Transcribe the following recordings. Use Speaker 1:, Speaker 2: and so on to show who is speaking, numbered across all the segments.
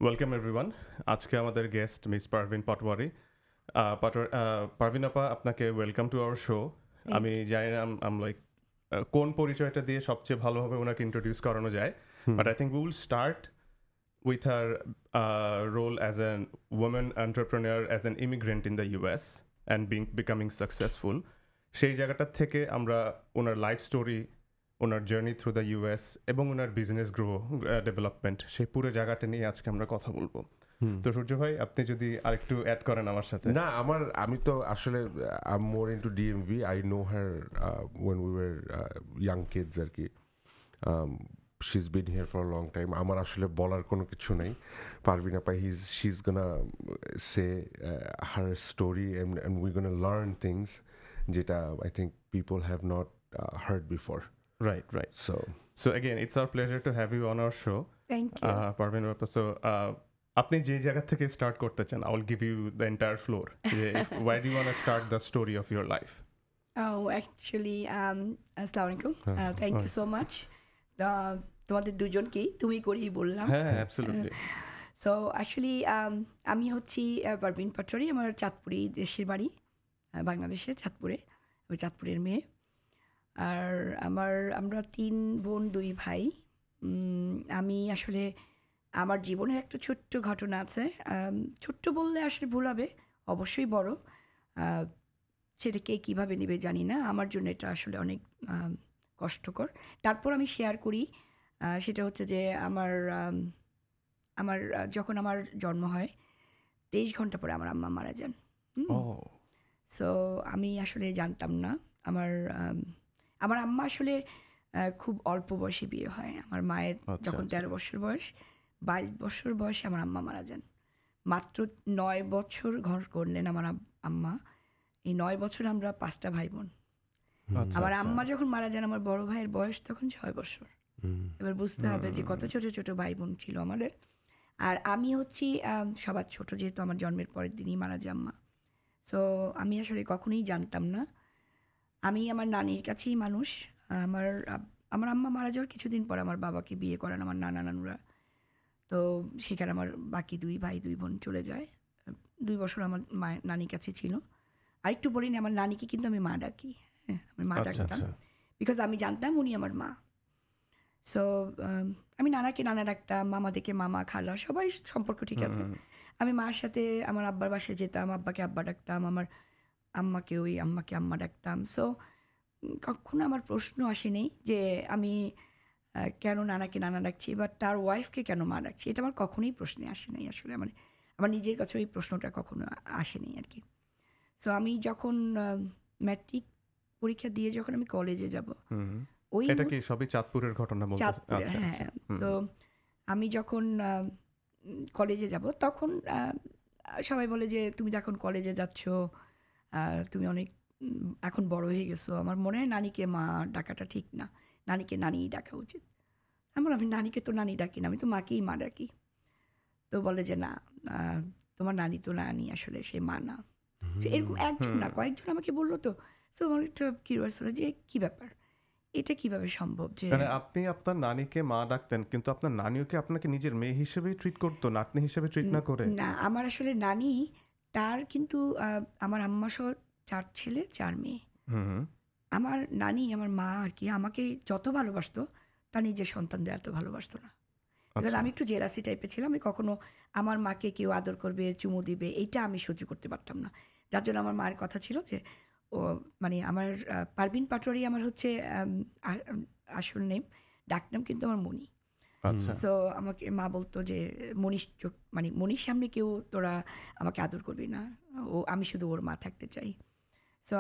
Speaker 1: Welcome everyone. আজকে আমাদের guest miss Parvin Patwari. Parvin আপা, আপনাকে ওয়েলকাম টু আওয়ার শো। আমি জানি না লাইক কোন পরিচয়টা দিয়ে সবচেয়ে ভালোভাবে ওনাকে ইন্ট্রোডিউস করানো যায়, but I think we will start with her role as a woman entrepreneur, as an immigrant in the US and becoming successful. সেই জায়গাটার থেকে আমরা ওনার লাইফ স্টোরি, ওনার জার্নি থ্রু দ্য ইউএস এবং ওনার বিজনেস ডেভেলপমেন্ট, সেই পুরো জায়গাটা নিয়ে আজকে আমরা কথা বলবো। তো সূর্য ভাই, আপনি যদি আরেকটু অ্যাড করেন আমার সাথে।
Speaker 2: না, আমি তো আসলে I am more into DMV. I know her when we were young kids আর কি। she's been here for a long time. আমার আসলে বলার কোনো কিছু নেই। পারভিন আপা, she's gonna say her story and we're gonna learn things যেটা I think people have not heard before.
Speaker 1: Right. So again, it's our pleasure to have you on our show.
Speaker 3: Thank you.
Speaker 1: Parveen Appa, so আপনি যে জায়গা থেকে start করতে চান, I will give you the entire floor. Why do you want to start the story of your life?
Speaker 3: Oh, actually, আসসালামু আলাইকুম. Thank you so much. তোমাদের দুজনকেই তুমি করেই বললাম।
Speaker 1: হ্যাঁ, absolutely.
Speaker 3: So actually, আমি হচ্ছি পারভিন পাটোয়ারি। আমার চাঁদপুরে দেশের বাড়ি, বাংলাদেশে চাঁদপুরে। আমি চাঁদপুরের মেয়ে। আর আমরা 3 বোন 2 ভাই। আমি আসলে আমার জীবনের একটা ছোট্ট ঘটনা আছে। ছোট্ট বললে আসলে ভুল হবে, অবশ্যই বড়। সেটাকে কীভাবে নেবে জানি না, আমার জন্য এটা আসলে অনেক কষ্টকর। তারপর আমি শেয়ার করি। সেটা হচ্ছে যে আমার যখন আমার জন্ম হয় 23 ঘন্টা পরে আমার আম্মা মারা যান। সো আমি আসলে জানতাম না। আমার আম্মা আসলে খুব অল্প বয়সে বিয়ে হয়। আমার মায়ের যখন 13 বছর বয়স, 22 বছর বয়সে আমার আম্মা মারা যান। মাত্র 9 বছর ঘর করলেন আমার আম্মা। এই 9 বছর আমরা 5টা ভাই বোন। আমার আম্মা যখন মারা যান, আমার বড় ভাইয়ের বয়স তখন 6 বছর। এবার বুঝতে হবে যে কত ছোট ছোট ভাই বোন ছিল আমাদের। আর আমি হচ্ছি সবার ছোট, যেহেতু আমার জন্মের পরের দিনই মারা যায় আম্মা। সো আমি আসলে কখনোই জানতাম না। আমি আমার নানির কাছেই মানুষ। আমার আম্মা মারা যাওয়ার কিছুদিন পর আমার বাবাকে বিয়ে করান আমার নানুরা। তো সেখানে আমার বাকি 2 ভাই 2 বোন চলে যায়। 2 বছর আমার নানির কাছে ছিল। আরেকটু বলিনি, আমার নানিকে কিন্তু আমি মা ডাকি। হ্যাঁ, আমি মা ডাকতাম, বিকজ আমি জানতাম উনি আমার মা। সো আমি নানাকে নানা ডাকতাম, মামাদেরকে মামা, খালা, সবাই সম্পর্ক ঠিক আছে। আমি মার সাথে আমার আব্বার বাসায় যেতাম, আব্বাকে আব্বা ডাকতাম, আমার আম্মাকে আম্মা ডাকতাম। সো কখনো আমার প্রশ্ন আসেনি যে আমি কেন নানাকে নানা ডাকছি বা তার ওয়াইফকে কেন মা ডাকছি। এটা আমার কখনোই প্রশ্নে আসে নাই। আসলে আমার নিজের কাছে এই প্রশ্নটা কখনো আসেনি আর কি। সো আমি যখন ম্যাট্রিক পরীক্ষা দিয়ে যখন আমি কলেজে যাব,
Speaker 1: এটা কি সবই চাঁদপুরের ঘটনা বলতে?
Speaker 3: চাঁদপুরে, হ্যাঁ। তো আমি যখন কলেজে যাব, তখন সবাই বলে যে তুমি যখন কলেজে যাচ্ছ, তুমি অনেক এখন বড় হয়ে গেছো। আমার মনে হয় নানিকে মা ডাকাটা ঠিক না, নানিকে নানিই ডাকা উচিত। আমি নানিকে তো নানি ডাকি না, আমি তো মাকেই মা ডাকি। তো বলে যে না, তোমার নানি তো নানি, আসলে সে মা না। এরকম একজন না, কয়েকজন আমাকে বললো। তো আমার একটা কিউরিয়াস হলো যে কী ব্যাপার, এটা কিভাবে সম্ভব যে
Speaker 1: আপনি আপনার নানিকে মা ডাকতেন, কিন্তু আপনার নানিও কি আপনাকে নিজের মেয়ে হিসেবেই ট্রিট করতো, নাতনি হিসেবে ট্রিট না করে?
Speaker 3: না, আমার আসলে নানি, তার কিন্তু আমার আম্মা সহ 4 ছেলে 4 মেয়ে। আমার নানি, আমার মা আর কি, আমাকে যত ভালোবাসতো তার নিজের সন্তানদের এত ভালোবাসতো না। কারণ আমি একটু জেলাসি টাইপের ছিলাম। আমি কখনো আমার মাকে কেউ আদর করবে, চুমু দিবে, এইটা আমি সহ্য করতে পারতাম না। যার জন্য আমার মায়ের কথা ছিল যে আমার পারভিন পাটোয়ারি আমার হচ্ছে আসল নেম, ডাকনাম কিন্তু আমার মনি। সো আমাকে মা বলতো যে মনির সামনে কেউ তোরা আমাকে আদর করবি না, আমি শুধু ওর মা থাকতে চাই। সো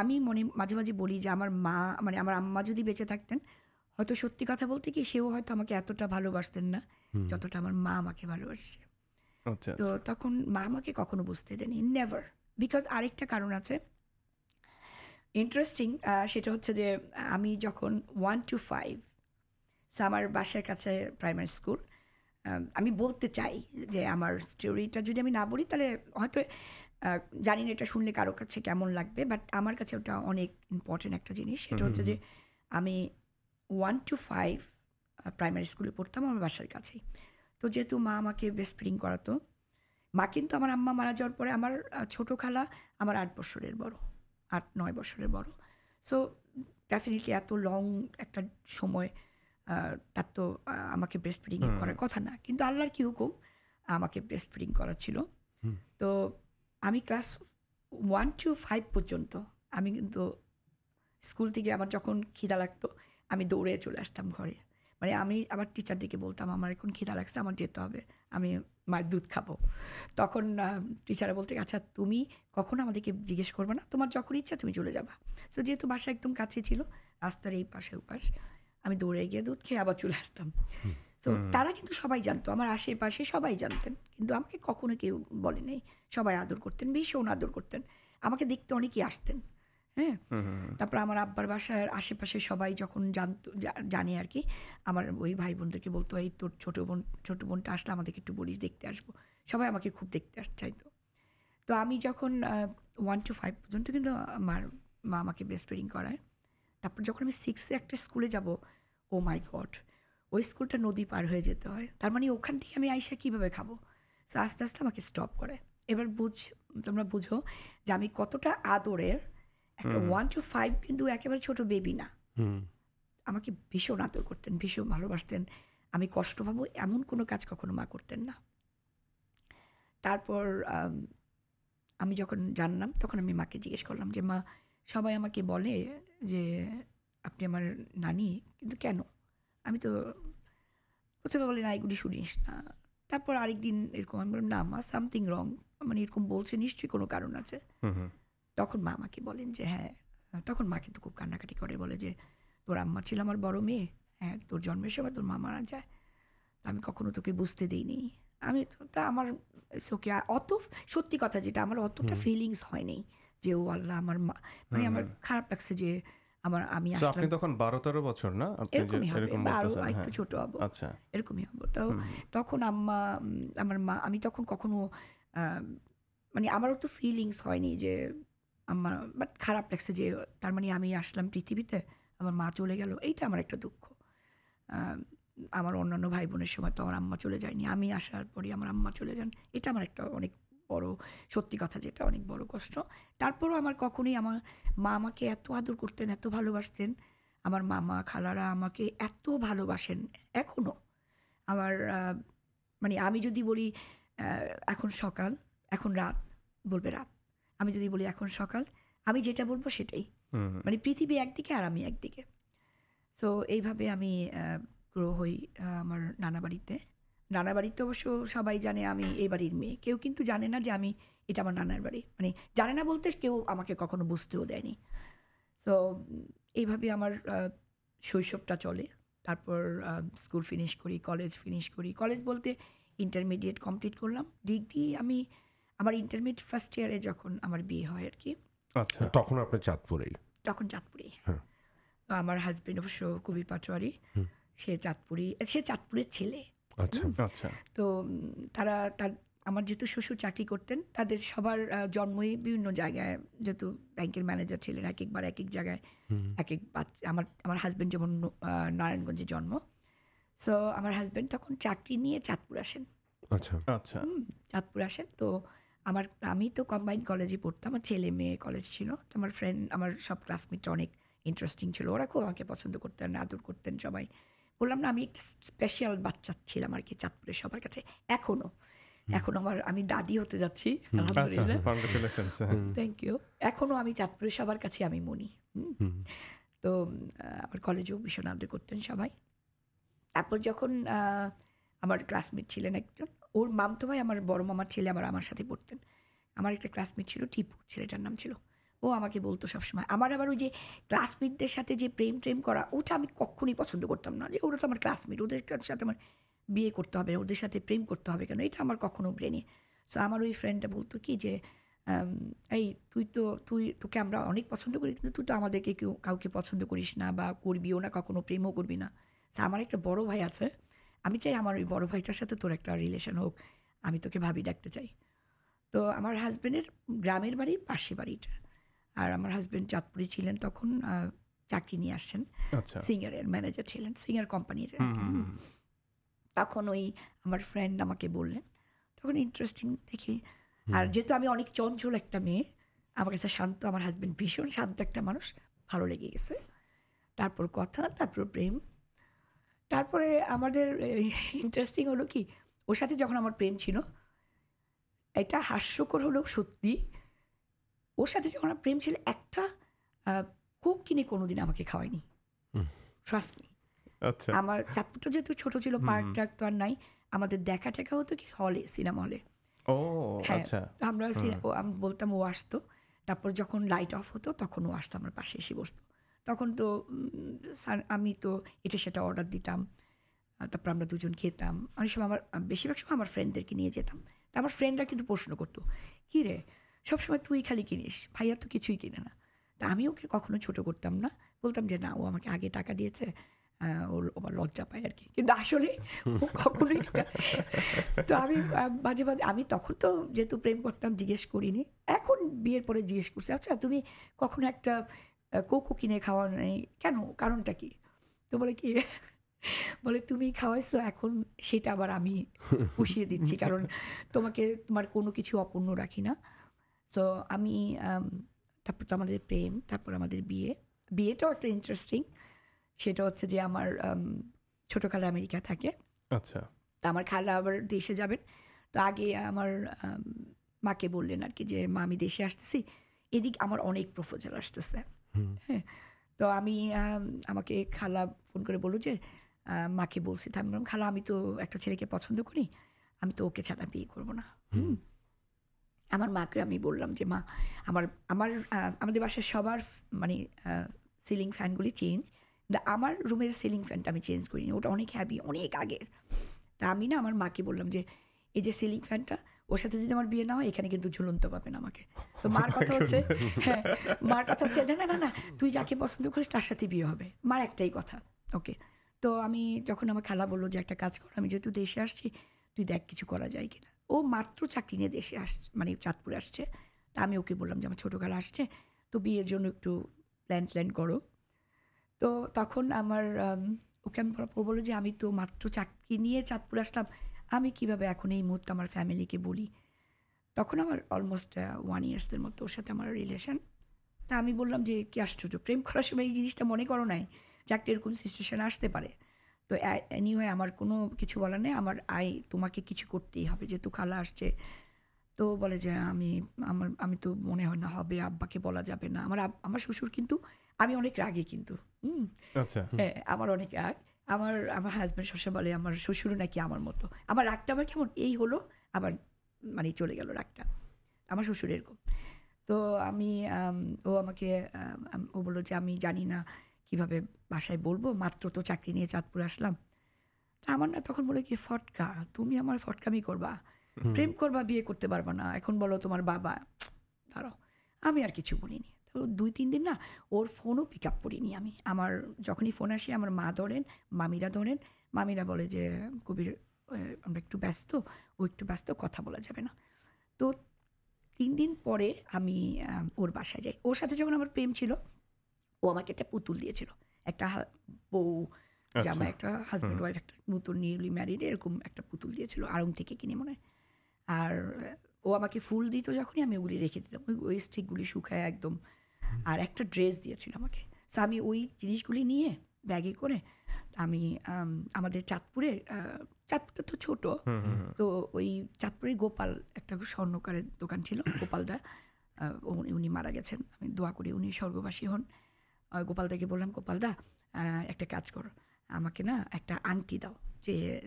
Speaker 3: আমি মাঝে মাঝে বলি যে আমার মা, আমার আম্মা যদি বেঁচে থাকতেন, হয়তো সত্যি কথা বলতে কি সেও হয়তো আমাকে এতটা ভালোবাসতেন না যতটা আমার মা আমাকে ভালোবাসছে। তো তখন মা আমাকে কখনো বুঝতে দেয়নি, নেভার। বিকজ আরেকটা কারণ আছে ইন্টারেস্টিং, সেটা হচ্ছে যে আমি যখন 1 to 5, আমার বাসার কাছে প্রাইমারি স্কুল। আমি বলতে চাই যে আমার স্টোরিটা যদি আমি না বলি তাহলে হয়তো জানি না এটা শুনলে কারো কাছে কেমন লাগবে, বাট আমার কাছে ওটা অনেক ইম্পর্টেন্ট একটা জিনিস। সেটা হচ্ছে যে আমি 1 to 5 প্রাইমারি স্কুলে পড়তাম আমার বাসার কাছেই। তো যেহেতু মা আমাকে ব্রেস্ট ফিডিং করাতো, মা কিন্তু আমার আম্মা মারা যাওয়ার পরে আমার ছোটো খালা আমার 8 বছরের বড়, 8-9 বছরের বড়। সো ডেফিনেটলি এত লং একটা সময় তার তো আমাকে ব্রেস্ট ফিডিং করার কথা না, কিন্তু আল্লাহর কি হুকুম আমাকে ব্রেস্ট ফিডিং করা ছিল। তো আমি ক্লাস 1 to 5 পর্যন্ত আমি কিন্তু স্কুল থেকে আমার যখন খিদা লাগতো আমি দৌড়ে চলে আসতাম ঘরে। মানে আমি আবার টিচারদেরকে বলতাম আমার এখন খিদা লাগছে, আমার যেতে হবে, আমি মায়ের দুধ খাবো। তখন টিচাররা বলতে, আচ্ছা তুমি কখনো আমাদেরকে জিজ্ঞেস করবে না, তোমার যখন ইচ্ছা তুমি চলে যাবা। সো যেহেতু বাসা একদম কাছে ছিল, রাস্তার এই পাশে ওপাশ, আমি দৌড়ে গিয়ে দুধ খেয়ে আবার চলে আসতাম। তো তারা কিন্তু সবাই জানতো, আমার আশেপাশে সবাই জানতেন, কিন্তু আমাকে কখনো কেউ বলে নেই। সবাই আদর করতেন, ভীষণ আদর করতেন, আমাকে দেখতে অনেকেই আসতেন। হ্যাঁ, তারপর আমার আব্বার বাসার আশেপাশে সবাই যখন জানে আর কি, আমার ওই ভাই বোনদেরকে বলতো, এই তোর ছোটো বোনটা আসলে আমাদেরকে একটু বলিস, দেখতে আসবো। সবাই আমাকে খুব দেখতে চাইতো। তো আমি যখন 1 to 5 পর্যন্ত কিন্তু মা আমাকে ব্রেস্ট ফিডিং করায়। তারপর যখন আমি 6-এ একটা স্কুলে যাব, ও মাই গড, ওই স্কুলটা নদী পার হয়ে যেতে হয়, তার মানে ওখান থেকে আমি আইসা কীভাবে খাবো। সো আস্তে আস্তে আমাকে স্টপ করে। এবার তোমরা বুঝো যে আমি কতটা আদরের একটা 1 to 5, কিন্তু একেবারে ছোট বেবি না। আমাকে ভীষণ আদর করতেন, ভীষণ ভালোবাসতেন। আমি কষ্ট পাবো এমন কোনো কাজ কখনো মা করতেন না। তারপর আমি যখন জানলাম তখন আমি মাকে জিজ্ঞেস করলাম যে মা, সবাই আমাকে বলে যে আপনি আমার নানি, কিন্তু কেন? আমি তো প্রথমে বলি না, এগুলি শুনিস না। তারপর আরেকদিন এরকম আমি বললাম, না মা, সামথিং রং, মানে এরকম বলছে, নিশ্চয়ই কোনো কারণ আছে। তখন মা আমাকে বলেন যে হ্যাঁ, তখন মা কিন্তু খুব কান্নাকাটি করে, বলে যে তোর আম্মা ছিল আমার বড় মেয়ে, হ্যাঁ তোর জন্মের সময় তোর মা মারা যায়, আমি কখনো তোকে বুঝতে দিইনি। আমি তা আমার চোখে অত, সত্যি কথা যেটা, আমার অতটা ফিলিংস হয়নি যে ও আল্লাহ আমার মা, মানে আমার খারাপ লাগছে যে আমি আসলাম।
Speaker 1: আপনি তখন 12-13 বছর না?
Speaker 3: এরকমই হবে, বা আরো একটু ছোট হবো,
Speaker 1: আচ্ছা
Speaker 3: এরকমই হবো। তো তখন আম্মা, আমার মা, আমি তখন কখনো মানে আমারও তো ফিলিংস হয়নি যে আমার, বাট খারাপ লাগছে যে তার মানে আমি আসলাম পৃথিবীতে, আমার মা চলে গেল, এইটা আমার একটা দুঃখ। আমার অন্যান্য ভাই বোনের সময় তো আমার আম্মা চলে যায়নি, আমি আসার পরই আমার আম্মা চলে যান, এটা আমার একটা অনেক বড়, সত্যি কথা যেটা, অনেক বড় কষ্ট। তারপরও আমার কখনোই আমার মা আমাকে এত আদর করতেন, এত ভালোবাসতেন, আমার মামা খালারা আমাকে এত ভালোবাসেন এখনও। আমার মানে আমি যদি বলি এখন সকাল, এখন রাত, বলবে রাত। আমি যদি বলি এখন সকাল, আমি যেটা বলবো সেটাই। মানে পৃথিবী একদিকে আর আমি একদিকে। সো এইভাবে আমি গ্রো হই আমার নানা বাড়িতে। অবশ্য সবাই জানে আমি এই বাড়ির মেয়ে, কেউ কিন্তু জানে না যে আমি এটা আমার নানার বাড়ি, মানে জানে না বলতে কেউ আমাকে কখনো বুঝতেও দেয়নি। সো এইভাবে আমার শৈশবটা চলে। তারপর স্কুল ফিনিশ করি, কলেজ ফিনিশ করি। কলেজ বলতে ইন্টারমিডিয়েট কমপ্লিট করলাম। ডিগ্রি আমি আমার ইন্টারমিডিয়েট ফার্স্ট ইয়ারে যখন আমার বিয়ে হয় আর কি।
Speaker 2: আচ্ছা, তখন আপনি চাঁদপুরেই?
Speaker 3: তখন চাঁদপুরেই। আমার হাজবেন্ড অবশ্য কবির পাটোয়ারি, সে চাঁদপুরের ছেলে।
Speaker 2: আচ্ছা
Speaker 1: আচ্ছা।
Speaker 3: তো তার আমার যেহেতু শ্বশুর চাকরি করতেন, তাদের সবার জন্মই বিভিন্ন জায়গায়, যেহেতু ব্যাংকের ম্যানেজার ছিলেন, এক একবার এক এক জায়গায় এক এক বাচ্চা। আমার হাজবেন্ড যেমন নারায়ণগঞ্জে জন্ম। সো আমার হাজবেন্ড তখন চাকরি নিয়ে চাঁদপুর আসেন।
Speaker 2: আচ্ছা
Speaker 1: আচ্ছা।
Speaker 3: চাঁদপুর আসেন। তো আমি তো কম্বাইন্ড কলেজে পড়তাম, আমার ছেলে মেয়ে কলেজ ছিল। তো আমার ফ্রেন্ড, আমার সব ক্লাসমেটরা অনেক ইন্টারেস্টিং ছিল, ওরা খুব আমাকে পছন্দ করতেন, আদর করতেন সবাই। বললাম না, আমি একটা স্পেশাল বাচ্চা ছিলাম আর কি চাঁদপুরের সবার কাছে। এখনও আমি দাদি হতে যাচ্ছি, আলহামদুলিল্লাহ,
Speaker 1: কংগ্রাচুলেশনস।
Speaker 3: Thank you. এখনও আমি চাঁদপুরের সবার কাছে আমি মনি। তো আমার কলেজেও ভীষণ আদর করতেন সবাই। তারপর যখন আমার ক্লাসমেট ছিলেন একজন, ওর মামতো ভাই, আমার বড় মামার ছেলে, আমার সাথে পড়তেন। আমার একটা ক্লাসমেট ছিল টিপু, ছেলেটার নাম ছিল। ও আমাকে বলতো সবসময়, আমার আবার ওই যে ক্লাসমেটদের সাথে যে প্রেম করা, ওটা আমি কখনই পছন্দ করতাম না, যে ওরা তো আমার ক্লাসমেট, ওদের সাথে আমার বিয়ে করতে হবে, ওদের সাথে প্রেম করতে হবে কেন, এটা আমার কখনো ব্রেনে। সো আমার ওই ফ্রেন্ডটা বলতো কি যে এই তোকে আমরা অনেক পছন্দ করি, কিন্তু তুই তো আমাদেরকে কাউকে পছন্দ করিস না, বা করবিও না, কখনো প্রেমও করবি না। সো আমার একটা বড় ভাই আছে, আমি চাই আমার ওই বড় ভাইটার সাথে তোর একটা রিলেশন হোক, আমি তোকে ভাবি ডাকতে চাই। তো আমার হাজব্যান্ডের গ্রামের বাড়ি পাশে বাড়িটা, আর আমার হাজব্যান্ড চাঁদপুরে ছিলেন তখন, চাকরি নিয়ে আসছেন, সিঙ্গারের ম্যানেজার ছিলেন, সিঙ্গার কোম্পানির। তখন ওই আমার ফ্রেন্ড আমাকে বললেন, তখন ইন্টারেস্টিং দেখি। আর যেহেতু আমি অনেক চঞ্চল একটা মেয়ে, আমার কাছে শান্ত, আমার হাজব্যান্ড ভীষণ শান্ত একটা মানুষ, ভালো লেগে গেছে। তারপর কথা, তারপর প্রেম। তারপরে আমাদের ইন্টারেস্টিং হলো কি, ওর সাথে যখন আমার প্রেম ছিল, এটা হাস্যকর হলেও সত্যি, ওর সাথে যখন আমার প্রেম ছিল একটা কোক কিনে কোনোদিন আমাকে খাওয়ায়নি, ট্রাস্ট মি।
Speaker 1: আচ্ছা
Speaker 3: আমার চাঁদপুরটা যেহেতু ছোট ছিল, পার্ক টার্ক তো আর নাই, আমাদের দেখা টেকা হতো কি হলে, সিনেমা হলে।
Speaker 1: ও
Speaker 3: হ্যাঁ,
Speaker 1: আচ্ছা
Speaker 3: আমরা আমি বলতাম, ও আসতো, তারপর যখন লাইট অফ হতো তখন ও আসতো আমার পাশে এসে বসতো। তখন তো আমি তো এটা সেটা অর্ডার দিতাম, তারপর আমরা দুজন খেতাম। অনেক সময় আমার বেশিরভাগ সময় আমার ফ্রেন্ডদেরকে নিয়ে যেতাম। তা আমার ফ্রেন্ডরা কিন্তু প্রশ্ন করতো, কী রে সবসময় তুই খালি কিনিস, ভাইয়া তো কিছুই কিনে না। তা আমি ওকে কখনো ছোটো করতাম না, বলতাম যে না, ও আমাকে আগে টাকা দিয়েছে, ওর আমার লজ্জা পায় আর কি। কিন্তু আসলে ও কখনোই এটা। তো আমি মাঝে মাঝে, আমি তখন তো যেহেতু প্রেম করতাম জিজ্ঞেস করিনি, এখন বিয়ের পরে জিজ্ঞেস করছি, আচ্ছা তুমি কখনো একটা কোকো কিনে খাওয়া নেই কেন, কারণটা কি? তো বলে কি, বলে তুমি খাওয়াইছো, এখন সেটা আবার আমি পুষিয়ে দিচ্ছি, কারণ তোমাকে, তোমার কোনো কিছু অপূর্ণ রাখি না। সো আমি তারপর তো আমাদের প্রেম, তারপর আমাদের বিয়ে। বিয়েটাও একটা ইন্টারেস্টিং, সেটা হচ্ছে যে আমার ছোটো খালা আমেরিকা থাকে।
Speaker 1: আচ্ছা
Speaker 3: তা আমার খালা আবার দেশে যাবেন, তো আগে আমার মাকে বললেন আর কি যে মা আমি দেশে আসতেছি, এদিক আমার অনেক প্রপোজাল আসতেছে। হ্যাঁ, তো আমি আমাকে খালা ফোন করে বললো যে মাকে বলছি, আমি বললাম খালা আমি তো একটা ছেলেকে পছন্দ করি, আমি তো ওকে ছাড়া বিয়ে করবো না। আমার মাকে আমি বললাম যে মা, আমার আমার আমাদের বাসায় সবার মানে সিলিং ফ্যানগুলি চেঞ্জ, আমার রুমের সিলিং ফ্যানটা আমি চেঞ্জ করিনি, ওটা অনেক হ্যাভি, অনেক আগের। তা আমি না আমার মাকে বললাম যে এই যে সিলিং ফ্যানটা, ওর সাথে যদি আমার বিয়ে না হয় এখানে কিন্তু ঝুলন্ত পাবেন আমাকে। তো মার কথা হচ্ছে, হ্যাঁ, মার কথা হচ্ছে না না না, তুই যাকে পছন্দ করিস তার সাথে বিয়ে হবে, মার একটাই কথা। ওকে, তো আমি যখন আমার খালা বললো যে একটা কাজ কর, আমি যেহেতু দেশে আসছি, তুই দেখ কিছু করা যায় কিনা। ও মাত্র চাকরি নিয়ে দেশে আসছে, মানে চাঁদপুরে আসছে। তা আমি ওকে বললাম যে আমার ছোটো খালা আসছে, তো বিয়ের জন্য একটু প্ল্যান করো। তো তখন আমার ওকে আমি বললো যে আমি তো মাত্র চাকরি নিয়ে চাঁদপুর আসলাম, আমি কিভাবে এখন এই মুহূর্তে আমার ফ্যামিলিকে বলি। তখন আমার অলমোস্ট 1 ইয়ার্সের মতো ওর সাথে আমার রিলেশন। তা আমি বললাম যে কি আশ্চর্য, প্রেম করার সময় এই জিনিসটা মনে করো নাই যে একটা এরকম সিচুয়েশান আসতে পারে। তো এনিওয়ে আমার কোনো কিছু বলার নেই, আমার তোমাকে কিছু করতেই হবে, যেহেতু খালা আসছে। তো বলে যে আমি তো মনে হয় না হবে, আব্বাকে বলা যাবে না। আমার শ্বশুর কিন্তু, আমি অনেক রাগী কিন্তু,
Speaker 1: আচ্ছা
Speaker 3: হ্যাঁ আমার অনেক রাগ। আমার হাজব্যান্ড সবসময় বলে আমার শ্বশুরও নাকি আমার মতো। আমার রাগটা আবার কেমন, এই হলো আবার মানে চলে গেল রাগটা, আমার শ্বশুর এরকম। তো আমি ও আমাকে ও বললো যে আমি জানি না কিভাবে বাসায় বলবো, মাত্র তো চাকরি নিয়ে চাঁদপুর আসলাম। তা আমার না তখন বলে কি, ফটকা তুমি আমার ফটকামি করবা, প্রেম করবা, বিয়ে করতে পারবা না, এখন বলো তোমার বাবা। দাঁড়াও, আমি আর কিছু বলিনি। তো 2-3 দিন না ওর ফোনও পিক আপ করিনি আমি। আমার যখনই ফোন আসে আমার মা ধরেন, মামিরা ধরেন, মামিরা বলে যে কবির আমরা একটু ব্যস্ত, ও একটু ব্যস্ত, কথা বলা যাবে না। তো 3 দিন পরে আমি ওর বাসায় যাই। ওর সাথে যখন আমার প্রেম ছিল, ও আমাকে একটা পুতুল দিয়েছিল, একটা বউ জামা, একটা হাজব্যান্ড ওয়াইফ, একটা নতুন নিউলি ম্যারিড, এরকম একটা পুতুল দিয়েছিল আড়ং থেকে কিনে মনে হয়। আর ও আমাকে ফুল দিত যখনই, আমি ওগুলি রেখে দিতাম, ওই স্টিকগুলি শুকায় একদম। আর একটা ড্রেস দিয়েছিল আমাকে। সো আমি ওই জিনিসগুলি নিয়ে ব্যাগে করে আমি আমাদের চাঁদপুরটা তো ছোট, তো ওই চাঁদপুরে গোপাল একটা স্বর্ণকারের দোকান ছিল, গোপালদা, উনি মারা গেছেন, আমি দোয়া করি উনি স্বর্গবাসী হন। গোপালদাকে বললাম, গোপালদা একটা কাজ কর, আমাকে না একটা আংটি দাও,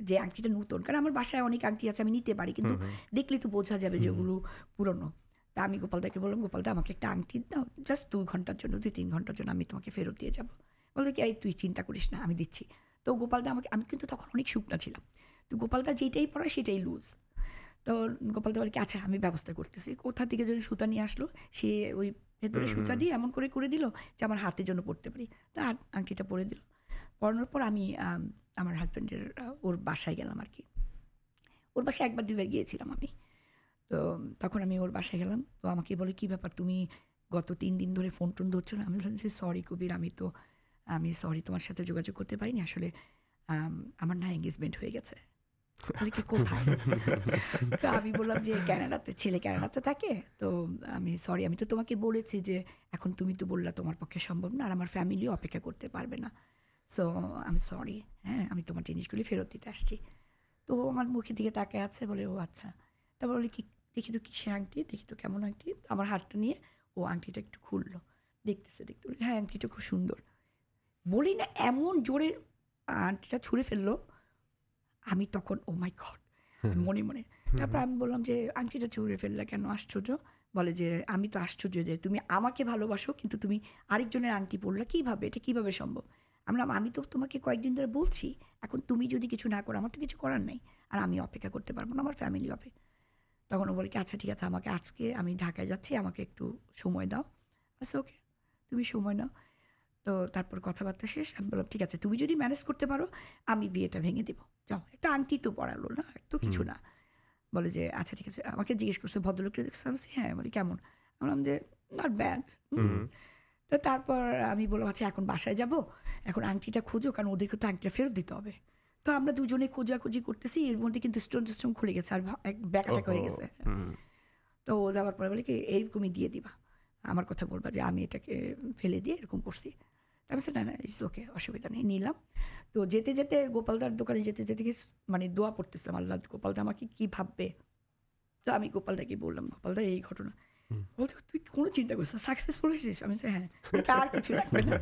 Speaker 3: যে আংটিটা নতুন, কারণ আমার বাসায় অনেক আংটি আছে আমি নিতে পারি, কিন্তু দেখলে তো বোঝা যাবে যে ওগুলো পুরনো। তা আমি গোপালদাকে বললাম, গোপালদা আমাকে একটা আংটি দাও, জাস্ট 2 ঘন্টার জন্য, 2-3 ঘন্টার জন্য, আমি তোমাকে ফেরত দিয়ে যাবো। বলতে কি, এই তুই চিন্তা করিস না, আমি দিচ্ছি। তো গোপালদা আমাকে, আমি কিন্তু তখন অনেক শুকনা ছিলাম, তো গোপালদা যেটাই পড়ায় সেটাই লুজ। তো গোপালদা বলে কি, আচ্ছা আমি ব্যবস্থা করতেছি। কোথা থেকে যদি সুতা নিয়ে আসলো, সে ওই ভেতরে সুতা দিয়ে এমন করে দিল যে আমার হাতের জন্য পড়তে পারি। তা আংটিটা পরে দিল। পরানোর পর আমি আমার হাজব্যান্ডের ওর বাসায় গেলাম আর কি। ওর বাসায় 1-2 বার গিয়েছিলাম আমি। তো তখন আমি ওর বাসায় গেলাম। তো আমাকে বলে, কী ব্যাপার, তুমি গত 3 দিন ধরে ফোন টোন ধরছো না? আমি বললাম যে সরি কবির, আমি সরি, তোমার সাথে যোগাযোগ করতে পারিনি, আসলে আমার না এঙ্গেজমেন্ট হয়ে গেছে। বলে কি কোথায়? তো আমি বললাম যে ক্যানাডাতে, ছেলে ক্যানাডাতে থাকে। তো আমি সরি, আমি তো তোমাকে বলেছি যে এখন তুমি তো বললা তোমার পক্ষে সম্ভব না, আর আমার ফ্যামিলিও অপেক্ষা করতে পারবে না। সো আমি সরি, হ্যাঁ আমি তোমার জিনিসগুলি ফেরত দিতে আসছি। তো ও আমার মুখের দিকে তাকায় আছে, বলে ও আচ্ছা। তারপর বলে কি দেখি তো কিসের আংটি, দেখি তো কেমন আংটি। আমার হাতটা নিয়ে ও আংটিটা একটু খুললো, দেখতেছে বলে হ্যাঁ আংটিটা খুব সুন্দর। বলি না এমন জোরে আংটিটা ছুঁড়ে ফেললো, আমি তখন ও মাই গড মনে মনে। তারপর আমি বললাম যে আংটিটা ছুঁড়ে ফেললা কেন, আশ্চর্য। বলে যে আমি তো আশ্চর্য যে তুমি আমাকে ভালোবাসো কিন্তু তুমি আরেকজনের আংটি পরলা কীভাবে, এটা কীভাবে সম্ভব? আমি তো তোমাকে কয়েকদিন ধরে বলছি, এখন তুমি যদি কিছু না করো আমার তো কিছু করার নেই, আর আমি অপেক্ষা করতে পারবো না, আমার ফ্যামিলি অপেক্ষা। তখন ও বলে কি আচ্ছা ঠিক আছে, আমাকে আজকে আমি ঢাকায় যাচ্ছি, আমাকে একটু সময় দাও। আচ্ছা ওকে, তুমি সময় নাও। তো তারপর কথাবার্তা শেষ। আমি বললাম ঠিক আছে, তুমি যদি ম্যানেজ করতে পারো আমি বিয়েটা ভেঙে দেবো, যাও, একটা আংটি তো পড়ালো না, তো কিছু না। বলে যে আচ্ছা ঠিক আছে, আমাকে জিজ্ঞেস করছে ভদ্রলোকটা দেখছো? আমি হ্যাঁ। বলি কেমন? বললাম যে নট ব্যাড। তো তারপর আমি বললাম আচ্ছা এখন বাসায় যাব, এখন আংটিটা খুঁজো, কারণ ওদেরকে তো আংটিটা ফেরত দিতে হবে। তো আমরা দুজনে খোঁজাখুঁজি করতেছি, এর মধ্যে কিন্তু স্টোন খুলে গেছে, আর ব্যাকাটাকা হয়ে গেছে। তো ও যাওয়ার পরে বলে কি এইরকমই দিয়ে দিবা, আমার কথা বলবা যে আমি এটাকে ফেলে দিয়ে এরকম করছি। আমি বলছি না না ইটস ওকে, অসুবিধা নেই, নিলাম। তো যেতে যেতে গোপালদার দোকানে যেতে যেতে মানে দোয়া পড়তেছিলাম, আল্লাহ গোপালদা আমাকে কী ভাববে। তো আমি গোপালদাকে বললাম, গোপালদা এই ঘটনা। বলতে তুই কোনো চিন্তা করছিস, সাকসেসফুল হয়েছিস? আমি হ্যাঁ, আর কিছু লাগবে না।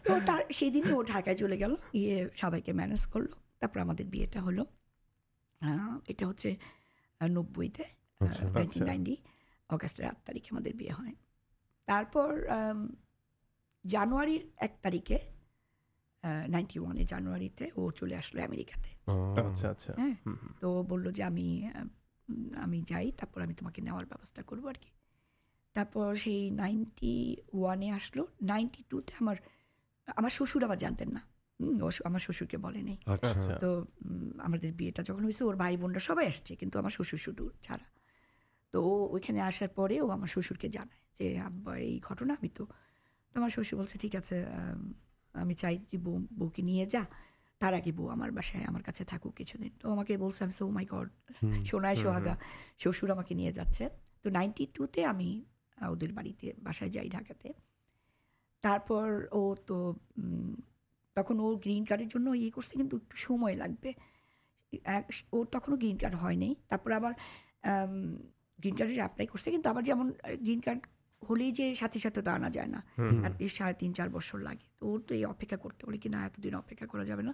Speaker 3: তো তার সেই দিনই ও ঢাকায় চলে গেল, গিয়ে সবাইকে ম্যানেজ করলো। তারপর আমাদের বিয়েটা হলো। এটা হচ্ছে 90-তে, 1990 অগাস্টের 8 তারিখে আমাদের বিয়ে হয়। তারপর জানুয়ারির 1 তারিখে 91 জানুয়ারিতে ও চলে আসলো আমেরিকাতে।
Speaker 1: আচ্ছা আচ্ছা।
Speaker 3: হ্যাঁ, তো বললো যে আমি যাই, তারপর আমি তোমাকে নেওয়ার ব্যবস্থা করবো আর কি। তারপর সেই 91-এ আসলো। 92-তে আমার শ্বশুর আবার জানতেন না, আমার শ্বশুরকে বলে নেই। তো আমাদের বিয়েটা যখন হয়েছে ওর ভাই বোনরা সবাই আসছে, কিন্তু আমার শ্বশুর শুধু ছাড়া। তো ওইখানে আসার পরে ও আমার শ্বশুরকে জানায় যে আব্বা এই ঘটনা। আমি তো আমার শ্বশুর বলছে ঠিক আছে, আমি চাই যে বউকে নিয়ে যা, তার আগে বউ আমার বাসায় আমার কাছে থাকুক কিছুদিন। তো আমাকে বলছে আমি সো মাই গড, সোনায় সোহাগা, শ্বশুর আমাকে নিয়ে যাচ্ছে। তো 92-তে আমি ওদের বাসায় যাই ঢাকাতে। তারপর ও তো তখন ও গ্রিন কার্ডের জন্য ইয়ে করছে, কিন্তু একটু সময় লাগবে, ওর তখনও গ্রিন কার্ড হয়নি। তারপর আবার গ্রিন কার্ডের অ্যাপ্লাই করছে, কিন্তু আবার যেমন গ্রিন কার্ড হলেই যে সাথে সাথে তো আনা যায় না, অ্যাটলিস্ট 3.5-4 বছর লাগে। তো ওর তো এই অপেক্ষা করতে বলে কি না, এতদিন অপেক্ষা করা যাবে না,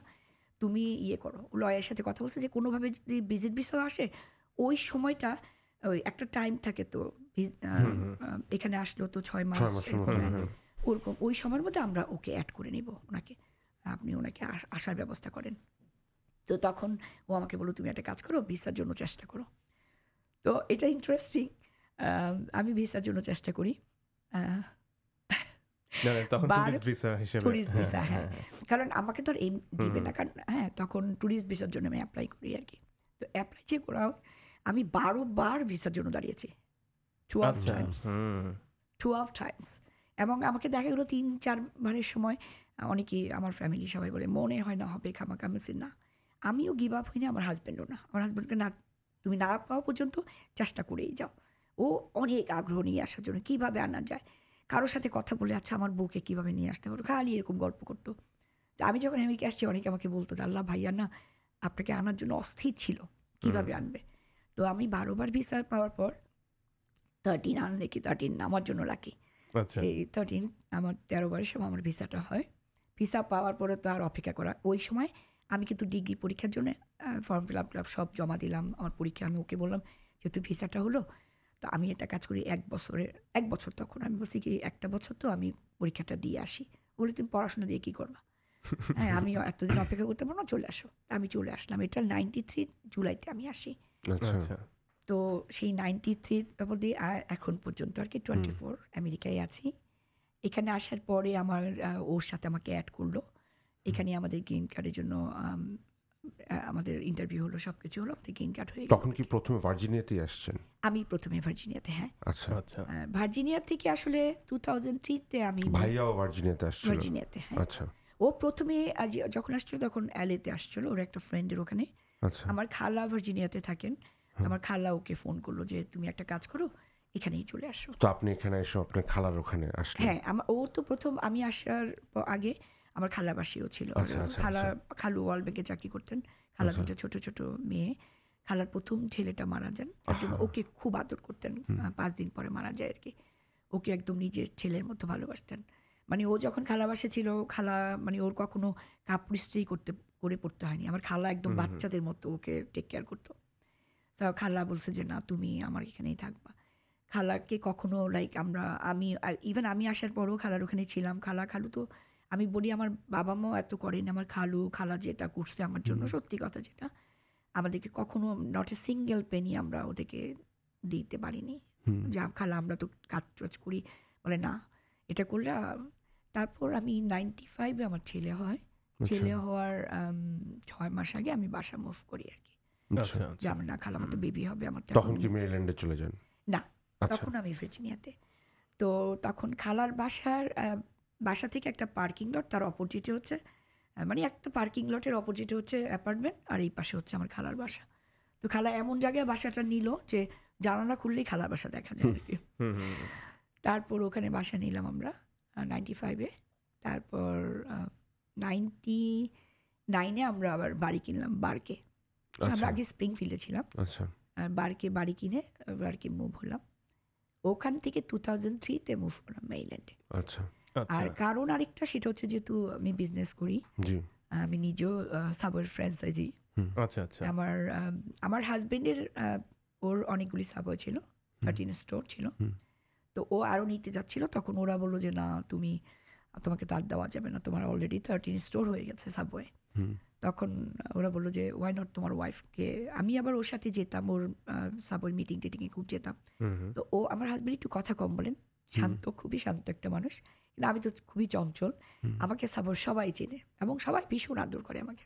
Speaker 3: তুমি ইয়ে করো। লয়ারের সাথে কথা বলছে যে কোনোভাবে যদি ভিজিট ভিসা আসে, ওই সময়টা ওই একটা টাইম থাকে তো, এখানে আসলো তো 6 মাস ওরকম, ওই সময়ের মধ্যে আমরা ওকে অ্যাড করে নিব ওনাকে, আপনি ওনাকে আসার ব্যবস্থা করেন। তো তখন ও আমাকে বললো তুমি একটা কাজ করো, ভিসার জন্য চেষ্টা করো। তো এটা ইন্টারেস্টিং, আমি ভিসার জন্য চেষ্টা করি। ট্যুরিস্ট ভিসা, হ্যাঁ, কারণ আমাকে তো আর এই দিবে না, কারণ হ্যাঁ তখন ট্যুরিস্ট ভিসার জন্য আমি অ্যাপ্লাই করি আর কি। তো অ্যাপ্লাই যে করা, আমি 12 বার ভিসার জন্য দাঁড়িয়েছি, 12 টাইমস। এবং আমাকে দেখা গেলো 3-4 বারের সময় অনেকেই আমার ফ্যামিলি সবাই বলে মনে হয় না হবে, খামাখা। আমি না, আমিও গিভ আপ হইনি, আমার হাজব্যান্ডও না। আমার হাজব্যান্ডকে না, তুমি না পাওয়া পর্যন্ত চেষ্টা করেই যাও। ও অনেক আগ্রহ নিয়ে আসার জন্য, কীভাবে আনা যায়, কারোর সাথে কথা বলে আচ্ছা আমার বউকে কীভাবে নিয়ে আসতে পারো, খালি এরকম গল্প করতো। আমি যখন আমেরিকা আসছি অনেকে আমাকে বলতো যে আল্লাহ ভাইয়া না আপনাকে আনার জন্য অস্থির ছিল, কীভাবে আনবে। তো আমি 12 বার ভিসা পাওয়ার পর 13 আনলে কি 13 আমার জন্য লাকি। এই 13 আমার 13 বারের সময় আমার ভিসাটা হয়। ভিসা পাওয়ার পরে তো আর অপেক্ষা করা, ওই সময় আমি কিন্তু ডিগ্রি পরীক্ষার জন্য ফর্ম ফিল আপ সব জমা দিলাম। আমার পরীক্ষা আমি ওকে বললাম যেহেতু ভিসাটা হলো, তো আমি একটা কাজ করি, 1 বছর তখন আমি বলছি কি 1 বছর তো আমি পরীক্ষাটা দিয়ে আসি। বলে তুমি পড়াশোনা দিয়ে কী করবা, হ্যাঁ আমি এতদিন অপেক্ষা করতে পারবো না, চলে আসো। আমি চলে আসলাম, এটা 93 জুলাইতে আমি আসি। তো সেই 93 তারপর দিয়ে এখন পর্যন্ত আর কি 24 আমেরিকায় আছি। এখানে আসার পরে আমার ওর সাথে আমাকে অ্যাড করলো। এখানে আমাদের গ্রিন কার্ডের জন্য আমাদের ইন্টারভিউ হলো, সব কিছু হলো, আমাদের গ্রিন কার্ড হয়ে গেল।
Speaker 2: তখন কি প্রথমে ভার্জিনিয়াতেই আসছেন?
Speaker 3: আমি প্রথমে ভার্জিনিয়াতে, হ্যাঁ।
Speaker 2: আচ্ছা
Speaker 1: আচ্ছা।
Speaker 3: ভার্জিনিয়া থেকে আসলে 2003-তে আমি
Speaker 2: ভাইয়াও ভার্জিনিয়াতে আসছিল?
Speaker 3: ভার্জিনিয়াতে, হ্যাঁ।
Speaker 2: আচ্ছা।
Speaker 3: ও প্রথমে যখন আসছিল তখন LA-তে আসছিল, ওর একটা ফ্রেন্ডের ওখানে।
Speaker 2: আচ্ছা
Speaker 3: আমার খালা ভার্জিনিয়াতে থাকেন, আমার খালা ওকে ফোন করলো যে তুমি একটা কাজ করো, এখানেই চলে আসো।
Speaker 2: তো আপনি এখানে এসে আপনার খালার ওখানে আসলেন?
Speaker 3: হ্যাঁ, ও তো প্রথম আমি আসার আগে আমার খালা বাসিও ছিল।
Speaker 2: আচ্ছা, আচ্ছা,
Speaker 3: খালু ওয়ার্ল্ড ব্যাংকে চাকরি করতেন। খালা দুটো ছোট ছোট মেয়ে। খালার প্রথম ছেলেটা মারা যান, তার জন্য ওকে খুব আদর করতেন। 5 দিন পরে মারা যায় আর কি। ওকে একদম নিজের ছেলের মতো ভালোবাসতেন। মানে ও যখন খালা বাসে ছিল, খালা মানে ওর কখনো কাপড় ইস্ত্রি করে পড়তে হয়নি। আমার খালা একদম বাচ্চাদের মতো ওকে টেক কেয়ার করতো। তো খালা বলছে যে না, তুমি আমার এখানেই থাকবা। খালাকে কখনো আমি ইভেন আমি আসার পরও খালার ওখানে ছিলাম। খালু তো আমি বলি আমার বাবা মাও এত করেন, আমার খালা যেটা করছে আমার জন্য, সত্যি কথা যেটা, আমাদেরকে কখনো নট এ সিঙ্গেল পেনি আমরা ওদেরকে দিতে পারিনি। যে খালা আমরা তো কাজ করি, বলে না এটা করলে। তারপর আমি 95-এ আমার ছেলে হয়। ছেলে হওয়ার 6 মাস আগে আমি বাসা মুভ করি আর কি। যে আমার না খালা মতো বেবি হবে আমার।
Speaker 2: তখন কি মেরিল্যান্ডে চলে যান?
Speaker 3: না, তখন আমি ভার্জিনিয়াতে। তো তখন খালার বাসা থেকে একটা পার্কিং লট, তার অপোজিটে হচ্ছে মানে একটা পার্কিং লটের অপোজিটে হচ্ছে অ্যাপার্টমেন্ট, আর এই পাশে হচ্ছে আমার খালার বাসা। তো খালা এমন জায়গায় বাসাটা নিল যে জানালা খুললেই খালার বাসা দেখা যায় আর কি। তারপর ওখানে বাসা নিলাম আমরা 95-এ। তারপর 99-এ আমরা আবার বাড়ি কিনলাম বারকে। আমরা আগে স্প্রিংফিল্ডে ছিলাম।
Speaker 2: আচ্ছা
Speaker 3: বারকে বাড়ি কিনে বারকে মুভ হলাম। ওখান থেকে 2003-তে মুভ হলাম মেরিল্যান্ডে।
Speaker 2: আচ্ছা
Speaker 3: আর কারণ আরেকটা, সেটা হচ্ছে যেহেতু আমি বিজনেস করি,
Speaker 2: জি
Speaker 3: আমি নিজেও সাবওয়ে ফ্র্যাঞ্চাইজি।
Speaker 1: আচ্ছা আচ্ছা।
Speaker 3: আমার হাজবেন্ডের ওর অনেকগুলি সাবওয়ে ছিল, 13 স্টোর ছিল। তো ও আরও নিতে যাচ্ছিল, তখন ওরা বললো যে না, তোমাকে তার দেওয়া যাবে না, তোমার অলরেডি 13 স্টোর হয়ে গেছে সাবওয়ে। তখন ওরা বললো যে ওয়াই নট তোমার ওয়াইফকে। আমি আবার ওর সাথে যেতাম, ওর সাবওয়ে মিটিং টিটিংয়ে খুব যেতাম। তো আমার হাজবেন্ড একটু কথা কম বলেন, শান্ত, খুবই শান্ত একটা মানুষ, কিন্তু আমি তো খুবই চঞ্চল। আমাকে সাবওয়ে সবাই চেনে এবং সবাই ভীষণ আদর করে আমাকে।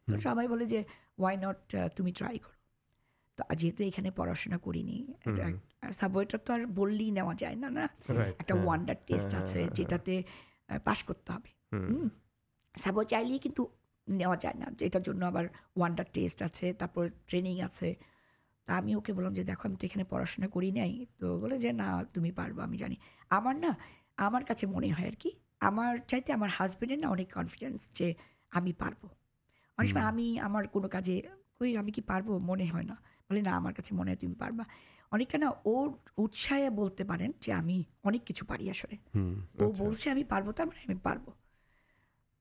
Speaker 3: তো সবাই বলে যে ওয়াই নট তুমি ট্রাই করো। তো যেহেতু এখানে পড়াশোনা করিনি, সাবওয়েটা তো আর বললেই নেওয়া যায় না, না একটা ওয়ান্ডার টেস্ট আছে যেটাতে পাশ করতে হবে। সাবওয়ে চাইলেই কিন্তু নেওয়া যায় না, এটার জন্য আবার ওয়ান্ডার টেস্ট আছে, তারপর ট্রেনিং আছে। তা আমি ওকে বললাম যে দেখো, আমি তো এখানে পড়াশোনা করি নাই। তো বলে যে না, তুমি পারবো, আমি জানি। আমার কাছে মনে হয় আর কি, আমার চাইতে আমার হাজবেন্ডের না অনেক কনফিডেন্স যে আমি পারবো। অনেক সময় আমার কোনো কাজে আমি কি পারবো মনে হয় না, বলে না, আমার কাছে মনে হয় তুমি পারবা। অনেকটা না ওর উৎসাহে বলতে পারেন যে আমি অনেক কিছু পারি আসলে। ও বলছে আমি পারবো, তার মানে আমি পারবো।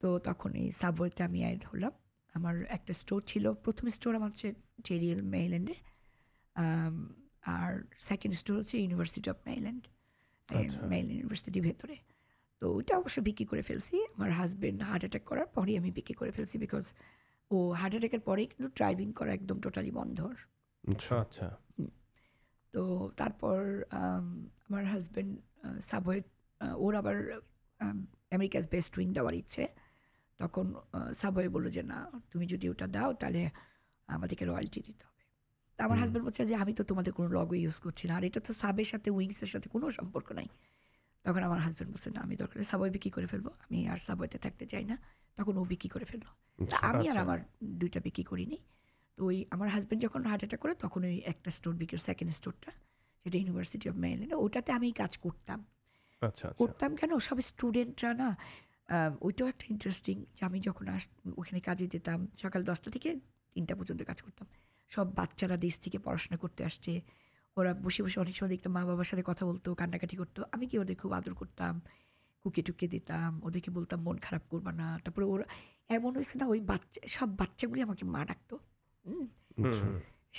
Speaker 3: তো তখন এই সাবওয়েতে আমি অ্যাড হলাম। আমার একটা স্টোর ছিল, প্রথম স্টোর আমার হচ্ছে চেরিয়াল মেরিল্যান্ডে, আর সেকেন্ড স্টোর হচ্ছে ইউনিভার্সিটি অফ মেরিল্যান্ড, মেরিল্যান্ড ইউনিভার্সিটির ভেতরে। তো ওইটা অবশ্য বিক্রি করে ফেলছি। আমার হাজবেন্ড হার্ট অ্যাটাক করার পরেই আমি বিক্রি করে ফেলছি, বিকজ ও হার্ট অ্যাটাকের পরেই কিন্তু ড্রাইভিং করা একদম টোটালি বন্ধ।
Speaker 1: আচ্ছা।
Speaker 3: তো তারপর আমার হাজবেন্ড সাবওয়ে, ওর আবার আমেরিকাস বেস্ট উইং দেওয়ার ইচ্ছে। তখন সাবওয়ে বললো যে না, তুমি যদি ওটা দাও তাহলে আমাদেরকে রয়্যালটি দিতে হবে। তা আমার হাজবেন্ড বলছে যে আমি তো তোমাদের কোনো লগো ইউজ করছি না, আর এটা তো সাবের সাথে উইংসের সাথে কোনো সম্পর্ক নাই। তখন আমার হাজবেন্ড বলছে না, আমি দরকার সাবওয়ে বিক্রি করে ফেলবো, আমি আর সাবওয়েতে থাকতে চাই না। তখন ও বিক্রি করে ফেললো। তা আমি আর আমার দুইটা বিক্রি করিনি। তো ওই আমার হাজবেন্ড যখন হার্ট অ্যাটাক করে, তখন ওই একটা স্টোর বিক্রি, সেকেন্ড স্টোরটা যেটা ইউনিভার্সিটি অফ মেরিল্যান্ড, ওটাতে আমি কাজ করতাম। করতাম কেন, সব স্টুডেন্টরা না, ওইটাও একটা ইন্টারেস্টিং যে আমি যখন ওখানে কাজে যেতাম, সকাল 10টা থেকে 3টা পর্যন্ত কাজ করতাম। সব বাচ্চারা দেশ থেকে পড়াশোনা করতে আসছে, ওরা বসে বসে অনেক সময় দেখতাম মা বাবার সাথে কথা বলতো, কান্নাকাটি করতো। আমি কি ওদের খুব আদর করতাম, কুকে টুকে দিতাম, ওদেরকে বলতাম মন খারাপ করবা না। তারপরে ওরা এমন হয়েছে না, ওই সব বাচ্চাগুলি আমাকে মা ডাকতো।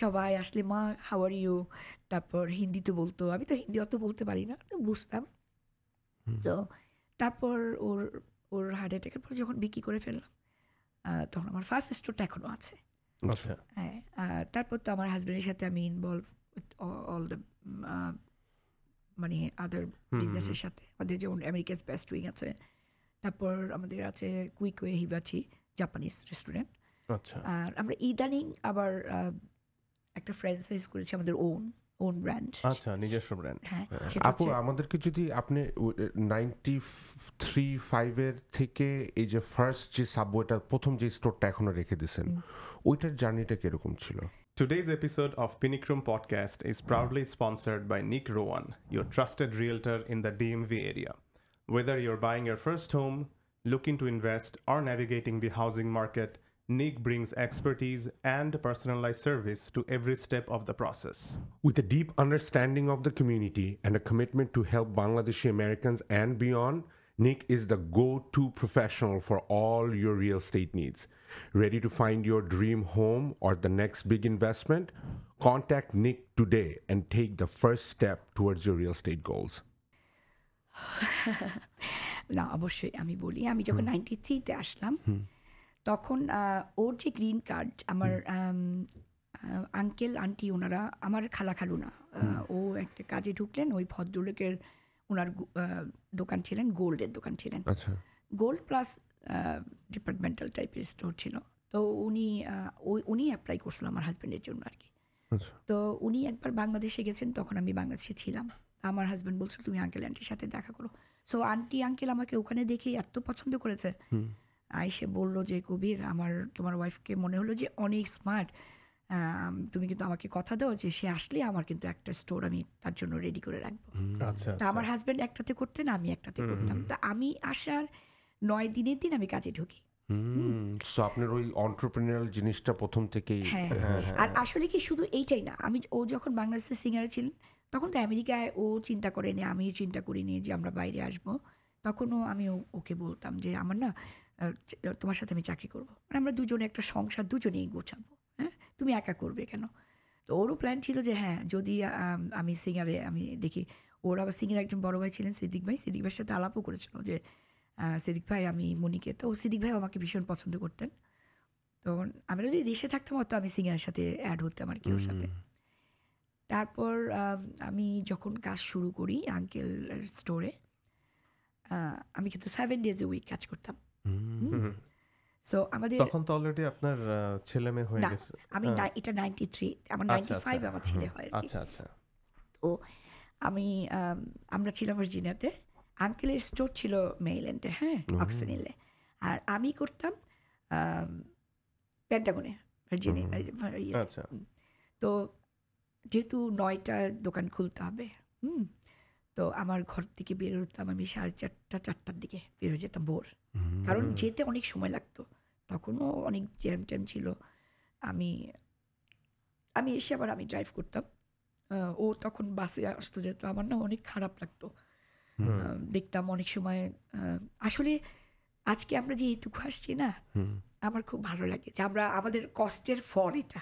Speaker 3: সবাই আসলে মা হাউ আর ইউ, তারপর হিন্দিতে বলতো। আমি তো হিন্দি অত বলতে পারি না, তো বুঝতাম। তো তারপর ওর হার্ট অ্যাটাকের পর যখন বিক্রি করে ফেললাম, তখন আমার ফার্স্ট স্টোরটা এখনো আছে। হ্যাঁ, তারপর তো আমার হাজবেন্ডের সাথে আমি ইনভলভ উইথ অল দ্য মানে আদার বিজনেসের সাথে। আমাদের যেমন আমেরিকাস বেস্ট উইং আছে, তারপর আমাদের আছে কুইকওয়ে হিবাচি জাপানিজ রেস্টুরেন্ট। আর আমরা ইদানিং আবার একটা ফ্র্যাঞ্চাইজ করেছি আমাদের ওন, ওন ব্র্যান্ড।
Speaker 1: আচ্ছা, নিজস্ব ব্র্যান্ড।
Speaker 3: হ্যাঁ, সেটা
Speaker 2: আপু
Speaker 3: হচ্ছে
Speaker 2: আমাদেরকে যদি আপনি 93-5 থেকে এই যে ফার্স্ট যে সাবওয়েটা প্রথম যে স্টোরটা এখনো রেখে দিয়েছেন ওইটার জার্নিটা কিরকম ছিল?
Speaker 1: Today's episode of Pinikrum Podcast is proudly sponsored by Nick Rowan, your trusted realtor in the DMV area. Whether you're buying your first home, looking to invest, or navigating the housing market, Nick brings expertise and personalized service to every step of the process.
Speaker 2: With a deep understanding of the community and a commitment to help Bangladeshi Americans and beyond, Nick is the go-to professional for all your real estate needs. Ready to find your dream home or the next big investment? Contact Nick today and take the first step towards your real estate goals.
Speaker 3: না, অবশ্যই আমি বলি, আমি যখন 93-তে আসলাম তখন ওর যে green card, আমার uncle aunty ওনারা, আমার খালা খালু না, ও একটা কাজে ঢুকলেন, ওই ভদ্রলোকের ওনার দোকান ছিলেন, গোল্ডের দোকান ছিলেন,
Speaker 2: আচ্ছা
Speaker 3: গোল্ড প্লাস ডিপার্টমেন্টাল টাইপের স্টোর ছিল। তো উনি অ্যাপ্লাই করছিল আমার হাজব্যান্ডের জন্য আর কি।
Speaker 2: আচ্ছা
Speaker 3: তো উনি একবার বাংলাদেশে গেছেন, তখন আমি বাংলাদেশে ছিলাম। আমার হাজব্যান্ড বলছিল তুমি আঙ্কেল আন্টির সাথে দেখা করো। সো আন্টি আঙ্কেল আমাকে ওখানে দেখে এত পছন্দ করেছে, আইসে বললো যে কবির, তোমার ওয়াইফকে মনে হলো যে অনেক স্মার্ট, তুমি কিন্তু আমাকে কথা দাও যে সে আসলে আমার কিন্তু একটা স্টোর আমি তার জন্য রেডি করে রাখবো।
Speaker 1: আচ্ছা,
Speaker 3: তা আমার হাজব্যান্ড একটাতে করতেন, আমি একটাতে করতাম। তা আমি আসার 9 দিনের দিন আমি কাজে ঢুকি।
Speaker 2: সো আপনার ওই অন্টারপ্রেনারিয়াল জিনিসটা প্রথম থেকেই
Speaker 3: হ্যাঁ, আর আসলে কি শুধু এইটাই না, ও যখন বাংলাদেশের সিঙ্গারে ছিলেন তখন তো আমেরিকায় ও চিন্তা করেনি, আমিও চিন্তা করিনি যে আমরা বাইরে আসবো। তখনও আমি ওকে বলতাম যে আমার না তোমার সাথে আমি চাকরি করবো, মানে আমরা দুজনে একটা সংসার দুজনেই গোছাবো, হ্যাঁ, তুমি একা করবে কেন? তো ওরও প্ল্যান ছিল যে হ্যাঁ, যদি আমি সিঙ্গারে আমি দেখি। ওর আবার সিঙ্গার একজন বড় ভাই ছিলেন সিদ্দিক ভাইয়ের সাথে আলাপও করেছিল যে সিদ্দিক ভাই আমি মনিকে, তো সিদ্দিক ভাই আমাকে ভীষণ পছন্দ করতেন। তো আমি যদি দেশে থাকতাম হয়তো আমি সিঙ্গারের সাথে অ্যাড হতাম আর কি ওর সাথে। তারপর আমি যখন কাজ শুরু করি আঙ্কেল স্টোরে, আমি কিন্তু 7 days a week কাজ করতাম। সো আমাদের
Speaker 1: তখন তো অলরেডি আপনার ছেলে মেয়ে হয়ে গেছে।
Speaker 3: আমি এটা 93, আমার 95 আমার ছেলে হয়।
Speaker 1: আচ্ছা আচ্ছা।
Speaker 3: তো আমরা ছিলাম ভার্জিনিয়াতে, আঙ্কেলের স্টোর ছিল মেরিল্যান্ডে, হ্যাঁ, অক্সিনিলে, আর আমি করতাম পেন্টাগনে, ভার্জিনিয়া।
Speaker 1: আচ্ছা।
Speaker 3: তো যেহেতু 9টা দোকান খুলতে হবে, তো আমার ঘর থেকে বের হতাম আমি 4:30-4টার দিকে বের হয়ে যেতাম ভোর, কারণ যেতে অনেক সময় লাগতো, তখনও অনেক জ্যাম ছিল। আমি এসে আবার আমি ড্রাইভ করতাম, ও তখন বাসে আসতো, যেত আমার না অনেক খারাপ লাগতো। দেখতাম অনেক সময়, আসলে আজকে আমরা যে এইটুকু আসছি না, আমার খুব ভালো লাগে যে আমাদের কষ্টের ফল এটা।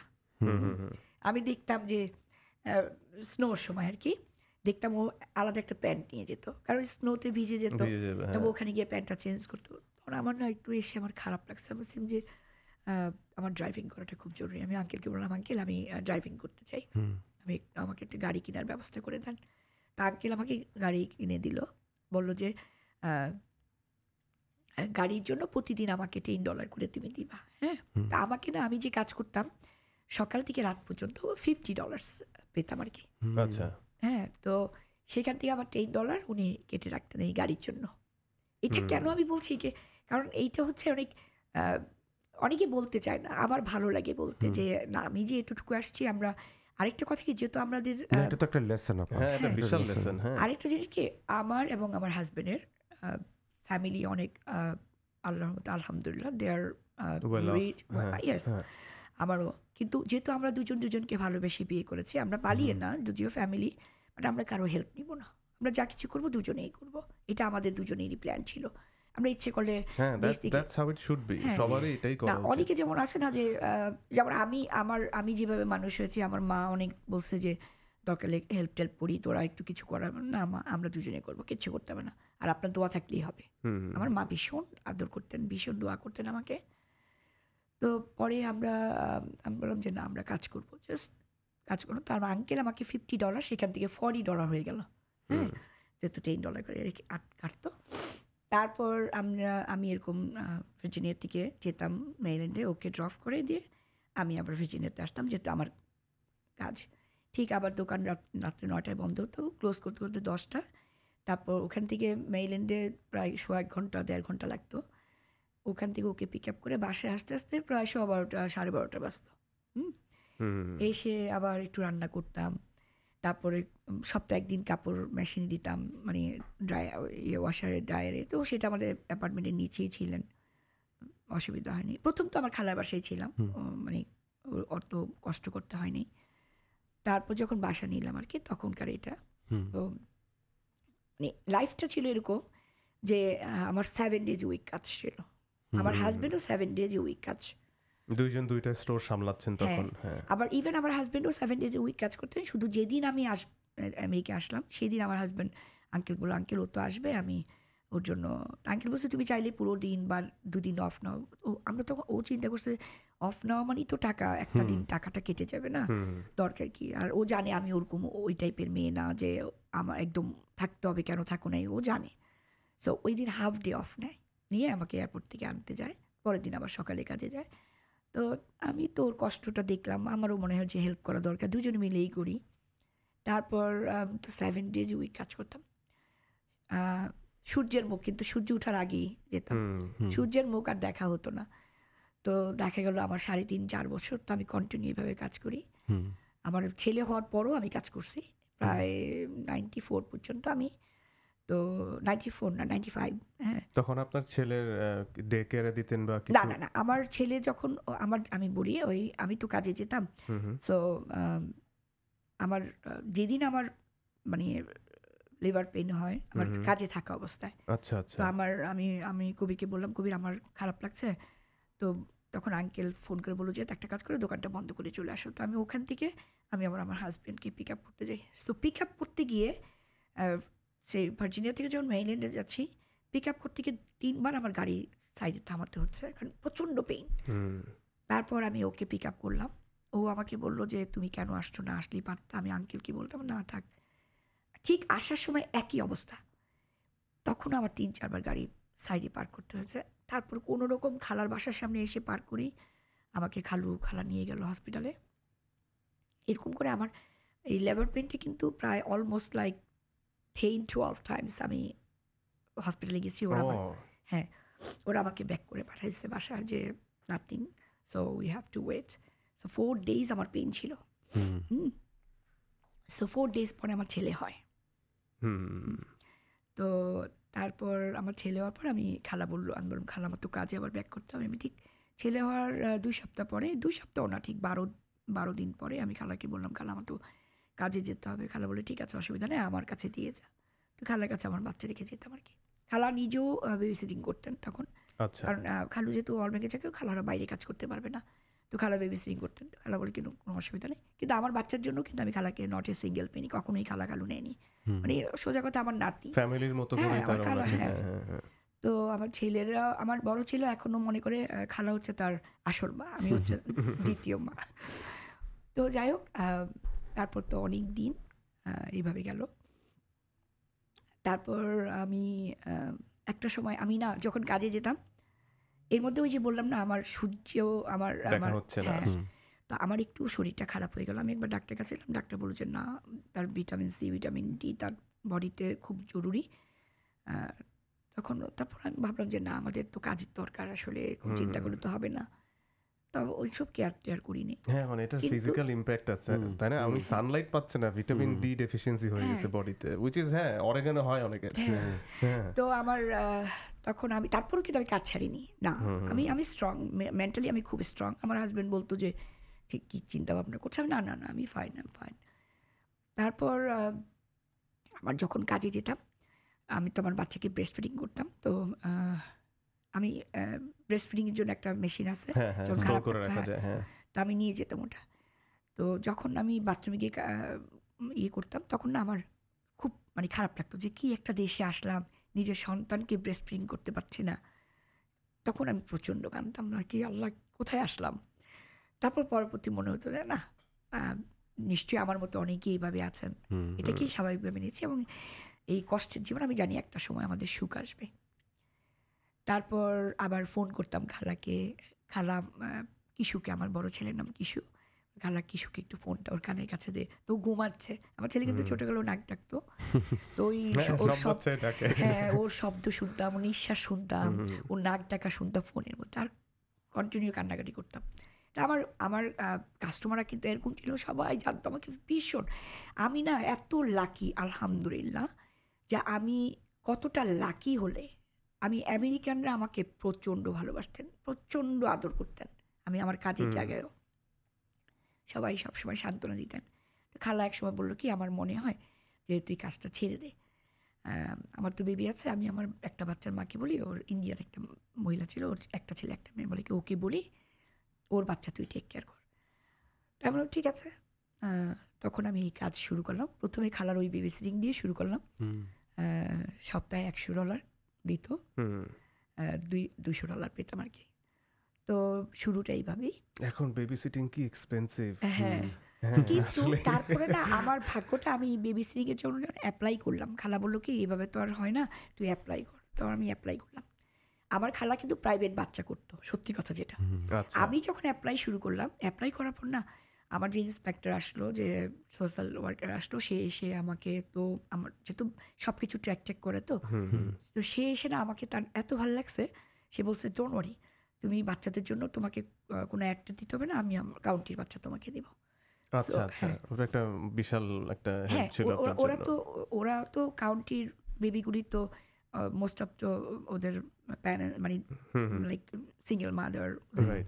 Speaker 3: আমি দেখতাম যে স্নোর সময় আর কি, দেখতাম ও আলাদা একটা প্যান্ট নিয়ে যেত, কারণ স্নোতে ভিজে যেত, তবে ওখানে গিয়ে প্যান্টটা চেঞ্জ করতো। তখন আমার না একটু এসে আমার খারাপ লাগছে, আমি বলছিলাম যে আমার ড্রাইভিং করাটা খুব জরুরি। আমি আঙ্কেলকে বললাম, আঙ্কেল আমি ড্রাইভিং করতে চাই, আমাকে একটা গাড়ি কেনার ব্যবস্থা করে দেন। তা আঙ্কেল আমাকে গাড়ি কিনে দিল, বলল যে গাড়ির জন্য প্রতিদিন আমাকে $10 করে তুমি দিবা, হ্যাঁ। তা আমাকে না, আমি যে কাজ করতাম সকাল থেকে রাত পর্যন্ত $50 পেতাম আর কি।
Speaker 1: আচ্ছা,
Speaker 3: হ্যাঁ, তো সেখান থেকে আবার $10 উনি কেটে রাখতেন এই গাড়ির জন্য। এটা কেন আমি বলছি, কারণ এইটা হচ্ছে অনেকে বলতে চায় না, আমার ভালো লাগে বলতে যে না, আমি যে এতটুকু আসছি। আমরা আরেকটা কথা কি, যেহেতু আমাদের
Speaker 2: এটা তো একটা লেসন,
Speaker 1: হ্যাঁ, এটা বিশাল লেসন। হ্যাঁ,
Speaker 3: আরেকটা জিনিস কি, আমার এবং আমার হাজবেন্ডের ফ্যামিলি অনেক আল্লাহর মতো আলহামদুলিল্লাহ, দে আর ইয়েস, আমারও। কিন্তু যেহেতু আমরা দুজনকে ভালোবেসে বিয়ে করেছি, আমরা পালিয়ে না, যদিও ফ্যামিলি, বাট আমরা কারো হেল্প নিব না, আমরা যা কিছু করবো দুজনেই করবো, এটা আমাদের দুজনেরই প্ল্যান ছিল। আমরা ইচ্ছে করলে অনেকে যেমন আছে না, যে যেমন আমি যেভাবে মানুষ হয়েছি, আমার মা অনেক বলছে যে দরকার হেল্প করি, তোরা একটু কিছু করার না, আমরা দুজনে করবো, কিচ্ছু করতে হবে না, আর আপনার দোয়া থাকলেই হবে। আমার মা ভীষণ আদর করতেন, ভীষণ দোয়া করতেন আমাকে। তো পরে আমি বললাম যে না, আমরা কাজ করবো, জাস্ট কাজ করবো। তার আঙ্কেল আমাকে $50, সেখান থেকে $40 হয়ে গেল, হ্যাঁ, যেহেতু $10 করে কাটতো। তারপর আমি এরকম ভার্জিনিয়ার দিকে যেতাম মেরিল্যান্ডে, ওকে ড্রপ করে দিয়ে আমি আবার ভার্জিনিয়াতে আসতাম, যেহেতু আমার কাজ। ঠিক আবার দোকান রাত্রে 9টায় বন্ধ হতো, ক্লোজ করতে করতে 10টা। তারপর ওখান থেকে মেইল্যান্ডে প্রায় 1.5 ঘন্টা 1.5 ঘন্টা লাগতো। ওখান থেকে ওকে পিক আপ করে বাসায় আসতে আসতে প্রায় 12টা 12:30 বাজতো। এসে আবার একটু রান্না করতাম, তারপরে সপ্তাহে একদিন কাপড় মেশিনে দিতাম, মানে ওয়াশারে ড্রায়ারে। তো সেটা আমাদের অ্যাপার্টমেন্টের নিচেই ছিলেন, অসুবিধা হয়নি। প্রথম তো আমার খালার বাসায় ছিলাম, মানে অত কষ্ট করতে হয়নি। তারপর যখন বাসা নিলাম আর কি, তখনকার এটা তো মানে লাইফটা ছিল এরকম যে আমার 7 days a week কাজ ছিল, আমার হাজবেন্ডও 7 days a week কাজ,
Speaker 1: দুইজন দুইটা স্টোর সামলাচ্ছেন তখন। হ্যাঁ,
Speaker 3: আবার ইভেন আমার হাজবেন্ডও 7 days a week কাজ করতেন। শুধু যেদিন আমি আমেরিকা আসলাম সেদিন আমার হাজবেন্ড আঙ্কেল বললো, আঙ্কেল ও তো আসবে, আমি ওর জন্য, আঙ্কেল বলছে তুমি চাইলে পুরো দিন বা 2 দিন অফ নাও। আমরা তখন ও চিন্তা করছে অফ নেওয়া মানেই তো টাকা, একটা দিন টাকাটা কেটে যাবে না, দরকার কি। আর ও জানে আমি ওরকম ওই টাইপের মেয়ে না যে আমার একদম থাকতে হবে, কেন থাকো নাই, ও জানে। সো ওই দিন হাফ ডে অফ নেয়, নিয়ে আমাকে এয়ারপোর্ট থেকে আনতে যায়, পরের দিন আবার সকালে কাজে যায়। তো আমি তো ওর কষ্টটা দেখলাম, আমারও মনে হয় যে হেল্প করা দরকার, দুজনে মিলেই করি। তারপর তো 7 days a week কাজ করতাম। সূর্যের মুখ, কিন্তু সূর্য ওঠার আগেই যেতাম, সূর্যের মুখ আর দেখা হতো না। তো দেখা গেল আমার 3.5-4 বছর তো আমি কন্টিনিউ এভাবে কাজ করি। আমার ছেলে হওয়ার পরও আমি কাজ করছি প্রায় 94 পর্যন্ত। আমি তো 94 না 95। হ্যাঁ,
Speaker 1: তখন আপনার ছেলের ডে কেয়ারে দিতেন বা কিছু?
Speaker 3: না না না, আমার ছেলে যখন আমি বলি ওই আমি তো কাজে যেতাম। সো আমার যেদিন আমার মানে লিভার পেন হয় আমার কাজে থাকা অবস্থায়,
Speaker 1: আচ্ছা আচ্ছা।
Speaker 3: তো আমি কবিকে বললাম, কবির আমার খারাপ লাগছে। তো তখন আঙ্কেল ফোন করে বললো যে একটা কাজ করে দোকানটা বন্ধ করে চলে আসো। তো আমি ওখান থেকে আমি আমার হাজব্যান্ডকে পিক আপ করতে যাই। তো পিক আপ করতে গিয়ে সেই ভার্জিনিয়া থেকে যখন মেরিল্যান্ডে যাচ্ছি, পিক আপ করতে গিয়ে 3 বার আমার গাড়ি সাইডে থামাতে হচ্ছে, কারণ প্রচণ্ড পেইন। তারপর আমি ওকে পিক আপ করলাম, ও আমাকে বললো যে তুমি কেন আসছো, না আসলেই পারতাম। আমি আঙ্কেলকে বলতাম না থাক। ঠিক আসার সময় একই অবস্থা, তখন আমার 3-4 বার গাড়ি সাইডে পার্ক করতে হয়েছে। তারপর কোনো রকম খালার বাসার সামনে এসে পার্ক করি, আমাকে খালা নিয়ে গেল হসপিটালে। এরকম করে আমার এই লেবার পেনটি কিন্তু প্রায় অলমোস্ট লাইক 10-12 টাইমস আমি হসপিটালে গেছি। ওরা আমাকে ব্যাক করে পাঠাইছে বাসায় যে nothing, so we have to wait. So 4 days আমার পেন ছিল। সো 4 days পরে আমার ছেলে হয়। তো তারপর আমার ছেলে হওয়ার পর আমি বললাম খালা আমার তো কাজে আবার ব্যাক করতে হবে। আমি ঠিক ছেলে হওয়ার 2 সপ্তাহ পরে, 2 সপ্তাহ না ঠিক 12 দিন পরে আমি খালাকে বললাম, খালা আমার তো কাজে যেতে হবে। খালা বলে ঠিক আছে, অসুবিধা নেই, আমার কাছে দিয়ে যা। তো খালার কাছে আমার বাচ্চা রেখে যেতাম আর কি। খালা নিজেও বেবি সিটিং করতেন তখন, কারণ খালু যেহেতু অলমেকে থাকে, খালারা বাইরে কাজ করতে পারবে না, তো খালা বেবি সিটিং করতেন। তো খালা বলে কিন্তু কোনো অসুবিধা নেই, কিন্তু আমার বাচ্চার জন্য কিন্তু আমি খালাকে নট এ সিঙ্গেল পেনি, কখনোই খালু নেয়নি। মানে সোজা কথা আমার নাতি
Speaker 1: ফ্যামিলির মতো করে।
Speaker 3: তো আমার ছেলেরা, আমার বড় ছিল এখনো মনে করে খালা হচ্ছে তার আসল মা, আমি হচ্ছে দ্বিতীয় মা। তো যাই হোক, তারপর তো অনেক দিন এইভাবে গেল। তারপর আমি একটা সময় আমি না যখন কাজে যেতাম, এর মধ্যে ওই যে বললাম না আমার সূর্য আমার তো আমার একটু শরীরটা খারাপ হয়ে গেল। আমি একবার ডাক্তার কাছে এলাম, ডাক্তার বলল যে না, তার ভিটামিন সি ভিটামিন ডি তার বডিতে খুব জরুরি। তারপর আমি ভাবলাম যে না, আমাদের তো কাজের দরকার, আসলে চিন্তা করলে তো হবে না। তবে ওইসব কেয়ার করিনি।
Speaker 1: হ্যাঁ, মানে এটা ফিজিক্যাল ইমপ্যাক্ট আছে, তাই না? আমি সানলাইট পাচ্ছে না, ভিটামিন ডি ডেফিসিয়েন্সি হয়ে গেছে বডিতে, হুইচ ইজ অরেগানো হয় অনেকের।
Speaker 3: তো আমার তখন তারপরও কিন্তু আমি কাজ ছাড়িনি না, আমি স্ট্রং, মেন্টালি আমি খুব স্ট্রং। আমার হাজব্যান্ড বলতো যে কি চিন্তা ভাবনা করছে, আমি না আমি ফাইন। তারপর আমার যখন কাজে যেতাম, আমি তো আমার বাচ্চাকে ব্রেস্ট ফিডিং করতাম। তো আমি ব্রেস্ট ফিডিংয়ের জন্য একটা মেশিন আছে, তো আমি নিয়ে যেতাম ওটা। তো যখন আমি বাথরুমে গিয়ে করতাম, তখন না আমার খুব মানে খারাপ লাগতো যে কি একটা দেশে আসলাম, নিজের সন্তানকে ব্রেস্ট ফিডিং করতে পারছি না। তখন আমি প্রচণ্ড কাঁদতাম, না কি আল্লাহ কোথায় আসলাম। তারপর পরবর্তী মনে হতো যে না, নিশ্চয়ই আমার মতো অনেকেই এইভাবে আছেন, এটাকেই স্বাভাবিকভাবে নিয়েছি, এবং এই কষ্টের জীবন আমি জানি একটা সময় আমাদের সুখ আসবে। তারপর আবার ফোন করতাম খালাকে, কিশুকে, আমার বড় ছেলের নাম কিশু, খালা কিশুকে একটু ফোনটা ওর কানের কাছে দে, তো ঘুমাচ্ছে। আমার ছেলে কিন্তু ছোটবেলাও নাক ডাকতো, তো ওই ওর হ্যাঁ ওর শব্দ শুনতাম, ওর নিঃশ্বাস শুনতাম, ওর নাক ডাকা শুনতাম ফোনের মধ্যে, আর কন্টিনিউ কান্নাকাটি করতাম। তা আমার কাস্টমাররা কিন্তু এরকম ছিল, সবাই জানতো আমাকে ভীষণ। আমি না এত লাকি আলহামদুলিল্লাহ, যে আমি কতটা লাকি হলে আমেরিকানরা আমাকে প্রচণ্ড ভালোবাসতেন, প্রচণ্ড আদর করতেন। আমি আমার কাজের জায়গায়ও সবাই সবসময় সান্ত্বনা দিতেন। খালা এক সময় বললো কি, আমার মনে হয় যে তুই কাজটা ছেড়ে দে, আমার তো বেবি আছে, আমি আমার একটা বাচ্চার মাকে বলি, ওর ইন্ডিয়ান একটা মহিলা ছিল, ওর একটা ছেলে একটা মেয়ে, বলে কি ওকে বলি ওর বাচ্চা তুই টেক কেয়ার কর। তাই বললাম ঠিক আছে। তখন আমি এই কাজ শুরু করলাম। প্রথমে খালার ওই বেবি সিটিং দিয়ে শুরু করলাম। সপ্তাহে $100 দিত, $200 পেতাম আর কি। তো শুরুটা এইভাবেই।
Speaker 1: এখন বেবি সিটিং কি এক্সপেন্সিভ।
Speaker 3: হ্যাঁ, কিন্তু তারপরে না আমার ভাগ্যটা, আমি বেবি সিটিং এর জন্য অ্যাপ্লাই করলাম। খালা বললো কি এভাবে তো আর হয় না, তুই অ্যাপ্লাই কর। তো আমি অ্যাপ্লাই করলাম। আমার খালা কিন্তু প্রাইভেট বাচ্চা করতো, সত্যি কথা যেটা। আমি যখন অ্যাপ্লাই শুরু করলাম, অ্যাপ্লাই করার পর না আমার যে ইন্সপেক্টর আসলো, যে সোশ্যাল ওয়ার্কার আসলো, সে এসে আমাকে, তো আমার যেহেতু সব কিছু ট্র্যাক করে, তো সে এসে না আমাকে তার এত ভালো লাগছে, সে বলছে ডোন্ট ওয়ারি, তুমি বাচ্চাদের জন্য তোমাকে কোনো একটা দিতে হবে না, আমি আমার কাউন্টির বাচ্চা তোমাকে দেবো।
Speaker 1: আচ্ছা আচ্ছা, ওটা একটা বিশাল একটা হেল্প ছিল আপনার জন্য।
Speaker 3: ওরা তো কাউন্টির বেবিগুলি তো মোস্ট অফ তো ওদের মানে লাইক সিঙ্গেল মাদার,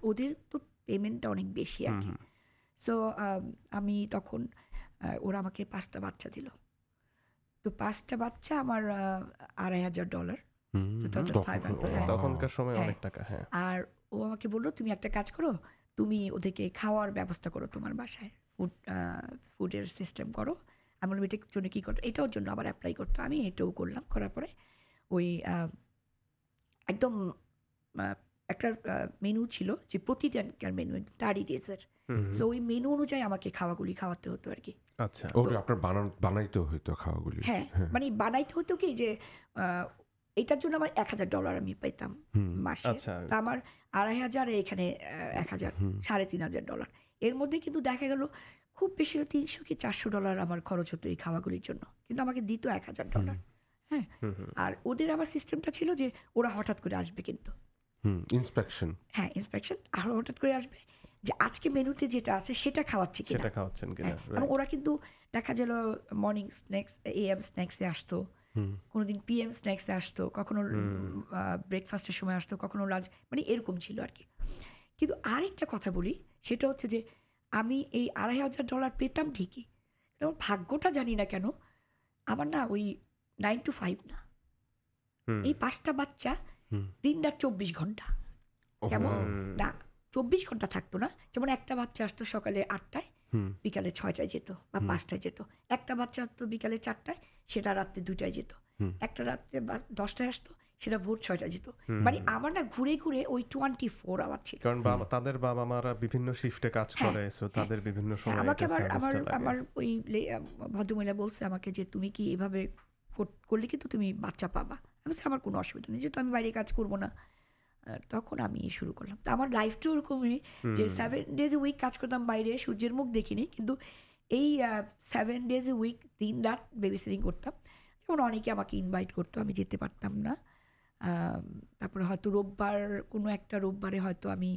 Speaker 3: ওদের তো পেমেন্টটা অনেক বেশি আর কি। সো আমি তখন ওরা আমাকে 5টা বাচ্চা দিল। তো 5টা বাচ্চা আমার $2,500,
Speaker 1: তখনকার সময় অনেক টাকা। হ্যাঁ,
Speaker 3: আর ও আমাকে বললো তুমি একটা কাজ করো, তুমি ওদেরকে খাওয়ার ব্যবস্থা করো তোমার বাসায়, ফুডের সিস্টেম করো। আমি বললাম এটার জন্য কী করতো, এটার জন্য আবার অ্যাপ্লাই করতো। আমি এটাও করলাম। করার পরে ওই একদম একটা মেনু ছিল, যে প্রতিদিনকার মেনু 30 ডেজের। সো ওই মেনু অনুযায়ী আমাকে খাওয়াগুলি খাওয়াতে হতো আর কি।
Speaker 2: আচ্ছা, ওটা আপনার বানাইতে হতো খাওয়াগুলি? হ্যাঁ,
Speaker 3: মানে বানাইতে হতো কি, যে এটার জন্য আমার $1,000 আমি পেতাম মাসে। তা আমার 2,500, এখানে 1,000, $3,500। এর মধ্যে কিন্তু দেখা গেল খুব বেশি $300 কি $400 আমার খরচ হতো এই খাওয়াগুলির জন্য, কিন্তু আমাকে দিত $1,000। হ্যাঁ, আর ওদের আবার সিস্টেমটা ছিল যে ওরা হঠাৎ করে আসবে, কিন্তু
Speaker 2: ইন্সপেকশন,
Speaker 3: হ্যাঁ ইন্সপেকশন, আর হঠাৎ করে আসবে যে আজকে মেনুতে যেটা আছে সেটা খাওয়াচ্ছে কিনা,
Speaker 1: সেটা খাওয়াচ্ছেন কিনা।
Speaker 3: এবং ওরা কিন্তু দেখা গেল মর্নিং স্ন্যাক্স, AM স্ন্যাক্সে আসতো, কোনোদিন PM স্ন্যাক্সে আসতো, কখনো ব্রেকফাস্টের সময় আসতো, কখনো লাঞ্চ, মানে এরকম ছিল আর কি। কিন্তু আরেকটা কথা বলি, সেটা হচ্ছে যে আমি এই $2,500 পেতাম ঠিকই, আমার ভাগ্যটা জানি না কেন, আমার না ওই 9 to 5 না, এই 5টা বাচ্চা দিনরাত 24 ঘন্টা, কেমন না 24 ঘন্টা থাকতো না। যেমন একটা বাচ্চা আসতো সকালে 8টায়, বিকালে 6টায় যেত বা 5টায় যেত। একটা বাচ্চা আসতো বিকালে 4টায়, সেটা রাত্রে 2টায় যেত। একটা রাত্রে 10টায় আসতো, সেটা ভোর 6টায় যেত। মানে আমার না ঘুরে ঘুরে ওই 24 আওয়ার ছিল,
Speaker 1: কারণ তাদের বাবা মারা বিভিন্ন শিফটে কাজ করে, সো তাদের বিভিন্ন সময়
Speaker 3: আমাকে আমার ওই ভদ্রমহিলা বলছে আমাকে যে তুমি কি এভাবে করলে কিন্তু তুমি বাচ্চা পাবা। আমি বলছি আমার কোনো অসুবিধা নেই, যেহেতু আমি বাইরে কাজ করবো না। তখন আমি শুরু করলাম। তো আমার লাইফটা ওরকমই, যে 7 days a week কাজ করতাম বাইরে, সূর্যের মুখ দেখিনি, কিন্তু এই 7 days a week দিন রাত বেবি সিটিং করতাম। যেমন অনেকে আমাকে ইনভাইট করতো, আমি যেতে পারতাম না। তারপরে হয়তো কোনো একটা রোববারে হয়তো আমি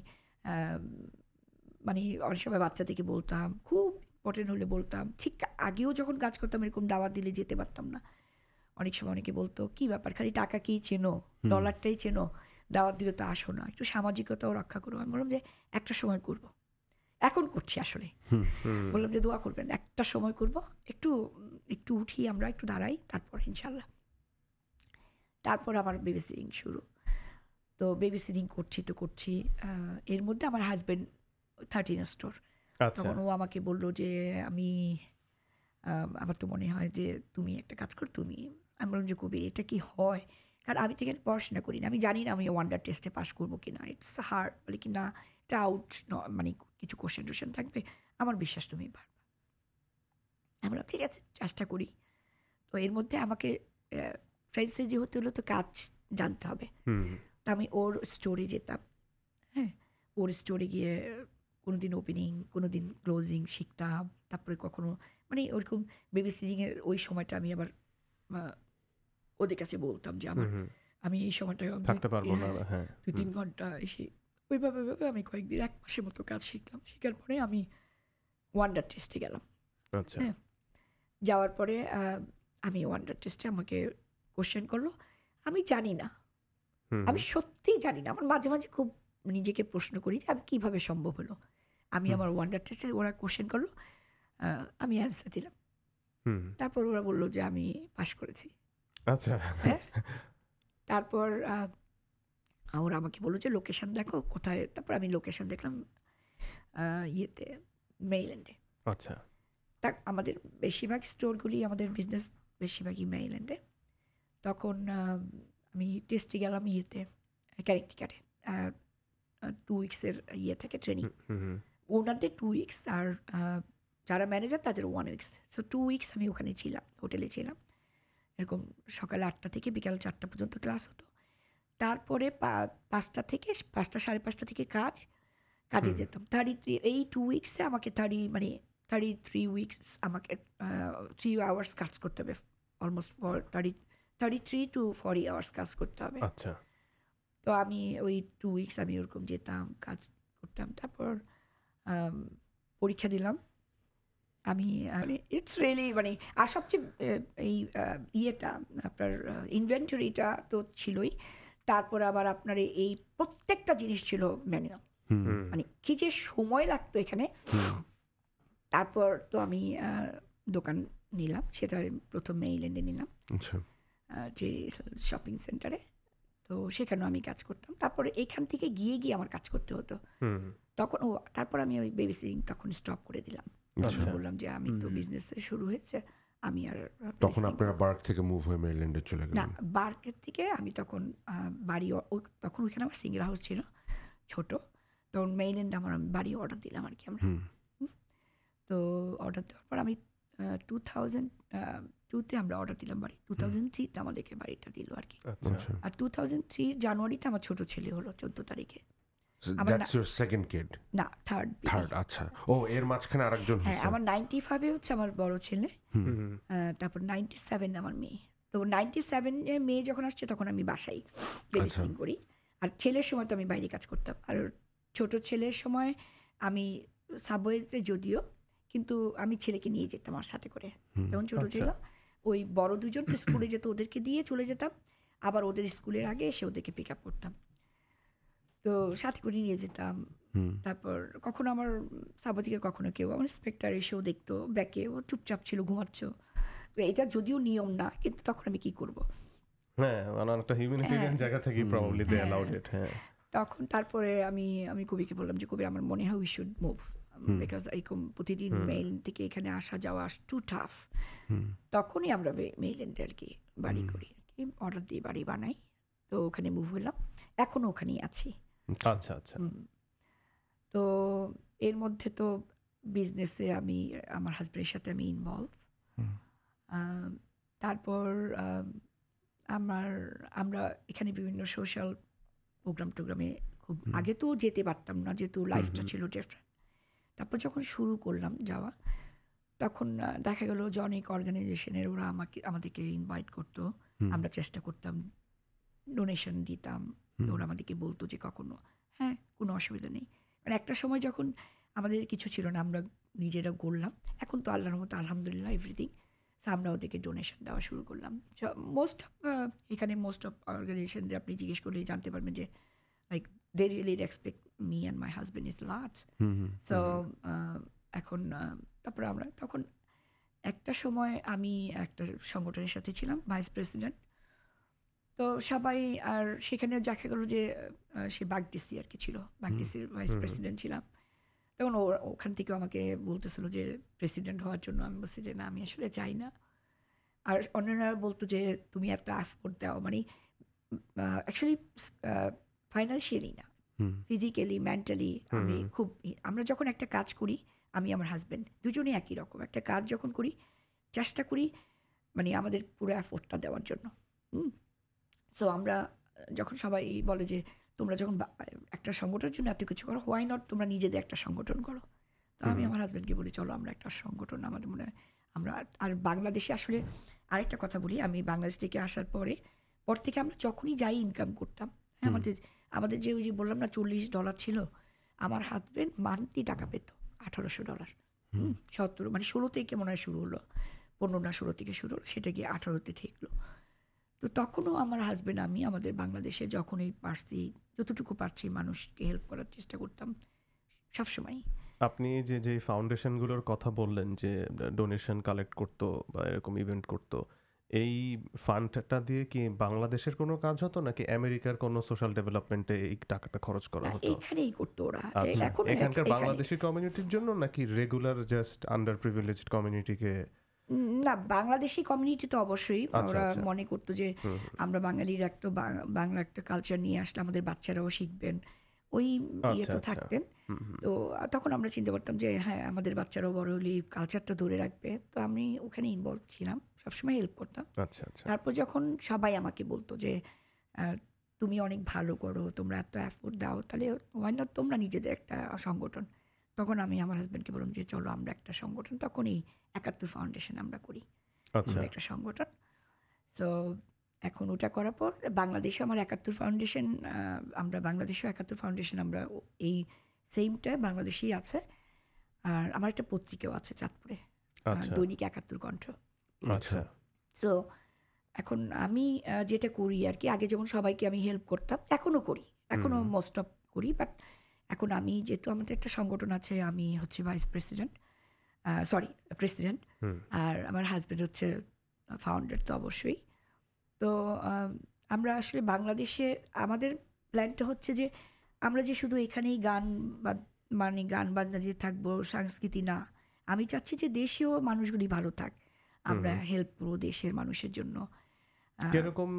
Speaker 3: মানে অনেক সময় বাচ্চাদেরকে বলতাম, খুব ইম্পর্টেন্ট হলে বলতাম। ঠিক আগেও যখন কাজ করতাম এরকম দাওয়াত দিলে যেতে পারতাম না। অনেক সময় অনেকে বলতো কী ব্যাপার, খালি টাকাকেই চেনো, ডলারটাই চেনো, দাওয়াত দিলে তো আসো না, একটু সামাজিকতাও রক্ষা করবো। আমি বললাম যে একটা সময় করব, এখন করছি আসলে। বললাম যে দোয়া করবেন, একটা সময় করব, একটু উঠি আমরা, একটু দাঁড়াই, তারপর ইনশাল্লাহ। তারপর আমার বেবি সিটিং শুরু। তো বেবি সিটিং করছি। এর মধ্যে আমার হাজব্যান্ড 13 স্টোর, তখন ও আমাকে বললো যে আমার তো মনে হয় যে তুমি একটা কাজ কর, আমি বললাম যে কবি এটা কি হয়, কারণ আমি তো এখানে পড়াশোনা করি না, আমি জানি না আমি ওয়ান্ডার টেস্টে পাস করবো কিনা, ইটস হার্ড, বলে কি না এটা আউট, মানে কিছু কোশ্চেন থাকবে, আমার বিশ্বাস তুমি পারবে। আমি বললাম ঠিক আছে চেষ্টা করি। তো এর মধ্যে আমাকে ফ্রেন্ডসে যে হতে হলো তো কাজ জানতে হবে, তো আমি ওর স্টোরে যেতাম। হ্যাঁ, ওর স্টোরে গিয়ে কোনোদিন ওপেনিং, কোনোদিন ক্লোজিং শিখতাম। তারপরে কখনো মানে ওরকম বেবি সিটিংয়ের ওই সময়টা আমি আবার ওদের কাছে বলতাম যে আমি এই সময়টা
Speaker 1: থাকতে পারবো না। হ্যাঁ
Speaker 3: 2-3 ঘন্টা এসে ওইভাবে আমি কয়েকদিন 1 মাসের মতো কাজ শিখলাম। শেখার পরে আমি ওয়ান্ডার টেস্টে গেলাম।
Speaker 1: আচ্ছা
Speaker 3: হ্যাঁ, যাওয়ার পরে আমি ওয়ান্ডার টেস্টে আমাকে কোশ্চেন করলো। আমি জানি না, আমি সত্যিই জানি না। আমার মাঝে মাঝে খুব নিজেকে প্রশ্ন করি যে আমি কীভাবে সম্ভব হলো। আমি আমার ওয়ান্ডার টেস্টে ওরা কোশ্চেন করলো, আমি অ্যান্সার দিলাম। তারপর ওরা বললো যে আমি পাশ করেছি।
Speaker 1: আচ্ছা
Speaker 3: হ্যাঁ, তারপর ওরা আমাকে বললো যে লোকেশন দেখো কোথায়। তারপর আমি লোকেশন দেখলাম ইয়েতে মেইল্যান্ডে।
Speaker 1: আচ্ছা
Speaker 3: তা আমাদের বেশিরভাগ স্টোরগুলি আমাদের বিজনেস বেশিরভাগই মেইল্যান্ডে। তখন আমি টেস্টে গেলাম ইয়েতে ক্যারেক্টিকারে 2 উইক্সের ইয়ে থেকে ট্রেনিং। ওনাদের 2 উইক্স আর যারা ম্যানেজার তাদের 1 উইক্স। সো 2 উইক্স আমি ওখানে ছিলাম, হোটেলে ছিলাম। এরকম সকাল 8টা থেকে বিকাল 4টা পর্যন্ত ক্লাস হতো। তারপরে 5টা থেকে 5টা 5:30 থেকে কাজে যেতাম। 33 এই 2 উইক্সে আমাকে 33 উইকস আমাকে 3 আওয়ার্স কাজ করতে হবে। অলমোস্ট 33 to 40 আওয়ার্স কাজ করতে হবে।
Speaker 1: আচ্ছা
Speaker 3: তো আমি ওই 2 উইকস আমি ওরকম যেতাম, কাজ করতাম। তারপর পরীক্ষা দিলাম। আমি ইটস রিয়েলি মানে আর সবচেয়ে এই ইয়েটা আপনার ইনভেন্টরিটা তো ছিলই। তারপর আবার আপনার এই প্রত্যেকটা জিনিস ছিল ম্যানুয়াল। মানে কি যে সময় লাগতো এখানে। তারপর তো আমি দোকান নিলাম, সেটা প্রথম মেইল্যান্ডে নিলাম যে শপিং সেন্টারে। তো সেখানেও আমি কাজ করতাম। তারপরে এইখান থেকে গিয়ে আমার কাজ করতে হতো। তখন তারপর আমি ওই বেবি সিটিং তখন স্টপ করে দিলাম। বললাম যে আমি তো বিজনেসে শুরু হয়েছে, আমি আর
Speaker 2: তখন আপনারা বার্ক থেকে মুভ হয়ে মেরিল্যান্ডে চলে গেলেন?
Speaker 3: না, বার্কের থেকে আমি তখন বাড়ি তখন ওইখানে আমার সিঙ্গেল হাউস ছিল ছোট। তখন মেইল্যান্ডে আমার বাড়ি অর্ডার দিলাম আর কি আমরা। তো অর্ডার দেওয়ার পর আমি 2002-তে আমরা অর্ডার দিলাম বাড়ি। 2003-তে আমাদেরকে বাড়িটা দিল আর কি। আর 2003 জানুয়ারিতে আমার ছোট ছেলে হলো 14 তারিখে।
Speaker 2: That's your second kid?
Speaker 3: না, থার্ড।
Speaker 2: আচ্ছা। ও এর মাঝখানে আরেকজন?
Speaker 3: হ্যাঁ, আমার 95-এ হচ্ছে আমার বড় ছেলে। তারপর 97 আমার মেয়ে। তো 97-এ মেয়ে যখন আসছে তখন আমি বাসায় বেবিসিটিং করি। আর ছেলের সময় তো আমি বাইরে কাজ করতাম। আর ছোট ছেলের সময় আমি সাবওয়েতে যদিও, কিন্তু আমি ছেলেকে নিয়ে যেতাম আমার সাথে করে। যখন ছোট ছিল ওই বড় দুজন স্কুলে যেত, ওদেরকে দিয়ে চলে যেতাম। আবার ওদের স্কুলের আগে এসে ওদেরকে পিক আপ করতাম। তো সাথে করে নিয়ে যেতাম। তারপর কখনো আমার সাবো থেকে কখনো কেউ আমার ইন্সপেক্টর এসেও দেখতো ব্যাকে, ও চুপচাপ ছিল, ঘুমাচ্ছ। এটা যদিও নিয়ম না, কিন্তু তখন আমি কি করব?
Speaker 1: হ্যাঁ, একটা হিউম্যানিটেরিয়ান জায়গা থেকে প্রবাবলি দে অ্যালাউড ইট। হ্যাঁ,
Speaker 3: তখন তারপরে আমি কবিকে বললাম যে কবি আমার মনে হয় উই শুড মুভ, বিকজ এরকম প্রতিদিন মেইল থেকে এখানে আসা যাওয়া টু টাফ। তখনই আমরা মেইল্যান্ডে আর কি বাড়ি করি আর কি, অর্ডার দিয়ে বাড়ি বানাই। তো ওখানে মুভ হলাম, এখনও ওখানেই আছি।
Speaker 1: আচ্ছা আচ্ছা।
Speaker 3: তো এর মধ্যে তো বিজনেসে আমি আমার হাজব্যান্ডের সাথে আমি ইনভলভ। তারপর আমরা এখানে বিভিন্ন সোশ্যাল টোগ্রামে খুব আগে তো যেতে পারতাম না, যেহেতু লাইফটা ছিল ডিফারেন্ট। তারপর যখন শুরু করলাম যাওয়া, তখন দেখা গেল যে অনেক অর্গানাইজেশনের ওরা আমাদেরকে ইনভাইট করতো। আমরা চেষ্টা করতাম, ডোনেশন দিতাম। ওরা আমাদেরকে বলতো যে কখনো হ্যাঁ কোনো অসুবিধা নেই। কারণ একটা সময় যখন আমাদের কিছু ছিল না, আমরা নিজেরা গড়লাম। এখন তো আল্লাহর মতো আলহামদুলিল্লাহ এভরিথিং। সো আমরা ওদেরকে ডোনেশন দেওয়া শুরু করলাম। এখানে মোস্ট অফ অর্গানাইজেশনদের আপনি জিজ্ঞেস করলেই জানতে পারবেন যে like they really respect me and my husband is large. So এখন তারপরে আমরা তখন একটা সময় আমি একটা সংগঠনের সাথে ছিলাম, ভাইস প্রেসিডেন্ট। তো সবাই, আর সেখানে দেখা গেলো যে সে বাগডিসি আর কি ছিল, বাগডিসির ভাইস প্রেসিডেন্ট ছিলাম। তখন ওখান থেকে আমাকে বলতেছিল যে প্রেসিডেন্ট হওয়ার জন্য। আমি বলছি যে না, আমি আসলে চাই না। আর অন্যরা বলতো যে তুমি একটা এফোর্ট দাও, মানে অ্যাকচুয়ালি ফাইন্যান্সিয়ালি না, ফিজিক্যালি মেন্টালি আমি খুব, আমরা যখন একটা কাজ করি, আমি আমার হাজব্যান্ড দুজনেই একই রকম একটা কাজ যখন করি, চেষ্টা করি মানে আমাদের পুরো এফোর্টটা দেওয়ার জন্য। সো আমরা যখন সবাই বলে যে তোমরা যখন একটা সংগঠনের জন্য এত কিছু করো, হোয়াই নট তোমরা নিজেদের একটা সংগঠন করো। তো আমি আমার হাজব্যান্ডকে বলি চলো আমরা একটা সংগঠন, আমাদের মনে হয় আমরা। আর বাংলাদেশে আসলে আরেকটা কথা বলি, আমি বাংলাদেশ থেকে আসার পর থেকে আমরা যখনই যাই ইনকাম করতাম, হ্যাঁ, আমাদের যে ওই যে বললাম না $40 ছিল, আমার হাজব্যান্ড মান্থলি টাকা পেত $1800। 17 মানে 16 থেকে মনে হয় শুরু হলো, 15 না 16 থেকে শুরু হলো, সেটা গিয়ে 18তে ঠেকলো। তো তখনও আমার হাজব্যান্ড আমি আমাদের বাংলাদেশে যখনই পারছি, যতটুকু পারছি মানুষকে হেল্প করার চেষ্টা করতাম সবসময়।
Speaker 1: আপনি যে ফাউন্ডেশনগুলোর কথা বললেন যে ডোনেশন কালেক্ট করতো বা এরকম ইভেন্ট করতো, এই ফান্ডটা দিয়ে কি বাংলাদেশের কোনো কাজ হতো নাকি আমেরিকার কোনো সোশ্যাল ডেভেলপমেন্টে এই টাকাটা খরচ করা হতো?
Speaker 3: এখানেই করতো ওরা।
Speaker 1: আচ্ছা,
Speaker 3: এখন
Speaker 1: এখানকার বাংলাদেশি কমিউনিটির জন্য নাকি রেগুলার জাস্ট আন্ডার প্রিভিলেজড কমিউনিটিকে?
Speaker 3: না, বাংলাদেশি কমিউনিটি তো অবশ্যই ওরা মনে করতো যে আমরা বাঙালির একটা বাংলা একটা কালচার নিয়ে আসলে আমাদের বাচ্চারাও শিখবেন, ওই ইয়ে তো থাকতেন। তো তখন আমরা চিন্তা করতাম যে হ্যাঁ আমাদের বাচ্চারাও বড় হলে কালচারটা ধরে রাখবে, তো আমি ওখানে ইনভলভ ছিলাম, সবসময় হেল্প করতাম। তারপর যখন সবাই আমাকে বলতো যে তুমি অনেক ভালো করো, তোমরা এত এফোর্ট দাও, তাহলে ওয়াই নট তোমরা নিজেদের একটা সংগঠন। তখন আমি আমার হাজব্যান্ডকে বললাম যে চলো আমরা একটা সংগঠন, তখন এই 71 ফাউন্ডেশন আমরা করি, একটা সংগঠন। সো এখন ওটা করার পর বাংলাদেশে আমার 71 ফাউন্ডেশন, আমরা বাংলাদেশেও 71 ফাউন্ডেশন আমরা এই সেমটা বাংলাদেশেই আছে। আর আমার একটা পত্রিকাও আছে চাঁদপুরে, দৈনিক 71 কণ্ঠ।
Speaker 1: আচ্ছা।
Speaker 3: সো এখন আমি যেটা করি আর কি, আগে যেমন সবাইকে আমি হেল্প করতাম, এখনও করি, এখনও মোস্ট অফ করি, বাট এখন আমি যেহেতু আমাদের একটা সংগঠন আছে, আমি হচ্ছে ভাইস প্রেসিডেন্ট, প্রেসিডেন্ট, আর আমার হাজব্যান্ড হচ্ছে ফাউন্ডার তো অবশ্যই। তো আমরা আসলে বাংলাদেশে আমাদের প্ল্যানটা হচ্ছে যে আমরা যে শুধু এখানেই গান বাজনা দিয়ে থাকবো, সংস্কৃতি না, আমি চাচ্ছি যে দেশেও মানুষগুলি ভালো থাক, আমরা হেল্প করবো দেশের মানুষের জন্য।
Speaker 1: কিরকম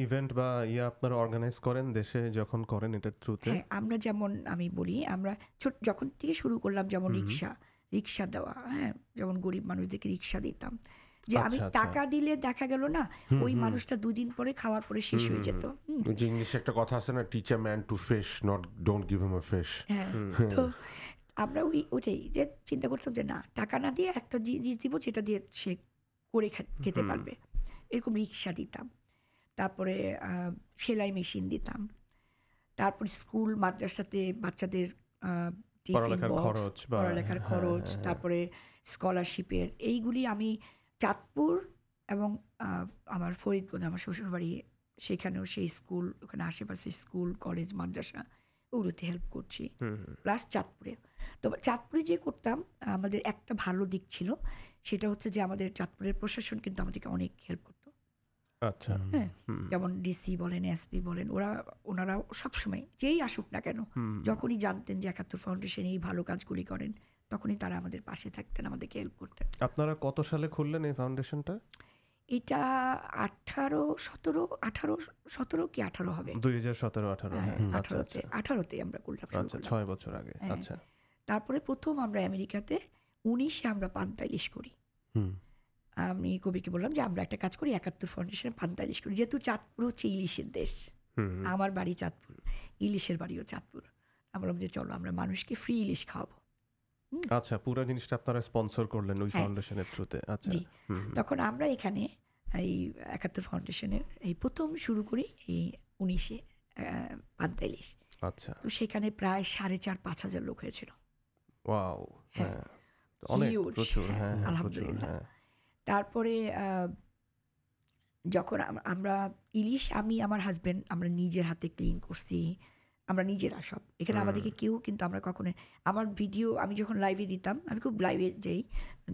Speaker 1: ইভেন্ট বা আপনারা অর্গানাইজ করেন দেশে যখন করেন এটার থ্রুতে?
Speaker 3: হ্যাঁ, আমরা যেমন আমি বলি, আমরা যখন থেকে শুরু করলাম, যেমন রিক্সা দেওয়া, হ্যাঁ, যেমন গরিব মানুষদেরকে রিক্সা দিতাম, যে আমি টাকা দিলে দেখা গেল না ওই মানুষটা 2 দিন পরে খাওয়ার পরে শেষ হয়ে যেত।
Speaker 2: ইংলিশে একটা কথা আছে না, teach a man to fish, not don't give him a fish.
Speaker 3: হ্যাঁ, তো আমরা ওইটাই যে চিন্তা করতাম যে না, টাকা না দিয়ে একটা জিনিস দিব যেটা দিয়ে সে করে খেতে পারবে, এরকম রিক্সা দিতাম। তারপরে সেলাই মেশিন দিতাম। তারপর স্কুল মাদ্রাসাতে বাচ্চাদের পড়ালেখার খরচ, তারপরে স্কলারশিপের, এইগুলি আমি চাঁদপুর এবং আমার ফরিদগঞ্জ আমার শ্বশুরবাড়ি, সেখানেও সেই স্কুল, ওখানে আশেপাশে স্কুল কলেজ মাদ্রাসা ওগুলোতে হেল্প করছি, প্লাস চাঁদপুরে। তো চাঁদপুরে যে করতাম, আমাদের একটা ভালো দিক ছিল, সেটা হচ্ছে যে আমাদের চাঁদপুরের প্রশাসন কিন্তু আমাদেরকে অনেক হেল্প করতো।
Speaker 1: আচ্ছা,
Speaker 3: হ্যাঁ, যেমন ডিসি বলেন, এসপি বলেন, ওনারা সবসময় যেই আসুক না কেন, যখনই জানতেন যে 71 ফাউন্ডেশন এই ভালো কাজগুলি করেন, তখনই তারা আমাদের পাশে থাকতেন, আমাদেরকে হেল্প করতেন।
Speaker 1: আপনারা কত সালে খুললেন এই ফাউন্ডেশনটা?
Speaker 3: এটা 18 কি 18 হবে,
Speaker 1: 2017-18। হ্যাঁ,
Speaker 3: 18তে আমরা করলাম।
Speaker 1: আচ্ছা, 6 বছর আগে। আচ্ছা,
Speaker 3: তারপরে প্রথম আমরা আমেরিকাতে 19-এ আমরা পান্তা ইলিশ করি। আমি কবিকে বললাম যে আমরা একটা কাজ করি, 71 ফাউন্ডেশনে পান্তা ইলিশ করি, যেহেতু চাঁদপুর হচ্ছে ইলিশের দেশ, আমার বাড়ি চাঁদপুর, ইলিশের বাড়িও চাঁদপুর। আমরা বললাম যে চলো আমরা মানুষকে ফ্রি ইলিশ খাওয়াবো।
Speaker 1: আচ্ছা, পুরো জিনিসটা আপনারা স্পন্সর করলেন ওই ফাউন্ডেশনের থ্রুতে? আচ্ছা,
Speaker 3: তখন আমরা এখানে এই 71 ফাউন্ডেশনের এই প্রথম শুরু করি এই 19-এ পান্তা ইলিশ।
Speaker 1: আচ্ছা,
Speaker 3: তো সেখানে প্রায় 4,500-5,000 লোক হয়েছিল।
Speaker 1: ওয়াও, হ্যাঁ, অনেক, প্রচুর। হ্যাঁ,
Speaker 3: আলহামদুলিল্লাহ। তারপরে যখন আমরা ইলিশ, আমি আমার হাজব্যান্ড আমরা নিজের হাতে ক্লিন করছি, আমরা নিজেরা সব, এখানে আমাদেরকে কেউ, কিন্তু আমরা কখনো, আমার ভিডিও আমি যখন লাইভে দিতাম, আমি খুব লাইভে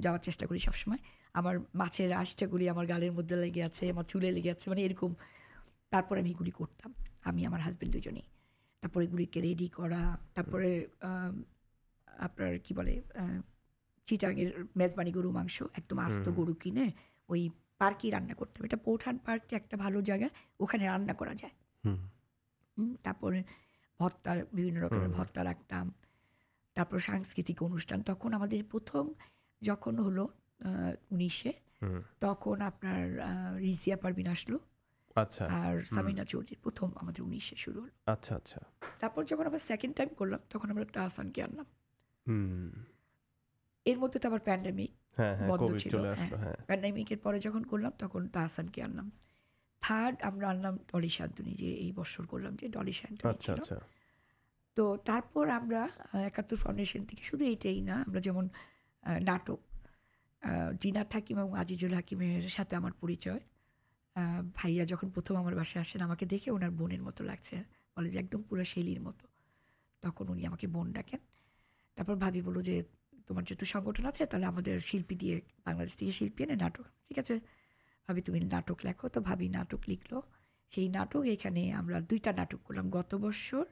Speaker 3: যাওয়ার চেষ্টা করি সবসময়, আমার মাছের আঁশটাগুলি আমার গালের মধ্যে লেগে আছে, আমার চুলে লেগে আছে, মানে এরকম। তারপরে আমি এগুলি করতাম, আমি আমার হাজব্যান্ড দুজনেই। তারপরে এগুলিকে রেডি করা, তারপরে আপনার কি বলে চিটাগের মেজবানি গরু মাংস, একদম আস্ত গরু কিনে ওই পার্কেই রান্না করতে হবে। এটা পৌঠান পার্কটা একটা ভালো জায়গা, ওখানে রান্না করা যায়। তারপরে ভর্তা, বিভিন্ন রকমের ভর্তা রাখতাম। তারপর সাংস্কৃতিক অনুষ্ঠান, তখন আমাদের প্রথম যখন হলো 19-এ, তখন আপনার রিজিয়া পারভিন আসলো,
Speaker 1: আচ্ছা
Speaker 3: আর সামিনা চৌধুরীর প্রথম আমাদের 19-এ শুরু হলো।
Speaker 1: আচ্ছা আচ্ছা
Speaker 3: তারপর যখন আমরা সেকেন্ড টাইম করলাম তখন আমরা তাহসানকে আনলাম।
Speaker 1: হুম
Speaker 3: এর মধ্যে তো আবার প্যান্ডামিক
Speaker 1: হ্যাঁ হ্যাঁ
Speaker 3: বন্ধ
Speaker 1: কোভিড
Speaker 3: ছিল।
Speaker 1: চলে
Speaker 3: হ্যাঁ,
Speaker 1: আসলো হ্যাঁ
Speaker 3: প্যান্ডামিকের পরে যখন করলাম তখন তাহসানকে আনলাম। থার্ড আমরা আনলাম ডলি শান্তনী, যে এই বছর করলাম যে ডলি শান্তনী
Speaker 1: আচ্ছা
Speaker 3: ছিল।
Speaker 1: আচ্ছা
Speaker 3: তো তারপর আমরা 71 ফাউন্ডেশন থেকে শুধু এইটাই না, আমরা যেমন নাটক, জিনাত হাকিম এবং আজিজুল হাকিমের সাথে আমার পরিচয়। ভাইয়া যখন প্রথম আমার বাসায় আসেন আমাকে দেখে ওনার বোনের মতো লাগছে, বলে যে একদম পুরো শেলির মতো। তখন উনি আমাকে বোন ডাকেন। তারপর ভাবি বলল যে তোমার যেহেতু সংগঠন আছে তাহলে আমাদের শিল্পী দিয়ে, বাংলাদেশ থেকে শিল্পী এনে নাটক, ঠিক আছে ভাবি তুমি নাটক লেখো। তো ভাবি নাটক লিখলো। সেই নাটক এখানে আমরা 2টা নাটক করলাম, গত বছর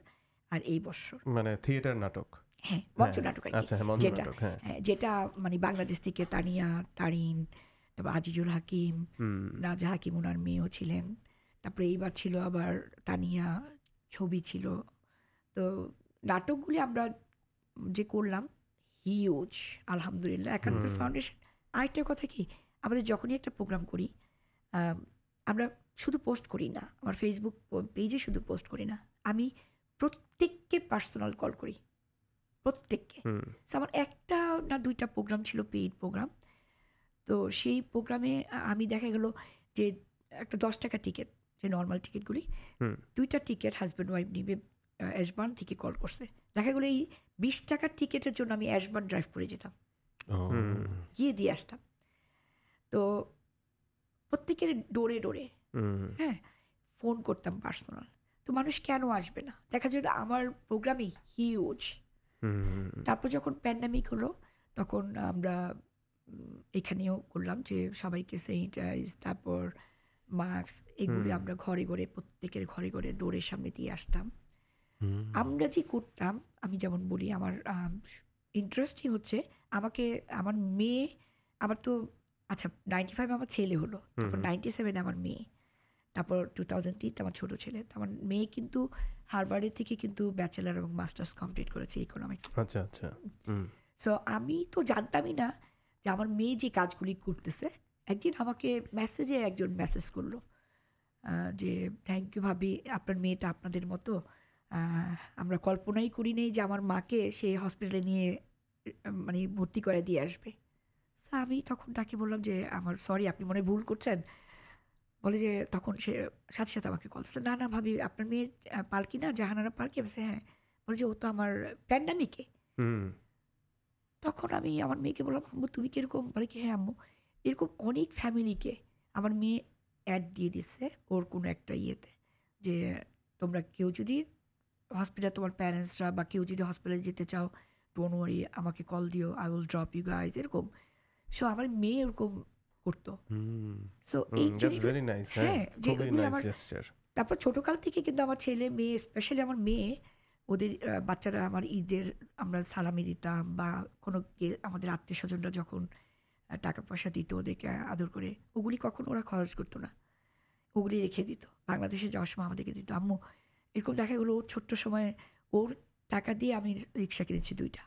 Speaker 3: আর এই বছর।
Speaker 1: মানে থিয়েটার নাটক
Speaker 3: হ্যাঁ, মঞ্চ নাটক আর কি।
Speaker 1: আচ্ছা হ্যাঁ মঞ্চ
Speaker 3: যেটা
Speaker 1: নাটক হ্যাঁ
Speaker 3: যেটা মানে বাংলাদেশ থেকে তানিয়া, তারিন, তারপর আজিজুল হাকিম,
Speaker 1: হুম
Speaker 3: রাজা হাকিম ওনার মেয়েও ছিলেন। তারপরে এইবার ছিল আবার তানিয়া, ছবি ছিল। তো নাটকগুলি আমরা যে করলাম হিউজ আলহামদুলিল্লাহ। 71 ফাউন্ডেশন আরেকটা কথা কি, আমাদের যখনই একটা প্রোগ্রাম করি আমরা শুধু পোস্ট করি না, আমার ফেসবুক পেজে শুধু পোস্ট করি না, আমি প্রত্যেককে পার্সোনাল কল করি, প্রত্যেককে। So, আমার একটা না 2টা প্রোগ্রাম ছিল পেইড প্রোগ্রাম। তো সেই প্রোগ্রামে আমি দেখা গেল যে একটা 10 টাকা টিকিট, যে নর্মাল টিকিটগুলি, 2টা টিকিট হাজব্যান্ড ওয়াইফ নিবে, অ্যাশবার্ন থেকে কল করছে। দেখা গেলো এই 20 টাকার টিকিটের জন্য আমি অ্যাশবার্ন ড্রাইভ করে যেতাম, গিয়ে দিয়ে আসতাম। তো প্রত্যেকের ডোরে ডোরে হ্যাঁ ফোন করতাম পার্সোনাল। তো মানুষ কেন আসবে না, দেখা যায় আমার প্রোগ্রামই হিউজ। তারপর যখন প্যান্ডামিক হলো তখন আমরা এখানেও করলাম যে সবাইকে স্যানিটাইজ, তারপর মাস্ক, এগুলি আমরা ঘরে ঘরে, প্রত্যেকের ঘরে ঘরে ডোরের সামনে দিয়ে আসতাম। আমরা যে করতাম, আমি যেমন বলি আমার ইন্টারেস্টিং হচ্ছে, আমাকে আমার মেয়ে, আমার তো আচ্ছা 95 আমার ছেলে হলো, তারপর 97 আমার মেয়ে, তারপর 2003 আমার ছোট ছেলে। তো আমার মেয়ে কিন্তু হার্ভার্ডের থেকে কিন্তু ব্যাচেলার এবং মাস্টার্স কমপ্লিট করেছে ইকোনমিক্স।
Speaker 1: আচ্ছা আচ্ছা
Speaker 3: সো আমি তো জানতামই না যে আমার মেয়ে যে কাজগুলি করতেছে। একদিন আমাকে মেসেজে একজন মেসেজ করলো যে থ্যাংক ইউ ভাবি, আপনার মেয়েটা আপনাদের মতো, আমরা কল্পনাই করি নেই যে আমার মাকে সে হসপিটালে নিয়ে মানে ভর্তি করে দিয়ে আসবে। সো আমি তখন তাকে বললাম যে আমার সরি, আপনি মনে ভুল করছেন। বলে যে তখন সে সাথে সাথে আমাকে কল করছে, না না ভাবি আপনার মেয়ে পালকি না, জাহানারা পালকি? বলছে হ্যাঁ। বলে যে ও তো আমার প্যান্ডামিকে। তখন আমি আমার মেয়েকে বললাম, আম্মু তুমি কীরকম? বলে কি হ্যাঁ আম্মু, এরকম অনেক ফ্যামিলিকে আমার মেয়ে অ্যাড দিয়ে দিচ্ছে ওর কোনো একটা ইয়েতে, যে তোমরা কেউ যদি হসপিটাল, তোমার প্যারেন্টসরা বা কেউ যদি হসপিটালে যেতে চাও, ডোন্ট ওয়ারি, আমাকে কল দিও, I will drop you guys, এরকম। সো আমার মেয়ে এরকম করতো। সো এই হ্যাঁ যেগুলো আমার, তারপর ছোটোকাল থেকে কিন্তু আমার ছেলে মেয়ে, স্পেশালি আমার মেয়ে, ওদের বাচ্চারা আমার ঈদের আমরা সালামি দিতাম, বা কোনো আমাদের আত্মীয় স্বজনরা যখন টাকা পয়সা দিত ওদেরকে আদর করে, ওগুলি কখন ওরা খরচ করতো না, ওগুলি রেখে দিত, বাংলাদেশে যাওয়ার সময় আমাদেরকে দিত। আম্মু এরকম দেখা গেলো ওর ছোট্ট সময় ওর টাকা দিয়ে আমি রিক্সা কিনেছি 2টা,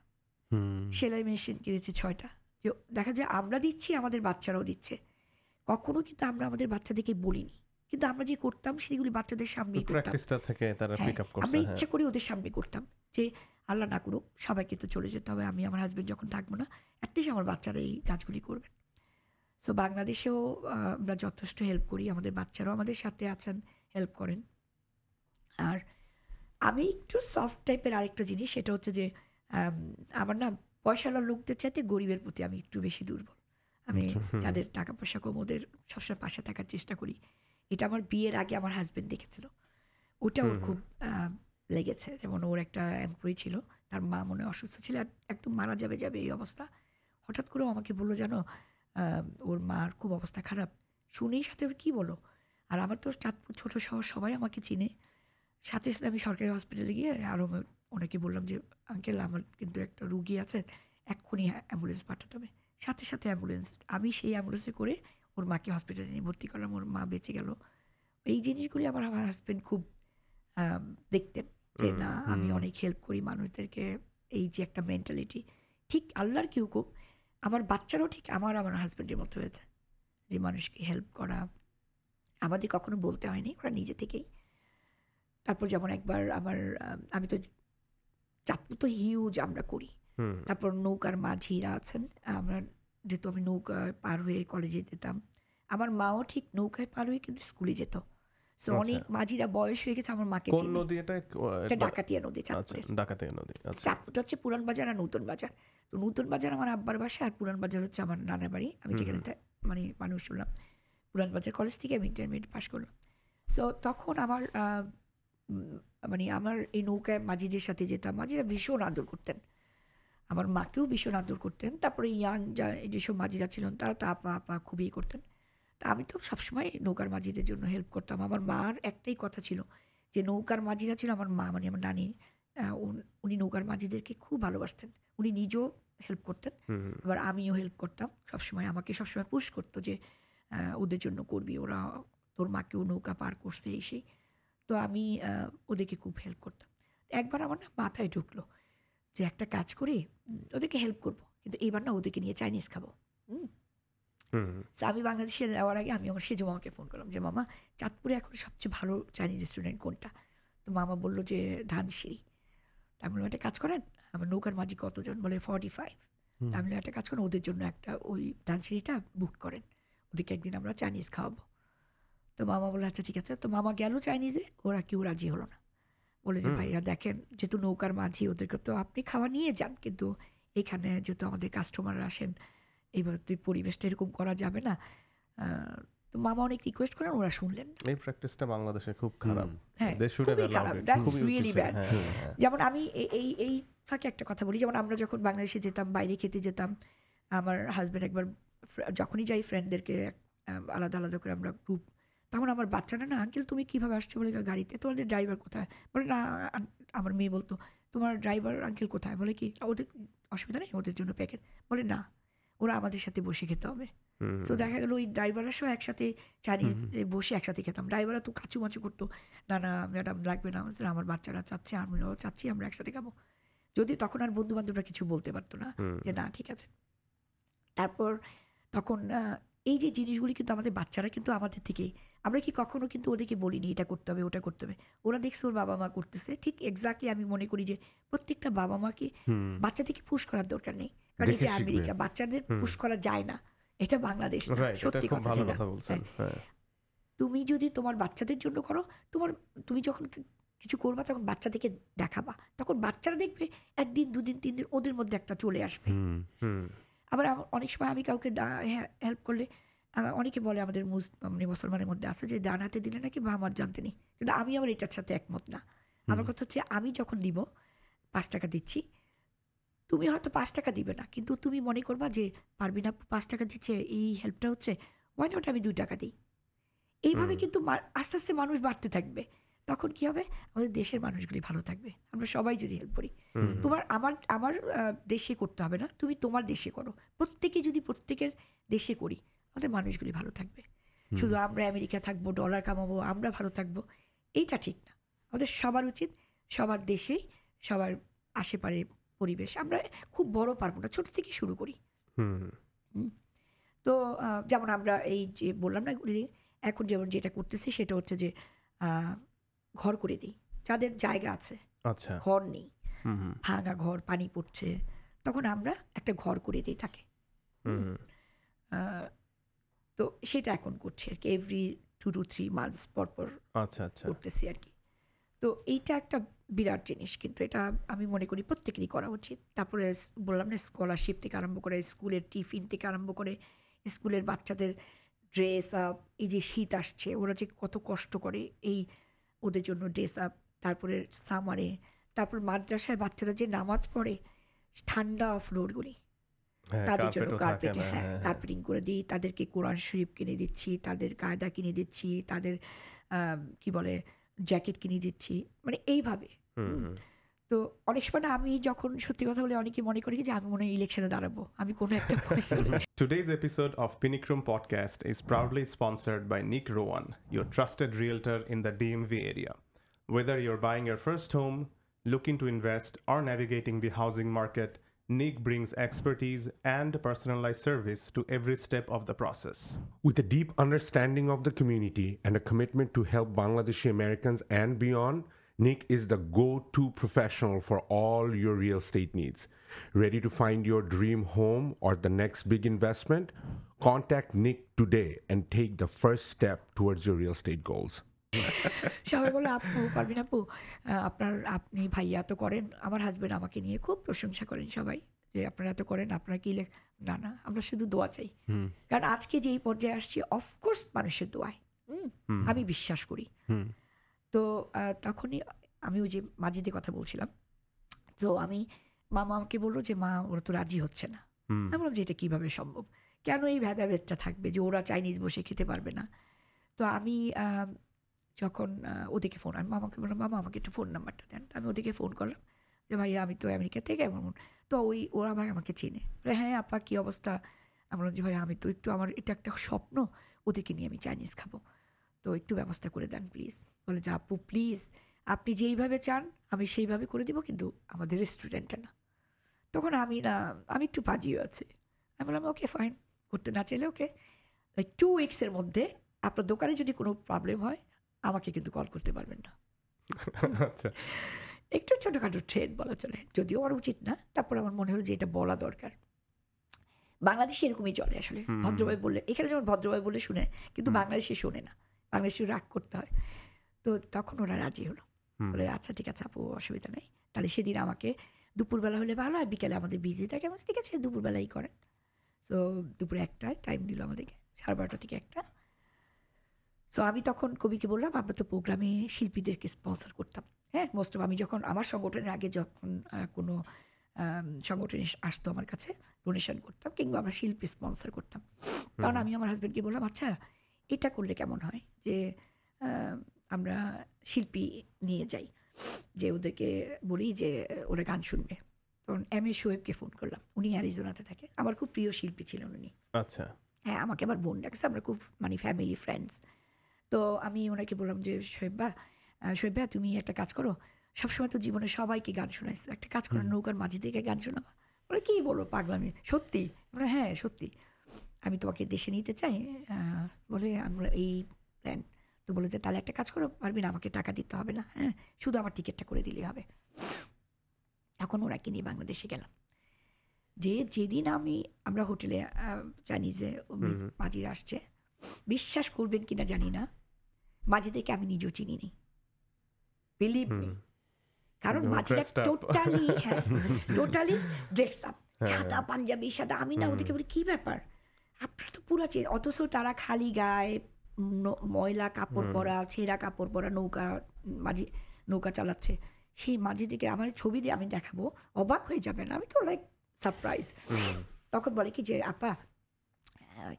Speaker 3: সেলাই মেশিন কিনেছি 6টা। যে দেখা যায় আমরা দিচ্ছি, আমাদের বাচ্চারাও দিচ্ছে। কখনো কিন্তু আমরা আমাদের বাচ্চাদেরকে বলিনি, কিন্তু আমরা যে করতাম সেগুলি বাচ্চাদের সামনেই করতাম। আমরা ইচ্ছা করে ওদের সামনে করতাম যে আল্লাহ না করুক সবাইকে তো চলে যেতে হবে, আমি আমার হাজব্যান্ড যখন থাকবো না, অ্যাটলিস্ট আমার বাচ্চারা এই কাজগুলি করবেন। সো বাংলাদেশেও আমরা যথেষ্ট হেল্প করি, আমাদের বাচ্চারাও আমাদের সাথে আছেন, হেল্প করেন। আর আমি একটু সফট টাইপের আরেকটা জিনিস, সেটা হচ্ছে যে আমার না পয়সাওয়ালা লোকদের চাইতে গরিবের প্রতি আমি একটু বেশি দুর্বল। আমি যাদের টাকা পয়সা কম ওদের সবসময় পাশে থাকার চেষ্টা করি। এটা আমার বিয়ের আগে আমার হাজব্যান্ড দেখেছিল, ওটা ওর খুব লেগেছে। যেমন ওর একটা এমপ্লয়ি ছিল, তার মা মনে অসুস্থ ছিল, একদম মারা যাবে এই অবস্থা। হঠাৎ করেও আমাকে বললো জানো ওর মার খুব অবস্থা খারাপ। শুনেই সাথে ওর কী বলো, আর আমার তো চাঁদপুর ছোটো শহর, সবাই আমাকে চিনে। সাথে সাথে আমি সরকারি হসপিটালে গিয়ে আরও অনেকে বললাম যে আঙ্কেল আমার কিন্তু একটা রুগী আছে, এক্ষুনি অ্যাম্বুলেন্স পাঠাতে হবে। সাথে সাথে অ্যাম্বুলেন্স, আমি সেই অ্যাম্বুলেন্সে করে ওর মাকে হসপিটালে নিয়ে ভর্তি করলাম, ওর মা বেঁচে গেল। এই জিনিসগুলি আমার হাজব্যান্ড খুব দেখতেন যে না আমি অনেক হেল্প করি মানুষদেরকে, এই যে একটা মেন্টালিটি। ঠিক আল্লাহর কি হুকুম, আমার বাচ্চারাও ঠিক আমার হাজব্যান্ডের মতো হয়েছে, যে মানুষকে হেল্প করা, আমাদের কখনো বলতে হয়নি, ওরা নিজে থেকেই। তারপর যেমন একবার আমি তো চাঁদপুর তো হিউজ আমরা করি। তারপর নৌকার মাঝিরা আছেন, আমরা যেহেতু আমি নৌকায় পার হয়ে কলেজে যেতাম, আমার মাও ঠিক নৌকায় পার হয়ে কিন্তু স্কুলে যেত। সো অনেক মাঝিরা বয়স হয়ে গেছে, আমার মাকে
Speaker 1: কোন নদী এটা?
Speaker 3: এটা ডাকাতিয়া নদী, চাঁদপুরের।
Speaker 1: ডাকাতিয়া নদী। আচ্ছা,
Speaker 3: চাঁদপুরটা হচ্ছে পুরান বাজার আর নতুন বাজার। তো নতুন বাজার আমার আব্বার বাসা, আর পুরান বাজার হচ্ছে আমার নানার বাড়ি। আমি যেখানে মানে মানুষ শুনলাম, পুরান বাজার কলেজ থেকে আমি ইন্টারমিডিয়েট পাস করলাম। সো তখন আমার মানে আমার এই নৌকায় মাঝিদের সাথে যেতাম, মাঝিরা ভীষণ আদর করতেন, আমার মাকেও ভীষণ আদর করতেন। তারপরে ইয়াং যেসব মাঝিরা ছিলেন তারা তো আপা আপা খুবই করতেন। তা আমি তো সবসময় নৌকার মাঝিদের জন্য হেল্প করতাম। আমার মার একটাই কথা ছিল যে নৌকার মাঝিরা ছিল আমার মা, মানে আমার নানি, উনি নৌকার মাঝিদেরকে খুব ভালোবাসতেন। উনি নিজেও হেল্প করতেন, আবার আমিও হেল্প করতাম। সবসময় আমাকে সবসময় পুশ করতো যে ওদের জন্য করবি, ওরা তোর মাকেও নৌকা পার করছে এসে। তো আমি ওদেরকে খুব হেল্প করতাম। একবার আমার না মাথায় ঢুকলো যে একটা কাজ করে ওদেরকে হেল্প করবো, কিন্তু এইবার না ওদেরকে নিয়ে চাইনিজ খাবো। তো আমি বাংলাদেশে যাওয়ার আগে আমি আমার সেজো মামাকে ফোন করলাম যে মামা, চাঁদপুরে এখন সবচেয়ে ভালো চাইনিজ রেস্টুরেন্ট কোনটা? তো মামা বললো যে ধানসিঁড়ি। আমি বললাম একটা কাজ করেন, আমার নৌকার মাঝি কতজন? বলে 45। আমি বললাম একটা কাজ করেন, ওদের জন্য একটা ওই ধানসিঁড়িটা বুক করেন, ওদেরকে একদিন আমরা চাইনিজ খাওয়াবো। তো মামা বললো আচ্ছা ঠিক আছে। তো মামা গেল চাইনিজে, ওরা কেউ রাজি হলো না। বলে যে ভাইয়া দেখেন, যেহেতু নৌকার মাঝি, ওদেরকে তো আপনি খাওয়া নিয়ে যান, কিন্তু এখানে যেহেতু আমাদের কাস্টমার আসেন, এইভাবে তুই পরিবেশটা এরকম করা যাবে না। তো মামা অনেক রিকোয়েস্ট করেন, ওরা শুনলেন।
Speaker 1: এই প্র্যাকটিসটা বাংলাদেশে খুব খারাপ।
Speaker 3: হ্যাঁ, খুবই খারাপ, দ্যাটস রিয়েলি ব্যাড। যেমন আমি এই ফাঁকে একটা কথা বলি, যেমন আমরা যখন বাংলাদেশে যেতাম, বাইরে খেতে যেতাম, আমার হাজব্যান্ড একবার যখনই যাই ফ্রেন্ডদেরকে আলাদা আলাদা করে আমরা গ্রুপ, তখন আমার বাচ্চারা না, আঙ্কেল তুমি কীভাবে আসছো বলে গাড়িতে, তোমাদের ড্রাইভার কোথায়? বলে না, আমার মেয়ে বলতো তোমার ড্রাইভার আঙ্কেল কোথায়? বলে কি ওদের অসুবিধা নেই, ওদের জন্য প্যাকেট। বলে না, ওরা আমাদের সাথে বসে খেতে হবে। সো দেখা গেলো ওই ড্রাইভাররা সব একসাথে চাইনিজ বসে একসাথে খেতাম। ড্রাইভাররা তো কাচুমাচু করতো, না না ম্যাডাম লাগবে না, আমার বাচ্চারা চাচ্ছে, আমরাও চাচ্ছি, আমরা একসাথে খাবো। যদি তখন আর বন্ধু বান্ধবরা কিছু বলতে পারতো না যে না ঠিক আছে। তারপর তখন এই যে জিনিসগুলি কিন্তু আমাদের বাচ্চারা কিন্তু আমাদের থেকে, আমরা কি কখনো কিন্তু ওদেরকে বলিনি এটা করতে হবে ওটা করতে হবে, ওরা দেখছে ওর বাবা মা করতেছে। ঠিক এক্স্যাক্টলি আমি মনে করি যে প্রত্যেকটা বাবা মাকে বাচ্চাদেরকে পুশ করার দরকার নেই, কারণ এটা আমেরিকা, বাচ্চাদের পুশ করা যায় না, এটা বাংলাদেশ না। সত্যি কথা যেটা, তুমি যদি তোমার বাচ্চাদের জন্য করো, তুমি যখন কিছু করবা তখন বাচ্চাদেরকে দেখাবা, তখন বাচ্চারা দেখবে একদিন দুদিন 3 দিন ওদের মধ্যে একটা চলে আসবে। আবার অনেক সময় আমি কাউকে হেল্প করলে অনেকে বলে আমাদের মুসলমানের মধ্যে আছে যে ডান হাতে দিলে নাকি বাম হাত জানতে নেই, কিন্তু আমি আবার এটার সাথে একমত না। আমার কথা হচ্ছে আমি যখন দিব 5 টাকা দিচ্ছি, তুমি হয়তো 5 টাকা দিবে না, কিন্তু তুমি মনে করবা যে পারবি না 5 টাকা দিচ্ছে, এই হেল্পটা হচ্ছে, ওয়াই নট আমি 2 টাকা দিই। এইভাবে কিন্তু আস্তে আস্তে মানুষ বাড়তে থাকবে, তখন কি হবে, আমাদের দেশের মানুষগুলি ভালো থাকবে, আমরা সবাই যদি হেল্প করি। তোমার আমার দেশে করতে হবে না, তুমি তোমার দেশে করো, প্রত্যেকে যদি প্রত্যেকের দেশে করি, আমাদের মানুষগুলি ভালো থাকবে। শুধু আমরা আমেরিকা থাকবো, ডলার কামাবো, আমরা ভালো থাকবো, এইটা ঠিক না। আমাদের সবার উচিত সবার দেশেই, সবার আশেপাশে পরিবেশ, আমরা খুব বড় পারবো না, ছোট থেকে শুরু করি। তো যেমন আমরা এই যে বললাম না, এখন যেমন যেটা করতেছি সেটা হচ্ছে যে ঘর করে দিই যাদের জায়গা আছে,
Speaker 1: আচ্ছা
Speaker 3: ঘর নেই, ভাঙা ঘর, পানি পড়ছে, তখন আমরা একটা ঘর করে দিই তাকে। তো সেটা এখন করছি আর কি, এভরি 2 to 3 months পর পর করতেছি আর কি। তো এইটা একটা বিরাট জিনিস, কিন্তু এটা আমি মনে করি প্রত্যেকেরই করা উচিত। তারপরে বললাম না, স্কলারশিপ থেকে আরম্ভ করে, স্কুলের টিফিন থেকে আরম্ভ করে, স্কুলের বাচ্চাদের ড্রেস আপ, এই যে শীত আসছে, ওরা যে কত কষ্ট করে এই ওদের জন্য ড্রেস আপ, তারপরে সামারে, তারপর মাদ্রাসায় বাচ্চারা যে নামাজ পড়ে, ঠান্ডা ফ্লোরগুলি, তাদের জন্য কার্পেটে কার্পেটিং করে দিই, তাদেরকে কোরআন শরীফ কিনে দিচ্ছি, তাদের কায়দা কিনে দিচ্ছি, তাদের কি বলে জ্যাকেট কিনে দিচ্ছি, মানে এইভাবে। তো অনেক সময় আমি যখন সত্যি কথা বলে অনেকে মনে করি যে আমি মনে হয় ইলেকশনে দাঁড়াবো, আমি কোনো একটা
Speaker 1: Today's episode of Pinicrum Podcast is proudly sponsored by Nick Rowan, your trusted realtor in the DMV area. Whether you're buying your first home, looking to invest, or navigating the housing market, Nick brings expertise and personalized service to every step of the process.
Speaker 2: With a deep understanding of the community and a commitment to help Bangladeshi Americans and beyond, Nick is the go-to professional for all your real estate needs. Ready to find your dream home or the next big investment? Contact Nick today and take the first step towards your real estate goals.
Speaker 3: সবাই বলে আপু পারবেন আপু আপনি ভাইয়া তো করেন, আমার হাজবেন্ড আমাকে নিয়ে খুব প্রশংসা করেন সবাই যে আপনারা তো করেন, আপনারা কি না আমরা শুধু দোয়া চাই, কারণ আজকে যে এই পর্যায়ে আসছি অফকোর্স মানুষের দোয়ায় আমি বিশ্বাস করি। তো তখনই আমি ওই যে মাজিদের কথা বলছিলাম, তো আমি মামা আমাকে বললো যে মা ওরা তো রাজি হচ্ছে না। আমি বললাম যে এটা কীভাবে সম্ভব, কেন এই ভেদাভেদটা থাকবে যে ওরা চাইনিজ বসে খেতে পারবে না। তো আমি যখন ওদেরকে ফোন, আমি মামাকে বললাম মামা আমাকে একটু ফোন নাম্বারটা দেন। তো আমি ওদেরকে ফোন করলাম যে ভাইয়া আমি তো আমেরিকা থেকে এমন, তো ওরা ভাই আমাকে চেনে, হ্যাঁ আপা কী অবস্থা। আমি বললাম যে ভাই আমি তো একটু, আমার এটা একটা স্বপ্ন, ওদেরকে নিয়ে আমি চাইনিজ খাবো, তো একটু ব্যবস্থা করে দেন প্লিজ। বলে যে আপু প্লিজ আপনি যেইভাবে চান আমি সেইভাবে করে দিব, কিন্তু আমাদের রেস্টুরেন্টে না। তখন আমি একটু পাজিও আছি, আমি বললাম ওকে ফাইন, করতে না চাইলে ওকে 2 উইক্সের মধ্যে আপনার দোকানে যদি কোনো প্রবলেম হয় আমাকে কিন্তু কল করতে পারবেন না।
Speaker 1: আচ্ছা,
Speaker 3: একটু ছোটোখাটো ট্রেড বলা চলে, যদিও আমার উচিত না, তারপর আমার মনে হলো যে এটা বলা দরকার। বাংলাদেশে এরকমই চলে আসলে, ভদ্রভাবে বললে, এখানে যেমন ভদ্রভাবে বলে শুনে, কিন্তু বাংলাদেশে শোনে না, বাংলাদেশে রাগ করতে হয়। তো তখন ওরা রাজি হলো, বলে আচ্ছা ঠিক আছে আপু অসুবিধা নেই, তাহলে সেদিন আমাকে দুপুরবেলা হলে ভালো হয়, বিকেলে আমাদের বিজি থাকে, আমাদের ঠিক আছে দুপুরবেলাই করেন। তো দুপুরে 1টায় টাইম দিল আমাদেরকে, 12:30 থেকে 1টা। সো আমি তখন কবিকে বললাম আমরা তো প্রোগ্রামে শিল্পীদেরকে স্পন্সর করতাম, হ্যাঁ মোস্ট অফ, আমি যখন আমার সংগঠনের আগে যখন কোনো সংগঠনে আসতো আমার কাছে ডোনেশন করতাম, কিংবা আমরা শিল্পী স্পন্সর করতাম। কারণ আমি আমার হাজব্যান্ডকে বললাম আচ্ছা এটা করলে কেমন হয় যে আমরা শিল্পী নিয়ে যাই, যে ওদেরকে বলি যে ওরা গান শুনবে। তখন এম.এ. শোয়েবকে ফোন করলাম, উনি অ্যারিজোনাতে থাকে, আমার খুব প্রিয় শিল্পী ছিলেন উনি।
Speaker 1: আচ্ছা,
Speaker 3: হ্যাঁ আমাকে আবার বোন ডাকছে, আমরা খুব মানে ফ্যামিলি ফ্রেন্ডস। তো আমি ওনাকে বললাম যে শোয়েব ভাই তুমি একটা কাজ করো, সবসময় তো জীবনে সবাইকে গান শোনাইছে, একটা কাজ করো নৌকার মাঝি থেকে গান শোনাবা। বলে কী বলো পাগলামি, সত্যি? বলে হ্যাঁ সত্যি, আমি তোমাকে দেশে নিতে চাই। বলে আমরা এই প্ল্যান। তো বলে যে তাহলে একটা কাজ করো পারবি না, আমাকে টাকা দিতে হবে না, হ্যাঁ শুধু আমার টিকিটটা করে দিলেই হবে। এখন ওনাকে নিয়ে বাংলাদেশে গেলাম, যেদিন আমরা হোটেলে চাইনিজে মাঝির আসছে, বিশ্বাস করবেন কিনা জানি না, মাঝি থেকে আমি নিজেও চিনি নি, বিলিভ মি, কারণ মাঝিটা টোটালি ড্রেস আপ, সাদা পাঞ্জাবি সাদা। আমি না ওদেরকে বলি কী ব্যাপার আপনারা তো পুরা চেয়ে, অথচ তারা খালি গায়ে ময়লা কাপড় পরা, ছেঁড়া কাপড় পরা, নৌকা চালাচ্ছে। সেই মাঝি থেকে আমার ছবি দিয়ে আমি দেখাবো, অবাক হয়ে যাবেন, আমি তো লাইক সারপ্রাইজ। তখন বলে কি যে আপা